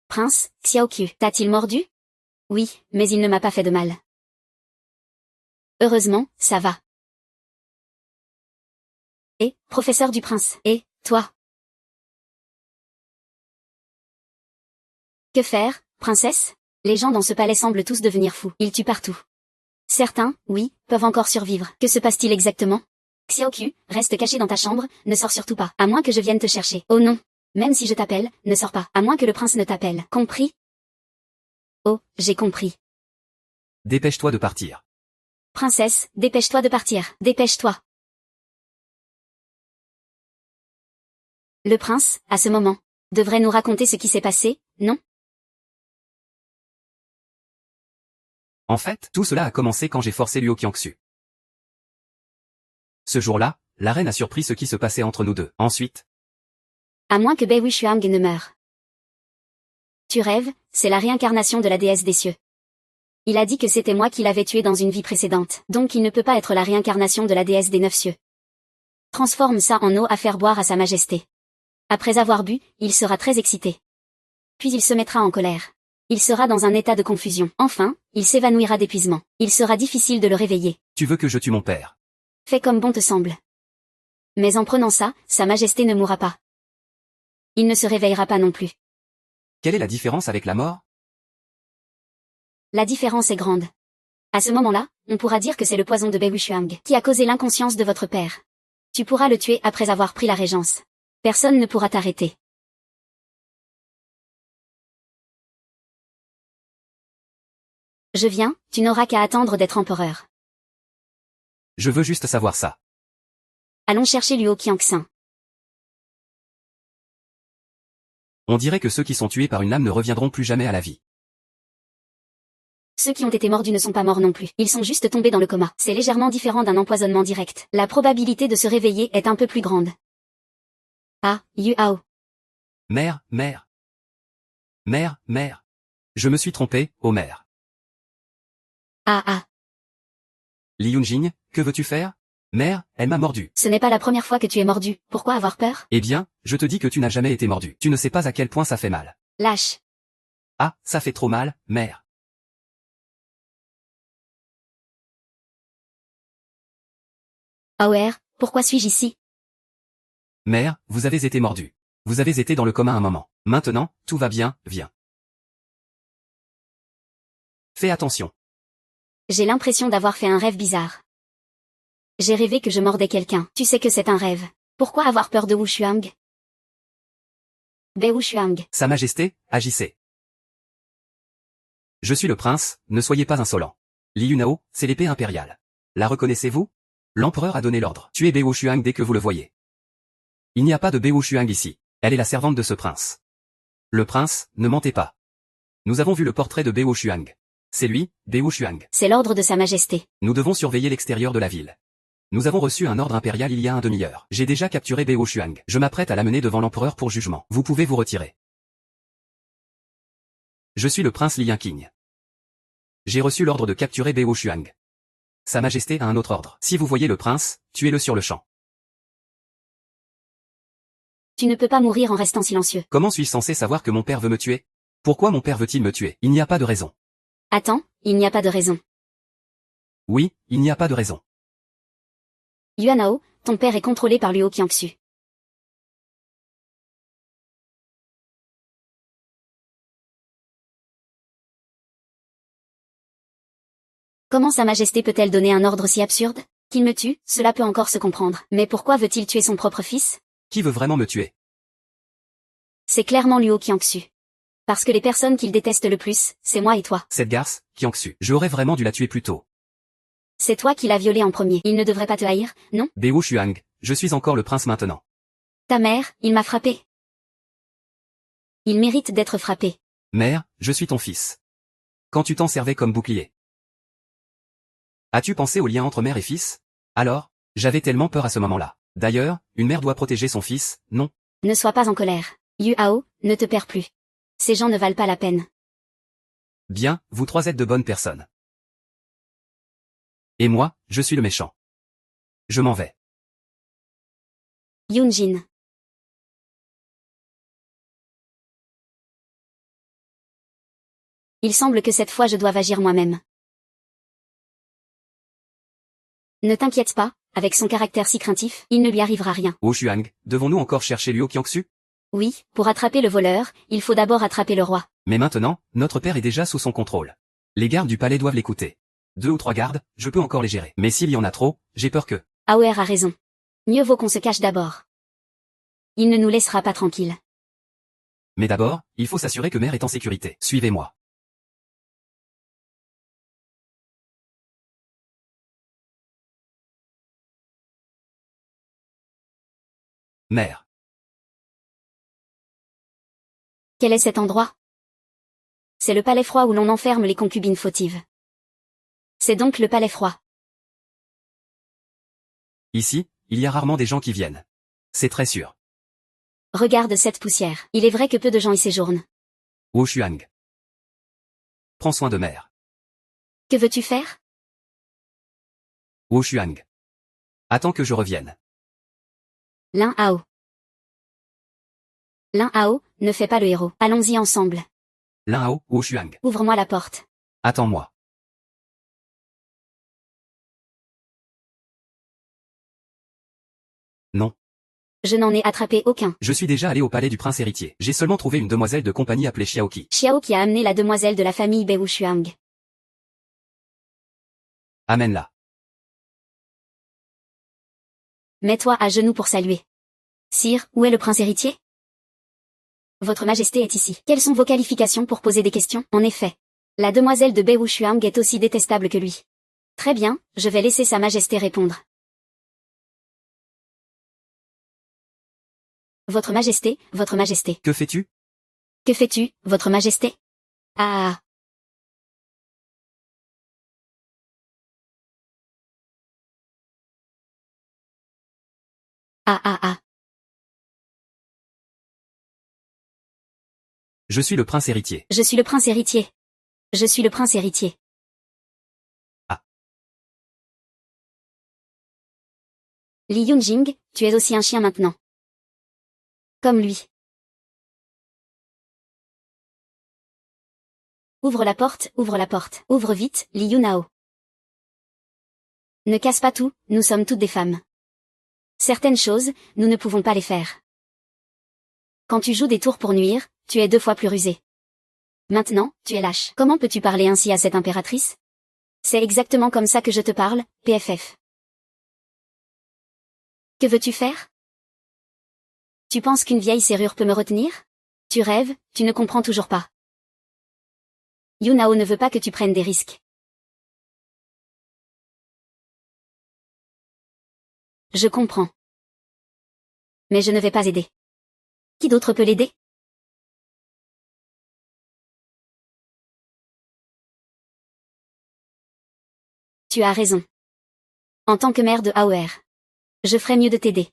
Prince, Xiaoqiu, t'a-t-il mordu? Oui, mais il ne m'a pas fait de mal. Heureusement, ça va. Et, professeur du prince, et, toi? Que faire, princesse? Les gens dans ce palais semblent tous devenir fous. Ils tuent partout. Certains, oui, peuvent encore survivre. Que se passe-t-il exactement? Xiaoqiu, reste caché dans ta chambre, ne sors surtout pas. À moins que je vienne te chercher. Oh non. Même si je t'appelle, ne sors pas. À moins que le prince ne t'appelle. Compris? Oh, j'ai compris. Dépêche-toi de partir. Princesse, dépêche-toi de partir. Dépêche-toi. Le prince, à ce moment, devrait nous raconter ce qui s'est passé, non? En fait, tout cela a commencé quand j'ai forcé Luo Qiangxu. Ce jour-là, la reine a surpris ce qui se passait entre nous deux. Ensuite, À moins que Bei Wuxiang ne meure. Tu rêves, c'est la réincarnation de la déesse des cieux. Il a dit que c'était moi qui l'avais tué dans une vie précédente, donc il ne peut pas être la réincarnation de la déesse des 9 cieux. Transforme ça en eau à faire boire à sa majesté. Après avoir bu, il sera très excité. Puis il se mettra en colère. Il sera dans un état de confusion. Enfin, il s'évanouira d'épuisement. Il sera difficile de le réveiller. tu veux que je tue mon père. Fais comme bon te semble. Mais en prenant ça, sa majesté ne mourra pas. Il ne se réveillera pas non plus. Quelle est la différence avec la mort? La différence est grande. À ce moment-là, on pourra dire que c'est le poison de Bei Wuxiang qui a causé l'inconscience de votre père. Tu pourras le tuer après avoir pris la régence. Personne ne pourra t'arrêter. Je viens, tu n'auras qu'à attendre d'être empereur. Je veux juste savoir ça. Allons chercher Luo Qianxin. On dirait que ceux qui sont tués par une lame ne reviendront plus jamais à la vie. Ceux qui ont été mordus ne sont pas morts non plus. Ils sont juste tombés dans le coma. C'est légèrement différent d'un empoisonnement direct. La probabilité de se réveiller est un peu plus grande. Ah, Yuao. Mère, mère. Mère, mère. Je me suis trompé, oh mère. Ah. Li Yunjing, que veux-tu faire? Mère, elle m'a mordu. Ce n'est pas la première fois que tu es mordu. Pourquoi avoir peur? Eh bien, je te dis que tu n'as jamais été mordu. Tu ne sais pas à quel point ça fait mal. Lâche. Ah, ça fait trop mal, mère. Aoer, pourquoi suis-je ici? Mère, vous avez été mordu. Vous avez été dans le coma un moment. Maintenant, tout va bien, viens. Fais attention. J'ai l'impression d'avoir fait un rêve bizarre. J'ai rêvé que je mordais quelqu'un. Tu sais que c'est un rêve. Pourquoi avoir peur de Wuxiang? Bei Wuxiang. Sa Majesté, agissez. Je suis le prince, ne soyez pas insolent. Li Yunao, c'est l'épée impériale. La reconnaissez-vous? L'empereur a donné l'ordre. Tuez Bei Wuxiang dès que vous le voyez. Il n'y a pas de Bei Wuxiang ici. Elle est la servante de ce prince. Le prince, ne mentez pas. Nous avons vu le portrait de Bei Wuxiang. C'est lui, Bei Wuxiang. C'est l'ordre de sa majesté. Nous devons surveiller l'extérieur de la ville. Nous avons reçu un ordre impérial il y a un demi-heure. J'ai déjà capturé Bei Wuxiang. Je m'apprête à l'amener devant l'empereur pour jugement. Vous pouvez vous retirer. Je suis le prince Liang Qing. J'ai reçu l'ordre de capturer Bei Wuxiang. Sa Majesté a un autre ordre. Si vous voyez le prince, tuez-le sur le champ. Tu ne peux pas mourir en restant silencieux. Comment suis-je censé savoir que mon père veut me tuer? Pourquoi mon père veut-il me tuer? Il n'y a pas de raison. Attends, il n'y a pas de raison. Oui, il n'y a pas de raison. Yuanao, ton père est contrôlé par Luo Qianxu. Comment sa majesté peut-elle donner un ordre si absurde? Qu'il me tue, cela peut encore se comprendre. Mais pourquoi veut-il tuer son propre fils? Qui veut vraiment me tuer? C'est clairement Luo Qianxu. Parce que les personnes qu'il déteste le plus, c'est moi et toi. Cette garce, Qianxu. Je aurais vraiment dû la tuer plus tôt. C'est toi qui l'as violé en premier. Il ne devrait pas te haïr, non? Bei Wuxiang, je suis encore le prince maintenant. Ta mère, il m'a frappé. Il mérite d'être frappé. Mère, je suis ton fils. Quand tu t'en servais comme bouclier. As-tu pensé au lien entre mère et fils? Alors, j'avais tellement peur à ce moment-là. D'ailleurs, une mère doit protéger son fils, non? Ne sois pas en colère. Yuao, ne te perds plus. Ces gens ne valent pas la peine. Bien, vous trois êtes de bonnes personnes. Et moi, je suis le méchant. Je m'en vais. Yunjin. Il semble que cette fois je doive agir moi-même. Ne t'inquiète pas, avec son caractère si craintif, il ne lui arrivera rien. Wuxiang, devons-nous encore chercher Luo Qianxu? Oui, pour attraper le voleur, il faut d'abord attraper le roi. Mais maintenant, notre père est déjà sous son contrôle. Les gardes du palais doivent l'écouter. 2 ou 3 gardes, je peux encore les gérer. Mais s'il y en a trop, j'ai peur que... Aoer a raison. Mieux vaut qu'on se cache d'abord. Il ne nous laissera pas tranquilles. Mais d'abord, il faut s'assurer que mère est en sécurité. Suivez-moi. Mère. Quel est cet endroit? C'est le palais froid où l'on enferme les concubines fautives. C'est donc le palais froid. Ici, il y a rarement des gens qui viennent. C'est très sûr. Regarde cette poussière. Il est vrai que peu de gens y séjournent. Wu Xuang. Prends soin de mère. Que veux-tu faire? Wu Xuang. Attends que je revienne. Lin Hao. Lin Hao, ne fais pas le héros. Allons-y ensemble. Lin Hao, Wu Xuang. Ouvre-moi la porte. Attends-moi. Non. Je n'en ai attrapé aucun. Je suis déjà allé au palais du prince héritier. J'ai seulement trouvé une demoiselle de compagnie appelée Xiaoqi. Xiao qui a amené la demoiselle de la famille Bei Wuxuang. Amène-la. Mets-toi à genoux pour saluer. Sire, où est le prince héritier? Votre majesté est ici. Quelles sont vos qualifications pour poser des questions? En effet. La demoiselle de Bei Wuxuang est aussi détestable que lui. Très bien, je vais laisser sa majesté répondre. Votre majesté, votre majesté. Que fais-tu? Que fais-tu, votre majesté? Ah. Ah ah ah. Je suis le prince héritier. Je suis le prince héritier. Je suis le prince héritier. Ah. Li Yunjing, tu es aussi un chien maintenant. Comme lui. Ouvre la porte, ouvre la porte. Ouvre vite, Li Yunao. Ne casse pas tout, nous sommes toutes des femmes. Certaines choses, nous ne pouvons pas les faire. Quand tu joues des tours pour nuire, tu es 2 fois plus rusé. Maintenant, tu es lâche. Comment peux-tu parler ainsi à cette impératrice? C'est exactement comme ça que je te parle, PFF. Que veux-tu faire? Tu penses qu'une vieille serrure peut me retenir? Tu rêves, tu ne comprends toujours pas. Yunao ne veut pas que tu prennes des risques. Je comprends. Mais je ne vais pas aider. Qui d'autre peut l'aider? Tu as raison. En tant que mère de AOR, je ferais mieux de t'aider.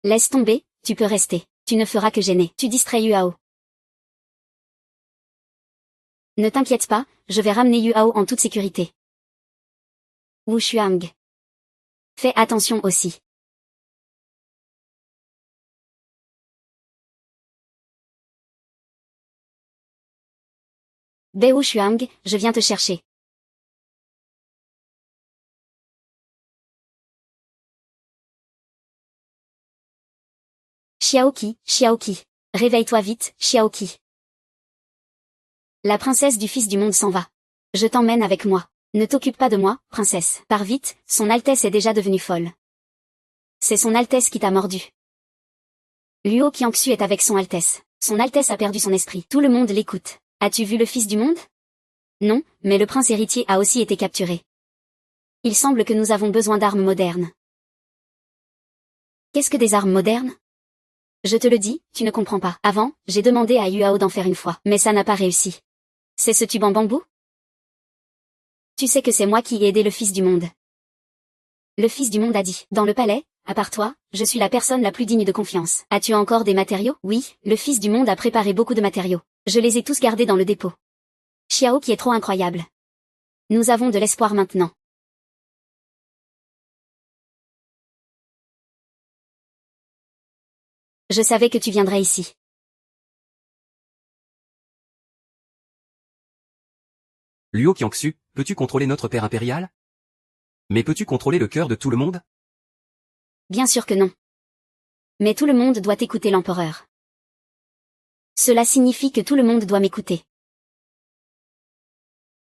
Laisse tomber, tu peux rester. Tu ne feras que gêner. Tu distrais Yuao. Ne t'inquiète pas, je vais ramener Yuao en toute sécurité. Wu Xuang. Fais attention aussi. Bei Wuxuang, je viens te chercher. Xiaoqi, Xiaoqi. Réveille-toi vite, Xiaoqi. La princesse du fils du monde s'en va. Je t'emmène avec moi. Ne t'occupe pas de moi, princesse. Pars vite, son Altesse est déjà devenue folle. C'est son Altesse qui t'a mordu. Luo Qiangxu est avec son Altesse. Son Altesse a perdu son esprit. Tout le monde l'écoute. As-tu vu le fils du monde? Non, mais le prince héritier a aussi été capturé. Il semble que nous avons besoin d'armes modernes. Qu'est-ce que des armes modernes? Je te le dis, tu ne comprends pas. Avant, j'ai demandé à Yuao d'en faire une fois, mais ça n'a pas réussi. C'est ce tube en bambou? Tu sais que c'est moi qui ai aidé le fils du monde. Le fils du monde a dit, dans le palais, à part toi, je suis la personne la plus digne de confiance. As-tu encore des matériaux? Oui, le fils du monde a préparé beaucoup de matériaux. Je les ai tous gardés dans le dépôt. Xiao qui est trop incroyable. Nous avons de l'espoir maintenant. Je savais que tu viendrais ici. Luo Qiangxu, peux-tu contrôler notre père impérial? Mais peux-tu contrôler le cœur de tout le monde? Bien sûr que non. Mais tout le monde doit écouter l'empereur. Cela signifie que tout le monde doit m'écouter.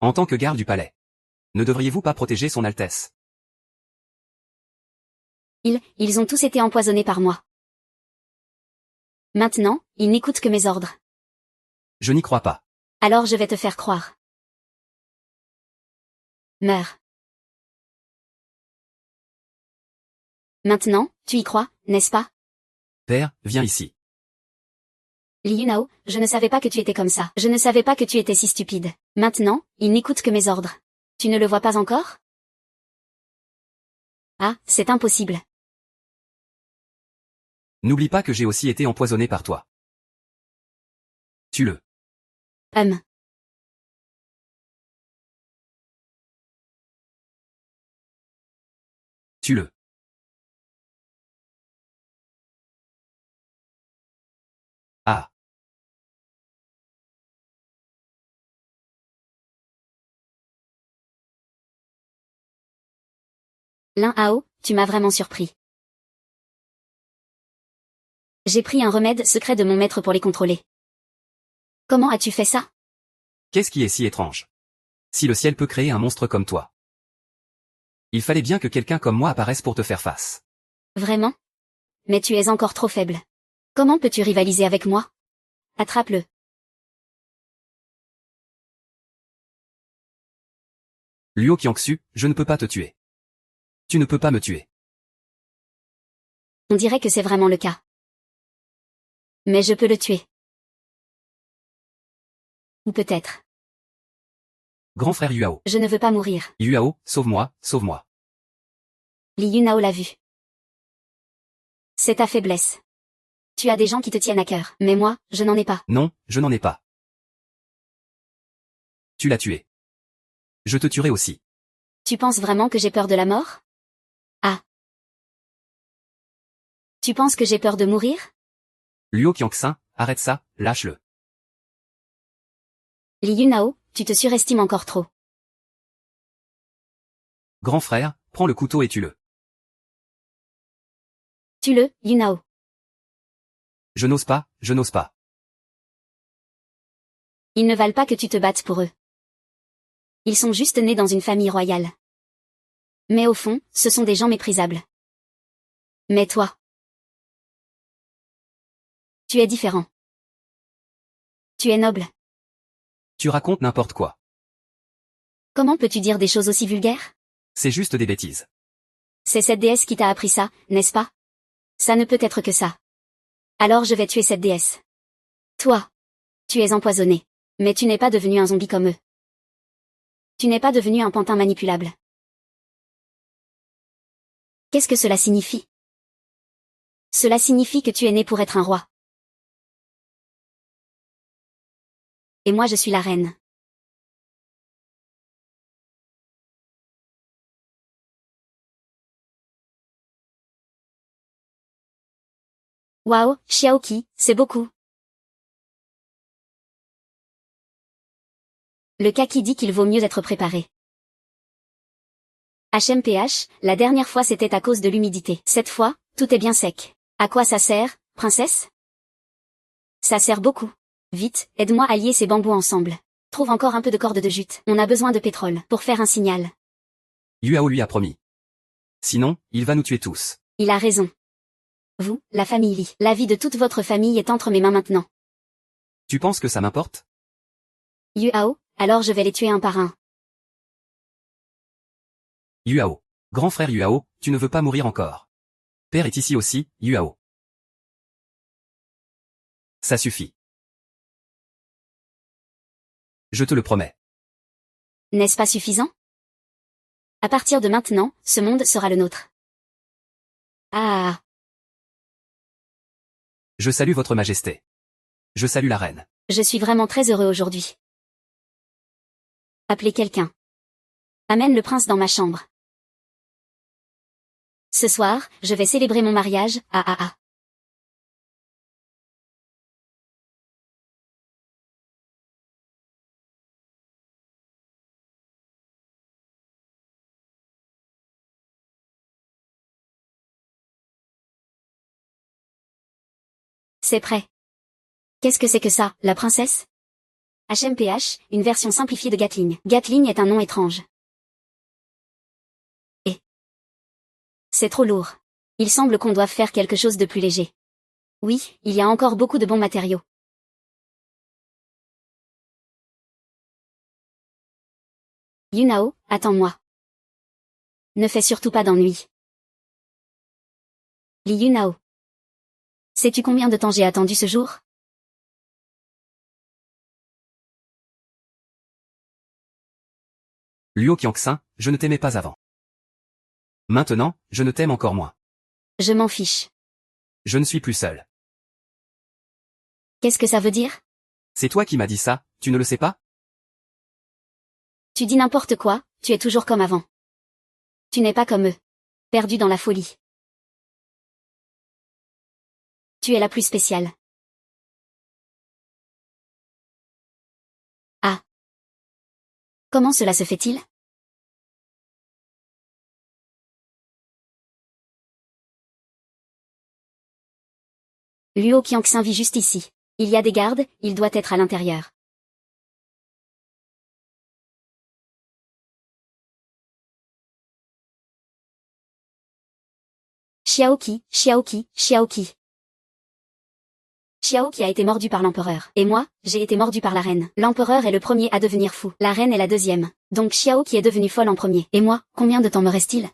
En tant que garde du palais. Ne devriez-vous pas protéger son Altesse? Ils ont tous été empoisonnés par moi. Maintenant, ils n'écoutent que mes ordres. Je n'y crois pas. Alors je vais te faire croire. Meurs. Maintenant, tu y crois, n'est-ce pas? Père, viens ici. Li Yunao, je ne savais pas que tu étais comme ça. Je ne savais pas que tu étais si stupide. Maintenant, il n'écoute que mes ordres. Tu ne le vois pas encore? Ah, c'est impossible. N'oublie pas que j'ai aussi été empoisonné par toi. Tue-le. Hum. Tue-le. Ah. Lin Hao, tu m'as vraiment surpris. J'ai pris un remède secret de mon maître pour les contrôler. Comment as-tu fait ça? Qu'est-ce qui est si étrange? Si le ciel peut créer un monstre comme toi. Il fallait bien que quelqu'un comme moi apparaisse pour te faire face. Vraiment? Mais tu es encore trop faible. Comment peux-tu rivaliser avec moi? Attrape-le. Luo Qiangxu, je ne peux pas te tuer. Tu ne peux pas me tuer. On dirait que c'est vraiment le cas. Mais je peux le tuer. Ou peut-être. Grand frère Yuao. Je ne veux pas mourir. Yuao, sauve-moi, sauve-moi. Li Yunao l'a vu. C'est ta faiblesse. Tu as des gens qui te tiennent à cœur. Mais moi, je n'en ai pas. Non, je n'en ai pas. Tu l'as tué. Je te tuerai aussi. Tu penses vraiment que j'ai peur de la mort? Ah. Tu penses que j'ai peur de mourir? Luo Qiangxin, arrête ça, lâche-le. Li Yunao, tu te surestimes encore trop. Grand frère, prends le couteau et tue-le. Tue-le, Yunao. Je n'ose pas, je n'ose pas. Ils ne valent pas que tu te battes pour eux. Ils sont juste nés dans une famille royale. Mais au fond, ce sont des gens méprisables. Mais toi, tu es différent. Tu es noble. Tu racontes n'importe quoi. Comment peux-tu dire des choses aussi vulgaires? C'est juste des bêtises. C'est cette déesse qui t'a appris ça, n'est-ce pas? Ça ne peut être que ça. Alors je vais tuer cette déesse. Toi, tu es empoisonné. Mais tu n'es pas devenu un zombie comme eux. Tu n'es pas devenu un pantin manipulable. Qu'est-ce que cela signifie? Cela signifie que tu es né pour être un roi. Et moi je suis la reine. Waouh, Xiaoqi, c'est beaucoup. Le cas qui dit qu'il vaut mieux être préparé. HMPH, la dernière fois c'était à cause de l'humidité. Cette fois, tout est bien sec. À quoi ça sert, princesse? Ça sert beaucoup. Vite, aide-moi à lier ces bambous ensemble. Trouve encore un peu de corde de jute. On a besoin de pétrole pour faire un signal. Yuao lui a promis. Sinon, il va nous tuer tous. Il a raison. Vous, la famille Li, la vie de toute votre famille est entre mes mains maintenant. Tu penses que ça m'importe? Yuao, alors je vais les tuer un par un. Yuao. Grand frère Yuao, tu ne veux pas mourir encore. Père est ici aussi, Yuao. Ça suffit. Je te le promets. N'est-ce pas suffisant? À partir de maintenant, ce monde sera le nôtre. Ah. Je salue votre majesté. Je salue la reine. Je suis vraiment très heureux aujourd'hui. Appelez quelqu'un. Amène le prince dans ma chambre. Ce soir, je vais célébrer mon mariage, ah ah ah. C'est prêt. Qu'est-ce que c'est que ça, la princesse? HMPH, une version simplifiée de Gatling. Gatling est un nom étrange. Et c'est trop lourd. Il semble qu'on doive faire quelque chose de plus léger. Oui, il y a encore beaucoup de bons matériaux. Yunao, attends-moi. Ne fais surtout pas d'ennui. Li Yunao. Sais-tu combien de temps j'ai attendu ce jour? Luo Qiangxin, je ne t'aimais pas avant. Maintenant, je ne t'aime encore moins. Je m'en fiche. Je ne suis plus seul. Qu'est-ce que ça veut dire? C'est toi qui m'as dit ça, tu ne le sais pas? Tu dis n'importe quoi, tu es toujours comme avant. Tu n'es pas comme eux. Perdu dans la folie. Tu es la plus spéciale. Ah. Comment cela se fait-il? Luo Qiangxin vit juste ici. Il y a des gardes, il doit être à l'intérieur. Xiaoqi, Xiaoqi, Xiaoqi. Xiaoqi a été mordu par l'empereur. Et moi, j'ai été mordu par la reine. L'empereur est le premier à devenir fou. La reine est la deuxième. Donc Xiaoqi est devenue folle en premier. Et moi, combien de temps me reste-t-il?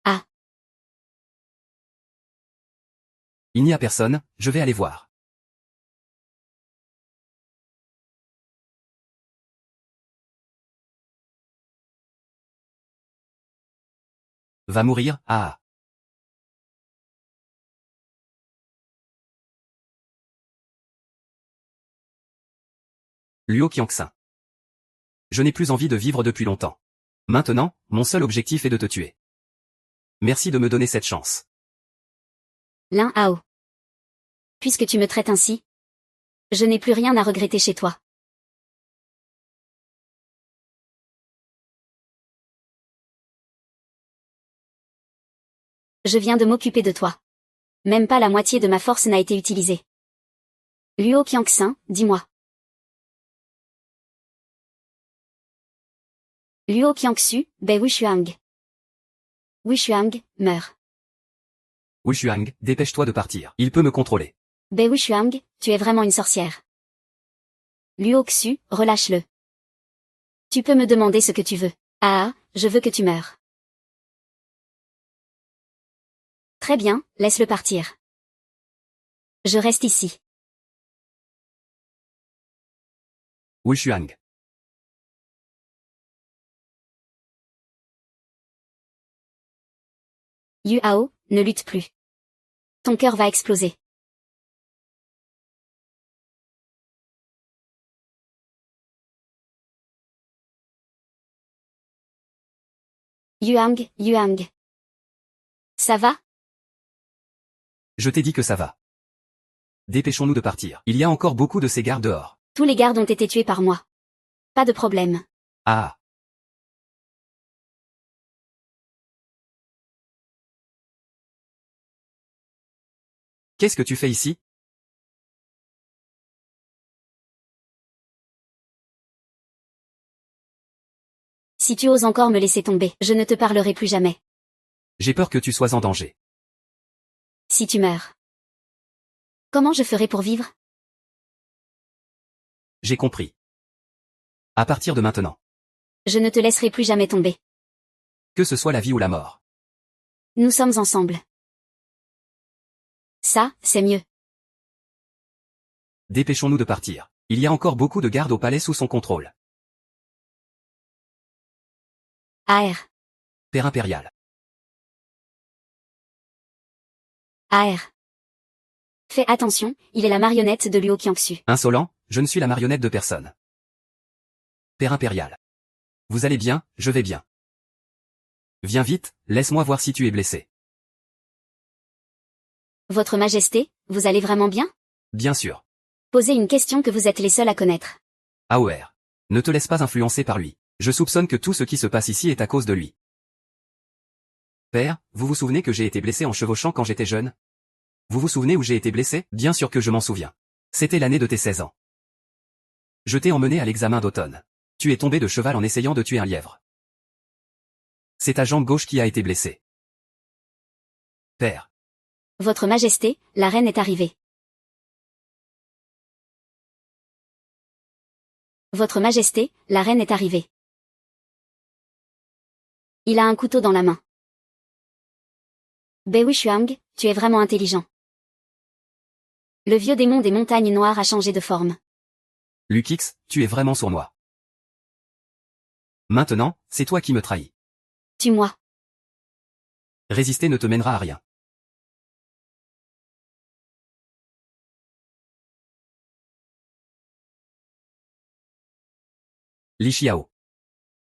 Ah. Il n'y a personne, je vais aller voir. Va mourir, ah. Luo Qiangxin. Je n'ai plus envie de vivre depuis longtemps. Maintenant, mon seul objectif est de te tuer. Merci de me donner cette chance. Lin Hao. Puisque tu me traites ainsi, je n'ai plus rien à regretter chez toi. Je viens de m'occuper de toi. Même pas la moitié de ma force n'a été utilisée. Luo Qiangxin, dis-moi. Luo Qiangxu, Bei Wuxuang. Wuxuang, meurt. Wushuang, dépêche-toi de partir. Il peut me contrôler. Bei Wuxuang, tu es vraiment une sorcière. Luo Xu, relâche-le. Tu peux me demander ce que tu veux. Ah, je veux que tu meures. Très bien, laisse-le partir. Je reste ici. Wushuang. Yu Hao, ne lutte plus. Ton cœur va exploser. Yuang, Yuang. Ça va? Je t'ai dit que ça va. Dépêchons-nous de partir. Il y a encore beaucoup de ces gardes dehors. Tous les gardes ont été tués par moi. Pas de problème. Ah. Qu'est-ce que tu fais ici? Si tu oses encore me laisser tomber, je ne te parlerai plus jamais. J'ai peur que tu sois en danger. Si tu meurs. Comment je ferai pour vivre? J'ai compris. À partir de maintenant. Je ne te laisserai plus jamais tomber. Que ce soit la vie ou la mort. Nous sommes ensemble. Ça, c'est mieux. Dépêchons-nous de partir. Il y a encore beaucoup de gardes au palais sous son contrôle. AR. Père impérial. AR. Fais attention, il est la marionnette de Luo Qiangxu. Insolent, je ne suis la marionnette de personne. Père impérial. Vous allez bien, je vais bien. Viens vite, laisse-moi voir si tu es blessé. Votre Majesté, vous allez vraiment bien? Bien sûr. Posez une question que vous êtes les seuls à connaître. AOR. Ne te laisse pas influencer par lui. Je soupçonne que tout ce qui se passe ici est à cause de lui. Père, vous vous souvenez que j'ai été blessé en chevauchant quand j'étais jeune? Vous vous souvenez où j'ai été blessé? Bien sûr que je m'en souviens. C'était l'année de tes 16 ans. Je t'ai emmené à l'examen d'automne. Tu es tombé de cheval en essayant de tuer un lièvre. C'est ta jambe gauche qui a été blessée. Père. Votre Majesté, la reine est arrivée. Votre Majesté, la reine est arrivée. Il a un couteau dans la main. Bei Wuxuang, tu es vraiment intelligent. Le vieux démon des montagnes noires a changé de forme. Lukix, tu es vraiment sournois. Maintenant, c'est toi qui me trahis. Tue-moi. Résister ne te mènera à rien. Li Xiao.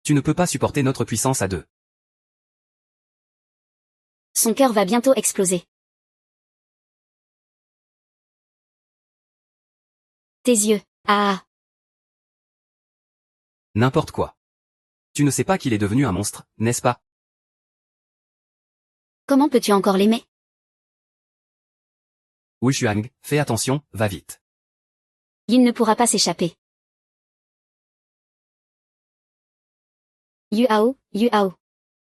Tu ne peux pas supporter notre puissance à deux. Son cœur va bientôt exploser. Tes yeux. Ah. N'importe quoi. Tu ne sais pas qu'il est devenu un monstre, n'est-ce pas? Comment peux-tu encore l'aimer? Wu Shuang, fais attention, va vite. Il ne pourra pas s'échapper. Yuao, Yuao.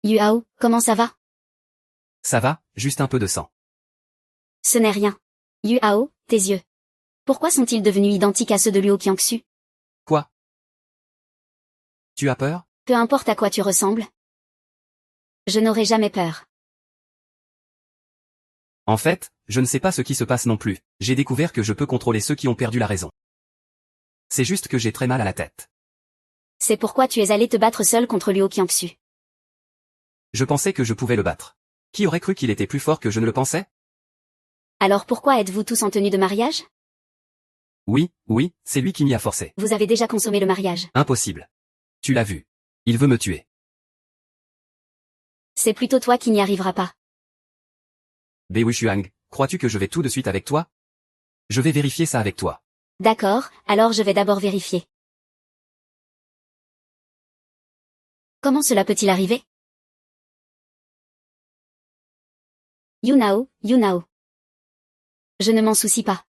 Yuao, comment ça va? Ça va, juste un peu de sang. Ce n'est rien. Yuao, tes yeux. Pourquoi sont-ils devenus identiques à ceux de Luo Qiangxu? Quoi? Tu as peur? Peu importe à quoi tu ressembles. Je n'aurai jamais peur. En fait, je ne sais pas ce qui se passe non plus. J'ai découvert que je peux contrôler ceux qui ont perdu la raison. C'est juste que j'ai très mal à la tête. C'est pourquoi tu es allé te battre seul contre Luo Qiangxu. Je pensais que je pouvais le battre. Qui aurait cru qu'il était plus fort que je ne le pensais? Alors pourquoi êtes-vous tous en tenue de mariage? Oui, oui, c'est lui qui m'y a forcé. Vous avez déjà consommé le mariage. Impossible. Tu l'as vu. Il veut me tuer. C'est plutôt toi qui n'y arriveras pas. Bei Shuang, crois-tu que je vais tout de suite avec toi? Je vais vérifier ça avec toi. D'accord, alors je vais d'abord vérifier. Comment cela peut-il arriver? Yunao, Yunao. Je ne m'en soucie pas.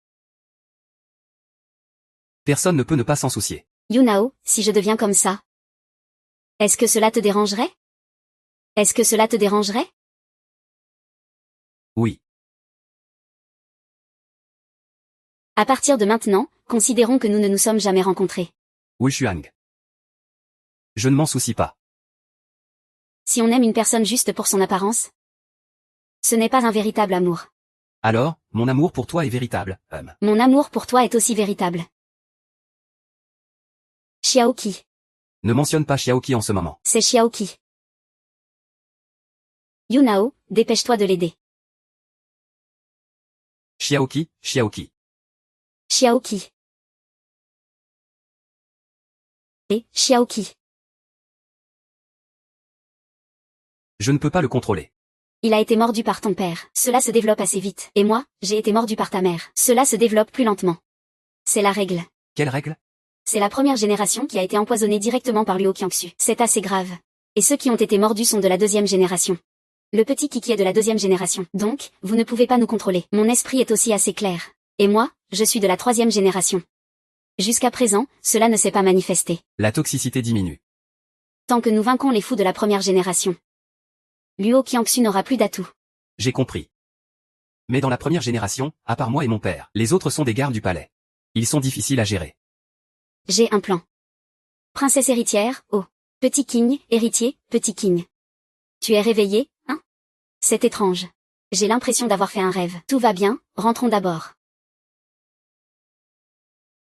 Personne ne peut ne pas s'en soucier. Yunao, si je deviens comme ça. Est-ce que cela te dérangerait? Est-ce que cela te dérangerait? Oui. À partir de maintenant, considérons que nous ne nous sommes jamais rencontrés. Wu Shuang. Je ne m'en soucie pas. Si on aime une personne juste pour son apparence, ce n'est pas un véritable amour. Alors, mon amour pour toi est véritable, Mon amour pour toi est aussi véritable. Xiaoqi. Ne mentionne pas Xiaoqi en ce moment. C'est Xiaoqi. Yunao, dépêche-toi de l'aider. Xiaoqi, Xiaoqi. Xiaoqi. Et Xiaoqi. Je ne peux pas le contrôler. Il a été mordu par ton père. Cela se développe assez vite. Et moi, j'ai été mordu par ta mère. Cela se développe plus lentement. C'est la règle. Quelle règle? C'est la première génération qui a été empoisonnée directement par Luo Qiangxu. C'est assez grave. Et ceux qui ont été mordus sont de la deuxième génération. Le petit Kiki est de la deuxième génération. Donc, vous ne pouvez pas nous contrôler. Mon esprit est aussi assez clair. Et moi, je suis de la troisième génération. Jusqu'à présent, cela ne s'est pas manifesté. La toxicité diminue. Tant que nous vaincons les fous de la première génération. Luo Qiangxu n'aura plus d'atouts. J'ai compris. Mais dans la première génération, à part moi et mon père, les autres sont des gardes du palais. Ils sont difficiles à gérer. J'ai un plan. Princesse héritière, oh. Petit King, héritier, petit King. Tu es réveillé, hein? C'est étrange. J'ai l'impression d'avoir fait un rêve. Tout va bien, rentrons d'abord.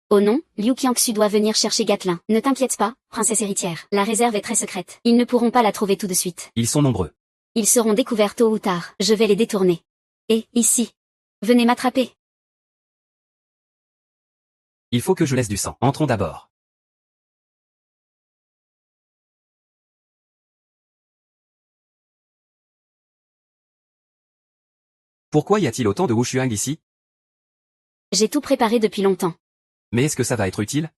Oh non, Liu Qiangxu doit venir chercher Gatlin. Ne t'inquiète pas, princesse héritière. La réserve est très secrète. Ils ne pourront pas la trouver tout de suite. Ils sont nombreux. Ils seront découverts tôt ou tard. Je vais les détourner. Et, ici. Venez m'attraper. Il faut que je laisse du sang. Entrons d'abord. Pourquoi y a-t-il autant de Wu Shuang ici? J'ai tout préparé depuis longtemps. Mais est-ce que ça va être utile?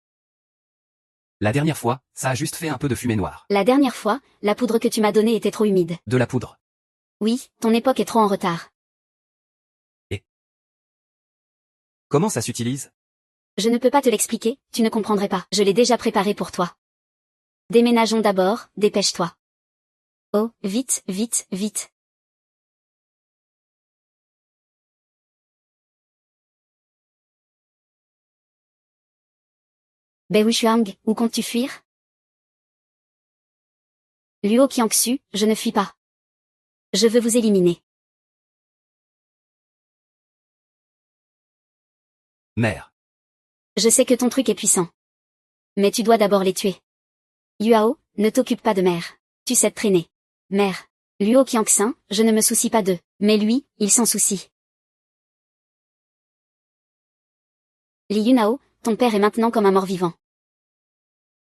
La dernière fois, ça a juste fait un peu de fumée noire. La dernière fois, la poudre que tu m'as donnée était trop humide. De la poudre. Oui, ton époque est trop en retard. Et comment ça s'utilise? Je ne peux pas te l'expliquer, tu ne comprendrais pas. Je l'ai déjà préparé pour toi. Déménageons d'abord, dépêche-toi. Oh, vite, vite, vite. Bei Shuang, où comptes-tu fuir? Luo Qiangxu, je ne fuis pas. Je veux vous éliminer. Mère. Je sais que ton truc est puissant. Mais tu dois d'abord les tuer. Yuao, ne t'occupe pas de mère. Tu sais te traîner. Mère. Luo Qiangxin, je ne me soucie pas d'eux. Mais lui, il s'en soucie. Li Yunao, ton père est maintenant comme un mort-vivant.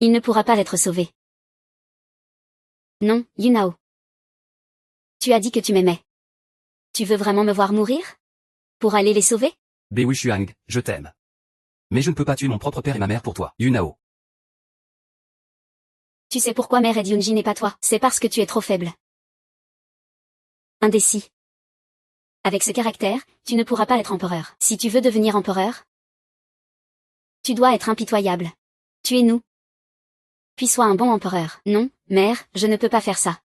Il ne pourra pas être sauvé. Non, Yunao. Tu as dit que tu m'aimais. Tu veux vraiment me voir mourir? Pour aller les sauver? Bei Wuxiang, je t'aime. Mais je ne peux pas tuer mon propre père et ma mère pour toi, Yunao. Tu sais pourquoi mère aide Yunjin et pas toi? C'est parce que tu es trop faible. Indécis. Avec ce caractère, tu ne pourras pas être empereur. Si tu veux devenir empereur, tu dois être impitoyable. Tuez-nous. Puis sois un bon empereur. Non, mère, je ne peux pas faire ça.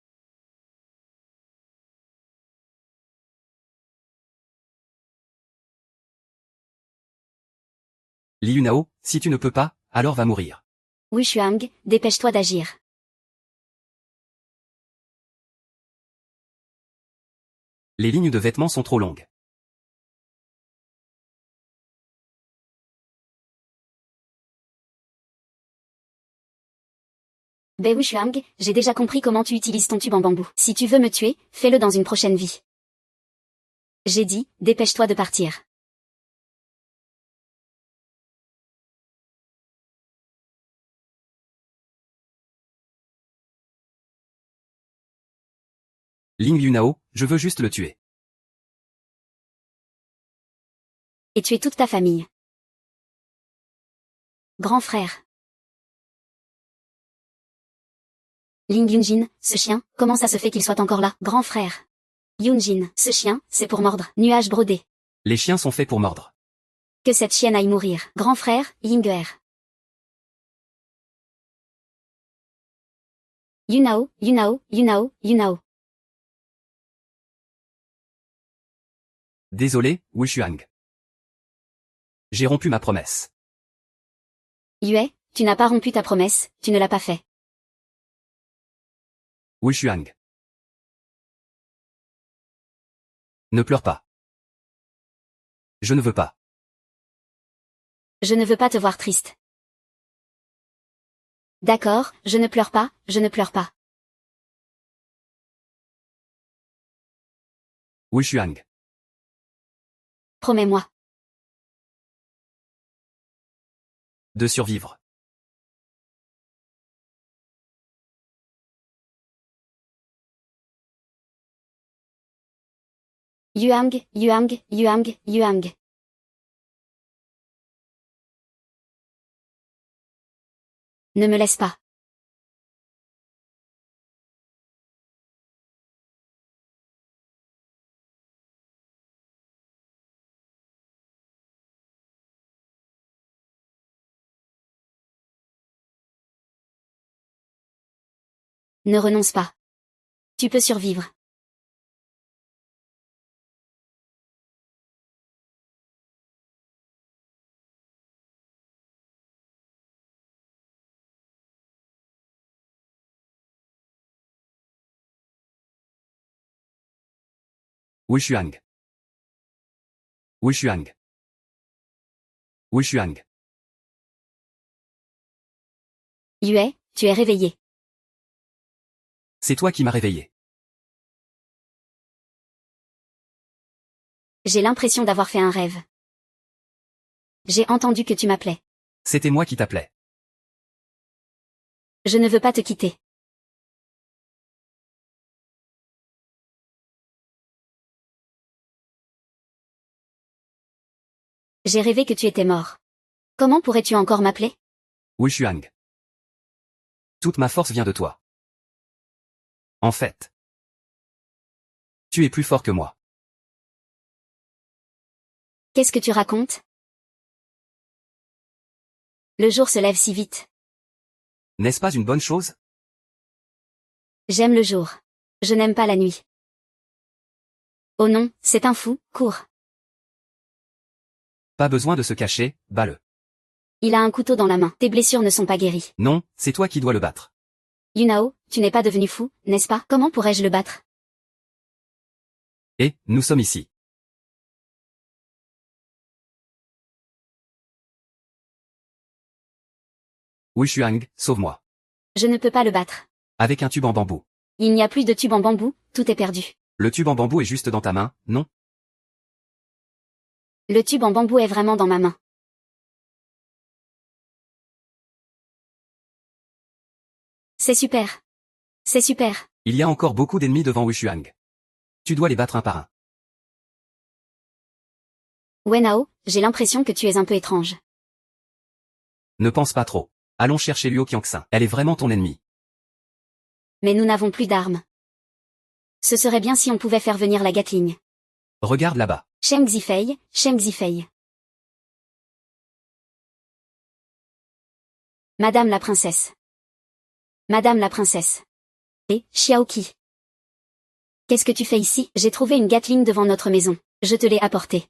Li Yunao, si tu ne peux pas, alors va mourir. Wuxuang, dépêche-toi d'agir. Les lignes de vêtements sont trop longues. Bei Wuxuang, j'ai déjà compris comment tu utilises ton tube en bambou. Si tu veux me tuer, fais-le dans une prochaine vie. J'ai dit, dépêche-toi de partir. Ling Yunao, je veux juste le tuer. Et tuer toute ta famille. Grand frère. Ling Yunjin, ce chien, comment ça se fait qu'il soit encore là? Grand frère. Yunjin, ce chien, c'est pour mordre. Nuage brodé. Les chiens sont faits pour mordre. Que cette chienne aille mourir. Grand frère, Ying'er. Yunao, Yunao, Yunao, Yunao. Désolé, Wuxuang. J'ai rompu ma promesse. Yue, tu n'as pas rompu ta promesse, tu ne l'as pas fait. Wuxuang. Ne pleure pas. Je ne veux pas. Je ne veux pas te voir triste. D'accord, je ne pleure pas, je ne pleure pas. Wuxuang. Promets-moi. De survivre. Yuang, Yuang, Yuang, Yuang. Ne me laisse pas. Ne renonce pas. Tu peux survivre. Wuxuang. Wuxuang. Wuxuang. Yue, tu es réveillé. C'est toi qui m'as réveillé. J'ai l'impression d'avoir fait un rêve. J'ai entendu que tu m'appelais. C'était moi qui t'appelais. Je ne veux pas te quitter. J'ai rêvé que tu étais mort. Comment pourrais-tu encore m'appeler? Wuxuang. Toute ma force vient de toi. En fait. Tu es plus fort que moi. Qu'est-ce que tu racontes? Le jour se lève si vite. N'est-ce pas une bonne chose? J'aime le jour. Je n'aime pas la nuit. Oh non, c'est un fou, cours. Pas besoin de se cacher, bats-le. Il a un couteau dans la main. Tes blessures ne sont pas guéries. Non, c'est toi qui dois le battre. Yunao, tu n'es pas devenu fou, n'est-ce pas? Comment pourrais-je le battre? Et, nous sommes ici. Wushuang, sauve-moi. Je ne peux pas le battre. Avec un tube en bambou. Il n'y a plus de tube en bambou, tout est perdu. Le tube en bambou est juste dans ta main, non? Le tube en bambou est vraiment dans ma main. C'est super. C'est super. Il y a encore beaucoup d'ennemis devant Wushuang. Tu dois les battre un par un. Wenao, j'ai l'impression que tu es un peu étrange. Ne pense pas trop. Allons chercher Luo Qiangxin. Elle est vraiment ton ennemie. Mais nous n'avons plus d'armes. Ce serait bien si on pouvait faire venir la Gatling. Regarde là-bas. Sheng Zifei, Sheng Zifei. Madame la princesse. Madame la princesse. Et, Xiaoqi. Qu'est-ce que tu fais ici? J'ai trouvé une Gatling devant notre maison. Je te l'ai apportée.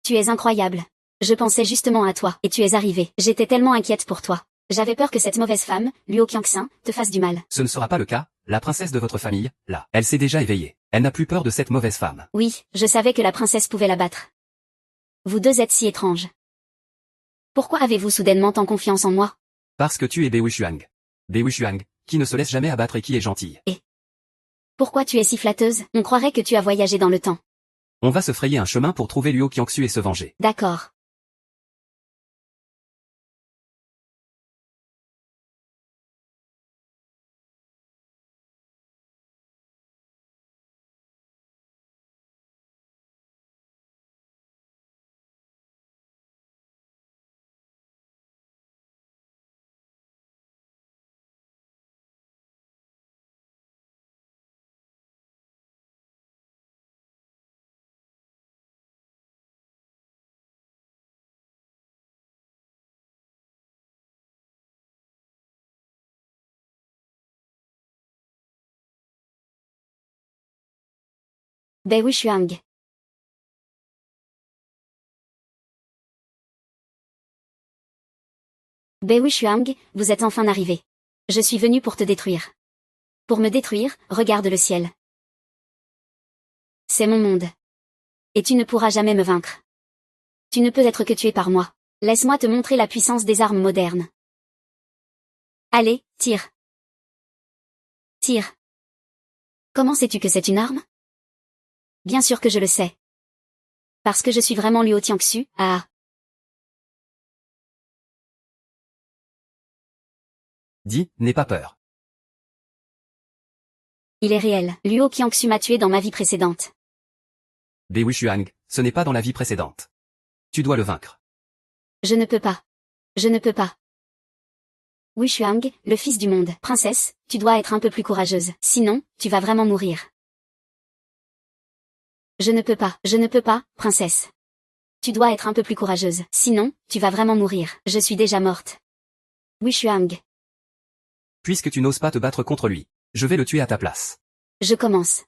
Tu es incroyable. Je pensais justement à toi, et tu es arrivé. J'étais tellement inquiète pour toi. J'avais peur que cette mauvaise femme, Luo Qiangxin, te fasse du mal. Ce ne sera pas le cas, la princesse de votre famille, là. Elle s'est déjà éveillée. Elle n'a plus peur de cette mauvaise femme. Oui, je savais que la princesse pouvait la battre. Vous deux êtes si étranges. Pourquoi avez-vous soudainement tant confiance en moi? Parce que tu es Bei Wushuang. Bei Wushuang, qui ne se laisse jamais abattre et qui est gentille. Et pourquoi tu es si flatteuse? On croirait que tu as voyagé dans le temps. On va se frayer un chemin pour trouver Luo Qiangxu et se venger. D'accord. Bei Wushuang. Bei Wushuang, vous êtes enfin arrivé. Je suis venu pour te détruire. Pour me détruire, regarde le ciel. C'est mon monde. Et tu ne pourras jamais me vaincre. Tu ne peux être que tué par moi. Laisse-moi te montrer la puissance des armes modernes. Allez, tire. Tire. Comment sais-tu que c'est une arme? Bien sûr que je le sais. Parce que je suis vraiment Luo Qiangxu, ah. Dis, n'aie pas peur. Il est réel. Luo Qiangxu m'a tué dans ma vie précédente. Bei Wushuang, ce n'est pas dans la vie précédente. Tu dois le vaincre. Je ne peux pas. Je ne peux pas. Wushuang, le fils du monde. Princesse, tu dois être un peu plus courageuse. Sinon, tu vas vraiment mourir. Je ne peux pas. Je ne peux pas, princesse. Tu dois être un peu plus courageuse. Sinon, tu vas vraiment mourir. Je suis déjà morte. Wushuang. Puisque tu n'oses pas te battre contre lui, je vais le tuer à ta place. Je commence.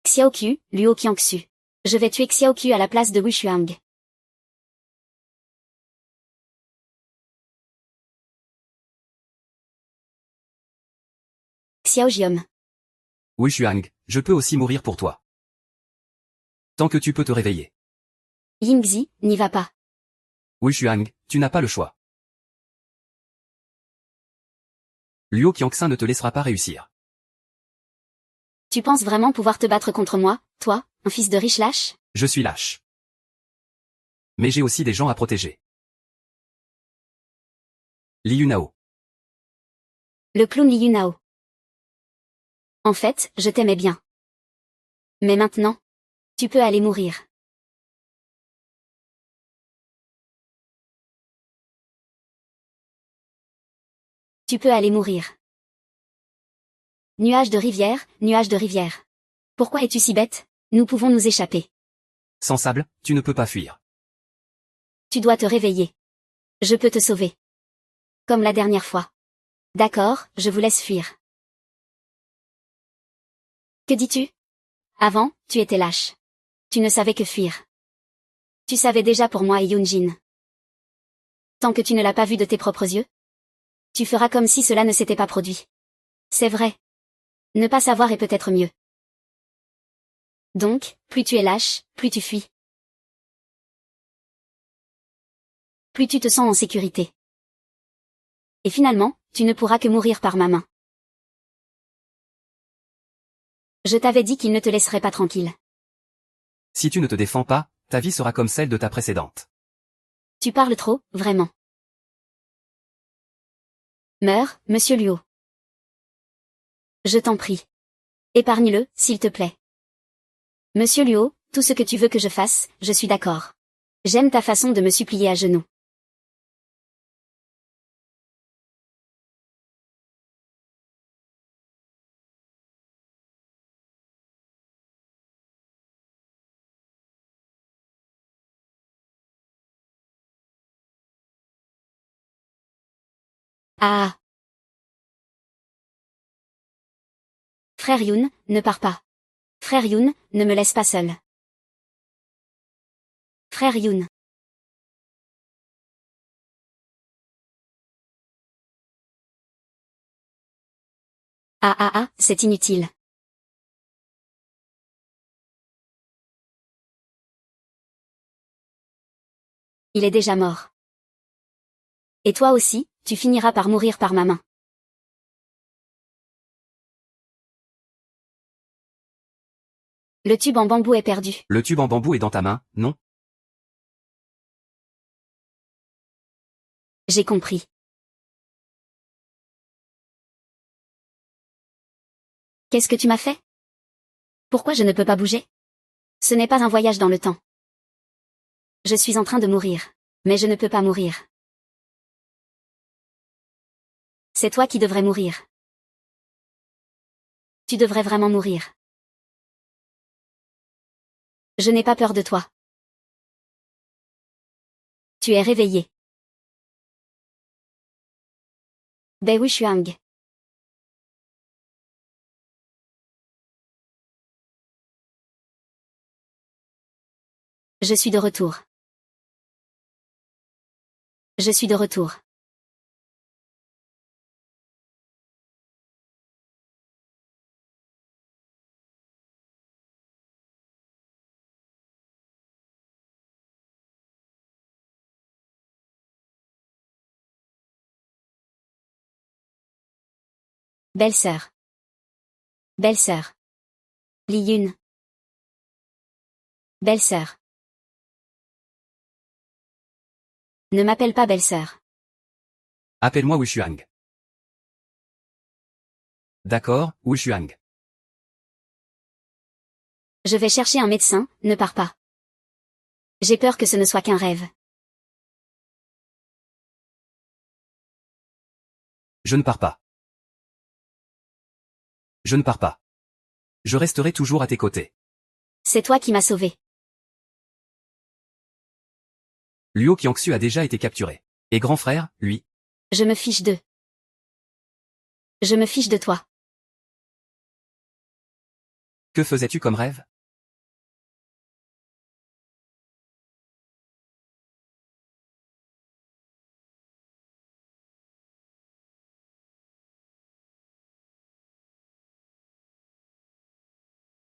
Xiaoqu, Luo Qiangxu. Je vais tuer Xiaoqu à la place de Wushuang. Xiaojiom. Wushuang, je peux aussi mourir pour toi. Tant que tu peux te réveiller. Yingzi, n'y va pas. Wushuang, tu n'as pas le choix. Luo Qiangxin ne te laissera pas réussir. Tu penses vraiment pouvoir te battre contre moi, toi, un fils de riche lâche? Je suis lâche. Mais j'ai aussi des gens à protéger. Liu Nao. Le clown Liu Nao. En fait, je t'aimais bien. Mais maintenant, tu peux aller mourir. Tu peux aller mourir. Nuage de rivière, nuage de rivière. Pourquoi es-tu si bête? Nous pouvons nous échapper. Sans sable, tu ne peux pas fuir. Tu dois te réveiller. Je peux te sauver. Comme la dernière fois. D'accord, je vous laisse fuir. Que dis-tu? Avant, tu étais lâche. Tu ne savais que fuir. Tu savais déjà pour moi et Yunjin. Tant que tu ne l'as pas vu de tes propres yeux, tu feras comme si cela ne s'était pas produit. C'est vrai. Ne pas savoir est peut-être mieux. Donc, plus tu es lâche, plus tu fuis. Plus tu te sens en sécurité. Et finalement, tu ne pourras que mourir par ma main. Je t'avais dit qu'il ne te laisserait pas tranquille. Si tu ne te défends pas, ta vie sera comme celle de ta précédente. Tu parles trop, vraiment. Meurs, monsieur Luo. Je t'en prie. Épargne-le, s'il te plaît. Monsieur Luo, tout ce que tu veux que je fasse, je suis d'accord. J'aime ta façon de me supplier à genoux. Ah. Frère Yoon, ne pars pas. Frère Yoon, ne me laisse pas seul. Frère Yoon. Ah, c'est inutile. Il est déjà mort. Et toi aussi, tu finiras par mourir par ma main. Le tube en bambou est perdu. Le tube en bambou est dans ta main, non? J'ai compris. Qu'est-ce que tu m'as fait? Pourquoi je ne peux pas bouger? Ce n'est pas un voyage dans le temps. Je suis en train de mourir. Mais je ne peux pas mourir. C'est toi qui devrais mourir. Tu devrais vraiment mourir. Je n'ai pas peur de toi. Tu es réveillé. Bei Wuxiang. Je suis de retour. Je suis de retour. Belle-sœur. Belle-sœur. Li Yun. Belle-sœur. Ne m'appelle pas belle-sœur. Appelle-moi Wushuang. D'accord, Wushuang. Je vais chercher un médecin, ne pars pas. J'ai peur que ce ne soit qu'un rêve. Je ne pars pas. Je ne pars pas. Je resterai toujours à tes côtés. C'est toi qui m'as sauvé. Luo Qiangxu a déjà été capturé. Et grand frère, lui? Je me fiche d'eux. Je me fiche de toi. Que faisais-tu comme rêve?